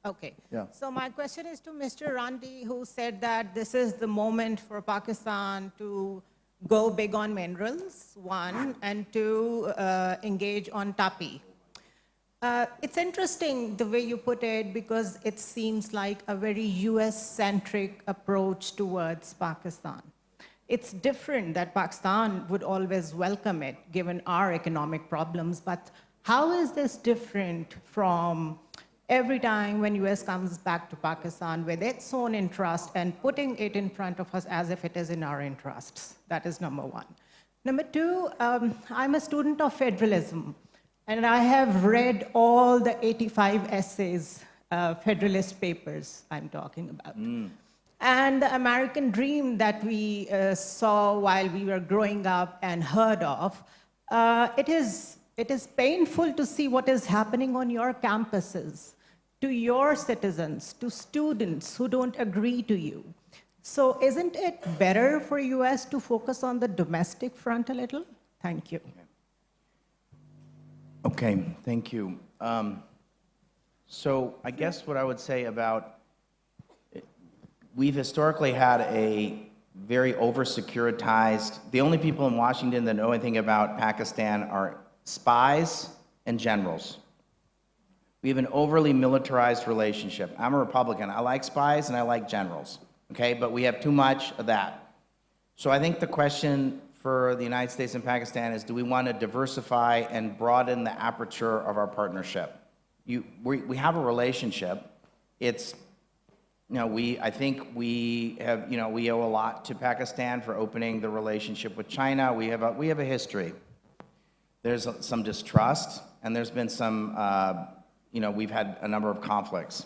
Okay. Yeah. So my question is to Mr. Randi, who said that this is the moment for Pakistan to go big on minerals, one, and two, engage on TAPI. It's interesting the way you put it, because it seems like a very US-centric approach towards Pakistan. It's different that Pakistan would always welcome it, given our economic problems, but how is this different from every time when US comes back to Pakistan with its own interest and putting it in front of us as if it is in our interests? That is number one. Number two, I'm a student of federalism, and I have read all the 85 essays, Federalist papers I'm talking about. And the American dream that we saw while we were growing up and heard of, it is painful to see what is happening on your campuses, to your citizens, to students who don't agree to you. So isn't it better for US to focus on the domestic front a little? Thank you. Okay, thank you. So I guess what I would say about, we've historically had a very over-securitized, the only people in Washington that know anything about Pakistan are spies and generals. We have an overly militarized relationship. I'm a Republican. I like spies and I like generals, okay? But we have too much of that. So I think the question for the United States and Pakistan is, do we want to diversify and broaden the aperture of our partnership? We have a relationship. It's, I think we have, we owe a lot to Pakistan for opening the relationship with China. We have a history. There's some distrust, and there's been some, we've had a number of conflicts.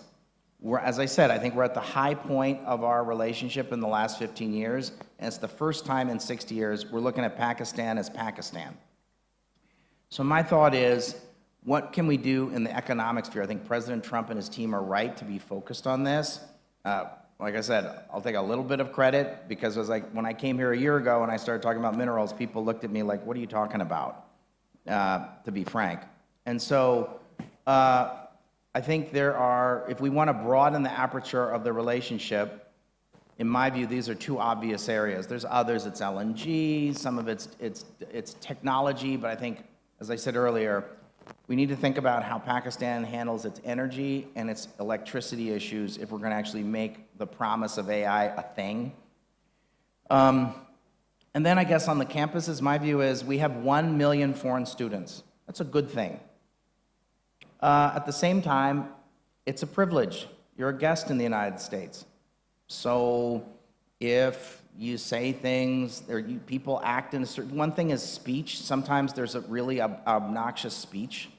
As I said, I think we're at the high point of our relationship in the last 15 years, and it's the first time in 60 years we're looking at Pakistan as Pakistan. So my thought is, what can we do in the economic sphere? I think President Trump and his team are right to be focused on this. Like I said, I'll take a little bit of credit, because it was like when I came here a year ago and I started talking about minerals, people looked at me like, what are you talking about, to be frank. And so I think if we want to broaden the aperture of the relationship, in my view, these are two obvious areas. There's others, it's LNG, some of it's technology, but I think, as I said earlier, we need to think about how Pakistan handles its energy and its electricity issues if we're going to actually make the promise of AI a thing. And then I guess on the campuses, my view is we have 1 million foreign students. That's a good thing. At the same time, it's a privilege. You're a guest in the United States. So if you say things, people act in a certain, one thing is speech. Sometimes there's a really obnoxious speech,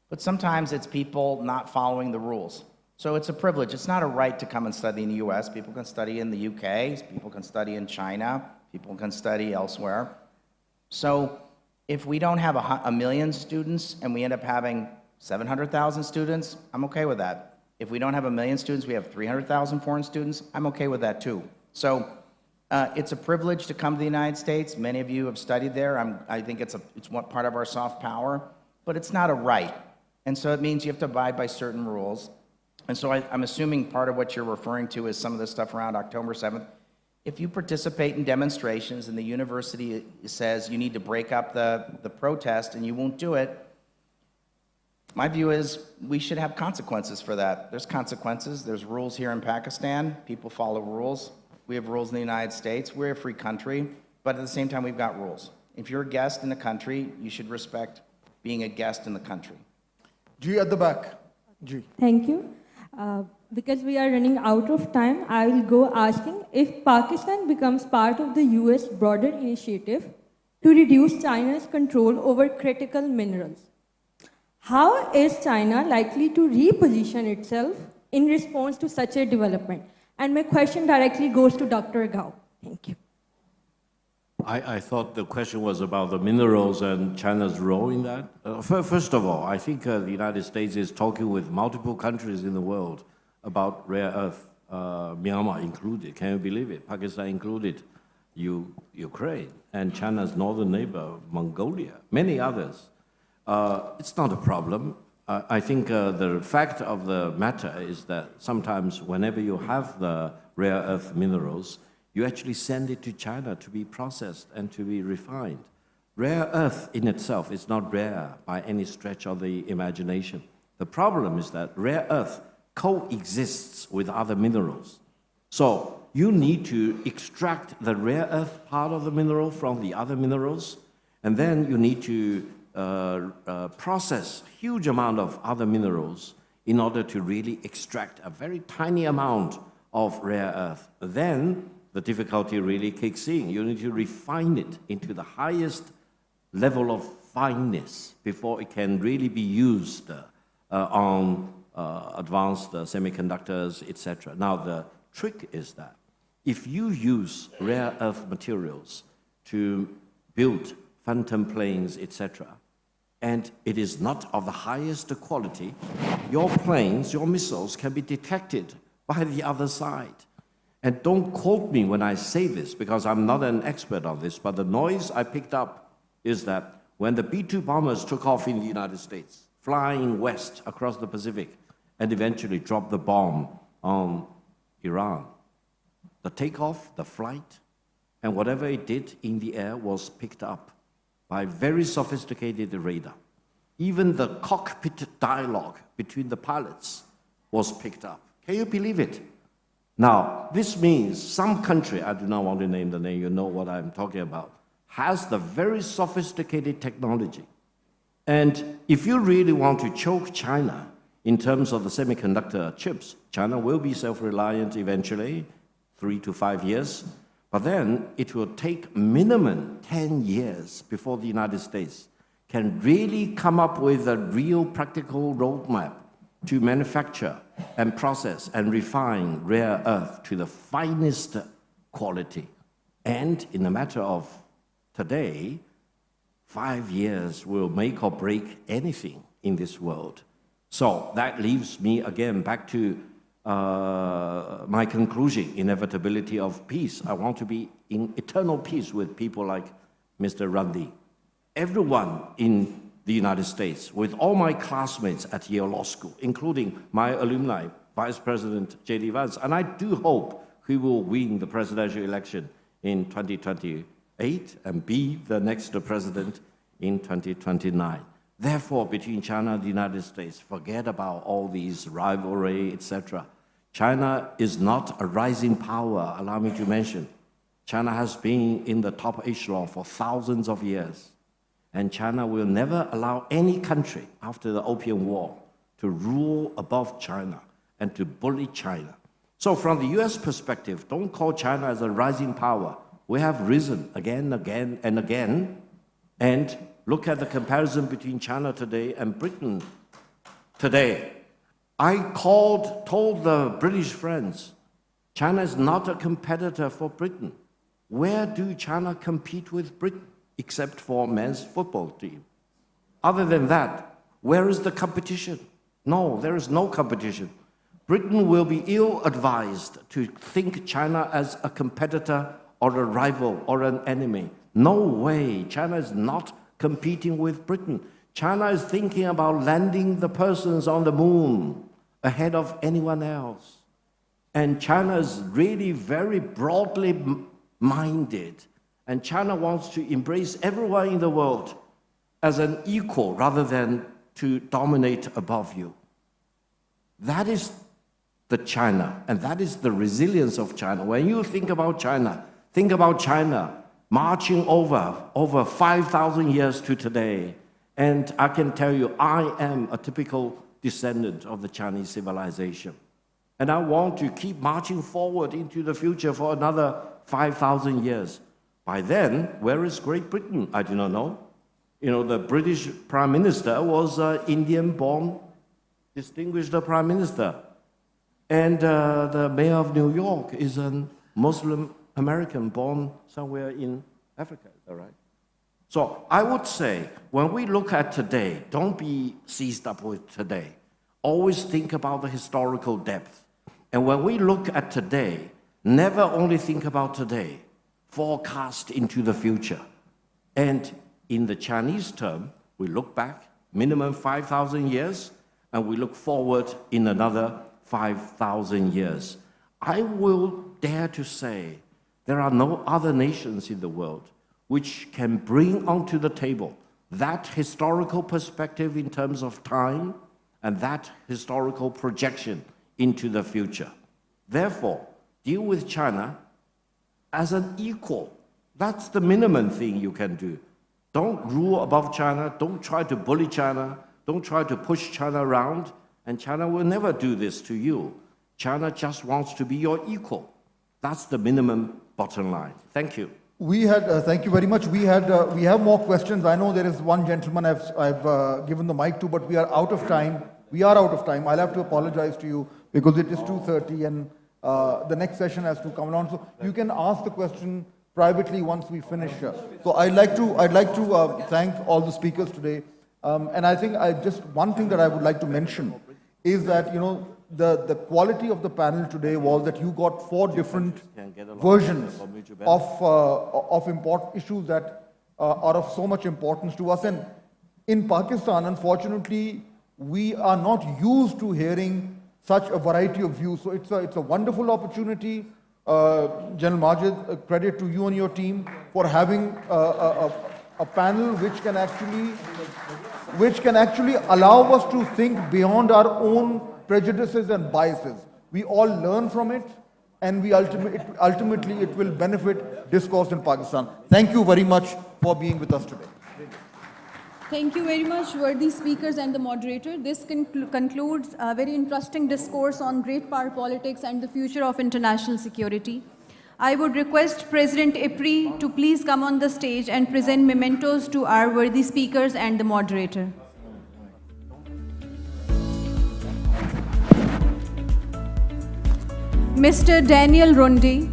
but sometimes it's people not following the rules. So it's a privilege. It's not a right to come and study in the US. People can study in the UK, people can study in China, people can study elsewhere. So if we don't have a million students and we end up having 700,000 students, I'm okay with that. If we don't have 1 million students, we have 300,000 foreign students, I'm okay with that too. So it's a privilege to come to the United States. Many of you have studied there. I think it's one part of our soft power, but it's not a right. And so it means you have to abide by certain rules. And so I'm assuming part of what you're referring to is some of the stuff around October 7th. If you participate in demonstrations and the university says you need to break up the protest and you won't do it, my view is we should have consequences for that. There's consequences. There's rules here in Pakistan. People follow rules. We have rules in the United States. We're a free country, but at the same time, we've got rules. If you're a guest in the country, you should respect being a guest in the country. G at the back. G. Thank you. Because we are running out of time, I will go asking if Pakistan becomes part of the US broader initiative to reduce China's control over critical minerals. How is China likely to reposition itself in response to such a development? And my question directly goes to Dr. Gao. Thank you. I thought the question was about the minerals and China's role in that. First of all, I think the United States is talking with multiple countries in the world about rare earth, Myanmar included. Can you believe it? Pakistan included, Ukraine, and China's northern neighbor, Mongolia, many others. It's not a problem. I think the fact of the matter is that sometimes whenever you have the rare earth minerals, you actually send it to China to be processed and to be refined. Rare earth in itself is not rare by any stretch of the imagination. The problem is that rare earth coexists with other minerals. So you need to extract the rare earth part of the mineral from the other minerals, and then you need to process huge amount of other minerals in order to really extract a very tiny amount of rare earth. Then the difficulty really kicks in. You need to refine it into the highest level of fineness before it can really be used on advanced semiconductors, etc. Now, the trick is that if you use rare earth materials to build phantom planes, etc., and it is not of the highest quality, your planes, your missiles can be detected by the other side. And don't quote me when I say this, because I'm not an expert on this, but the noise I picked up is that when the B-2 bombers took off in the United States, flying west across the Pacific, and eventually dropped the bomb on Iran, the takeoff, the flight, and whatever it did in the air was picked up by very sophisticated radar. Even the cockpit dialogue between the pilots was picked up. Can you believe it? Now, this means some country, I do not want to name the name, you know what I'm talking about, has the very sophisticated technology. And if you really want to choke China in terms of the semiconductor chips, China will be self-reliant eventually, 3 to 5 years. But then it will take minimum 10 years before the United States can really come up with a real practical roadmap to manufacture and process and refine rare earth to the finest quality. And in a matter of today, 5 years will make or break anything in this world. So that leaves me again back to my conclusion, inevitability of peace. I want to be in eternal peace with people like Mr. Randi. Everyone in the United States, with all my classmates at Yale Law School, including my alumni, Vice President J.D. Vance, and I do hope he will win the presidential election in 2028 and be the next president in 2029. Therefore, between China and the United States, forget about all these rivalry, etc. China is not a rising power, allow me to mention. China has been in the top echelon for thousands of years. And China will never allow any country after the Opium War to rule above China and to bully China. So from the US perspective, don't call China as a rising power. We have risen again, again, and again. And look at the comparison between China today and Britain today. I told the British friends, China is not a competitor for Britain. Where do China compete with Britain, except for men's football team? Other than that, where is the competition? No, there is no competition. Britain will be ill-advised to think China as a competitor or a rival or an enemy. No way. China is not competing with Britain. China is thinking about landing the persons on the moon ahead of anyone else. And China is really very broadly minded. And China wants to embrace everyone in the world as an equal rather than to dominate above you. That is the China, and that is the resilience of China. When you think about China marching over 5,000 years to today. And I can tell you, I am a typical descendant of the Chinese civilization. And I want to keep marching forward into the future for another 5,000 years. By then, where is Great Britain? I do not know. You know, the British Prime Minister was an Indian-born, distinguished Prime Minister. And the Mayor of New York is a Muslim American born somewhere in Africa, is that right? So I would say, when we look at today, don't be seized up with today. Always think about the historical depth. And when we look at today, never only think about today, forecast into the future. And in the Chinese term, we look back, minimum 5,000 years, and we look forward in another 5,000 years. I will dare to say there are no other nations in the world which can bring onto the table that historical perspective in terms of time and that historical projection into the future. Therefore, deal with China as an equal. That's the minimum thing you can do. Don't rule above China. Don't try to bully China. Don't try to push China around. And China will never do this to you. China just wants to be your equal. That's the minimum bottom line. Thank you. Thank you very much. We have more questions. I know there is one gentleman I've given the mic to, but we are out of time. I'll have to apologize to you because it is 2:30 and the next session has to come on. So you can ask the question privately once we finish. So I'd like to thank all the speakers today. And I think one thing that I would like to mention is that, you know, the quality of the panel today was that you got 4 different versions of important issues that are of so much importance to us. And in Pakistan, unfortunately, we are not used to hearing such a variety of views. So it's a wonderful opportunity. General Majid, credit to you and your team for having a panel which can actually allow us to think beyond our own prejudices and biases. We all learn from it, and ultimately it will benefit discourse in Pakistan. Thank you very much for being with us today. Thank you very much, worthy speakers and the moderator. This concludes a very interesting discourse on great power politics and the future of international security. I would request President IPRI to please come on the stage and present mementos to our worthy speakers and the moderator. Mr. Daniel Runde.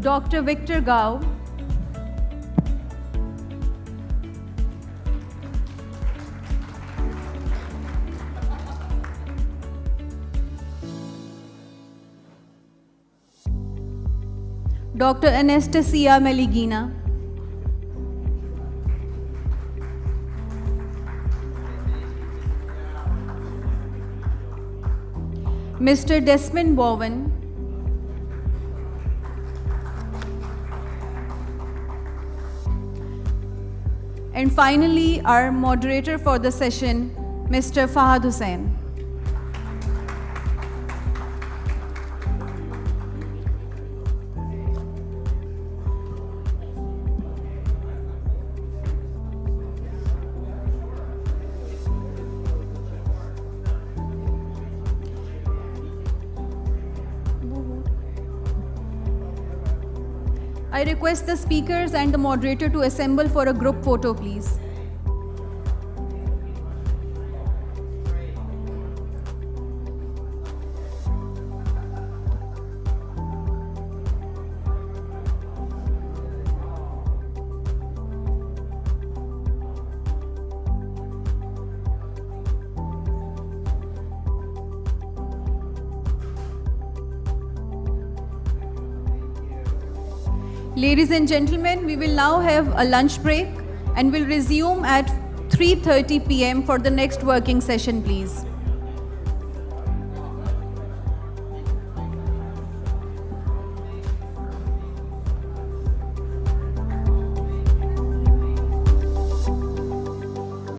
Dr. Victor Gao. Dr. Anastasia Meligina. Mr. Desmond Bowen. And finally, our moderator for the session, Mr. Fahad Hussain. I request the speakers and the moderator to assemble for a group photo, please. Ladies and gentlemen, we will now have a lunch break and will resume at 3:30 p.m. for the next working session, please.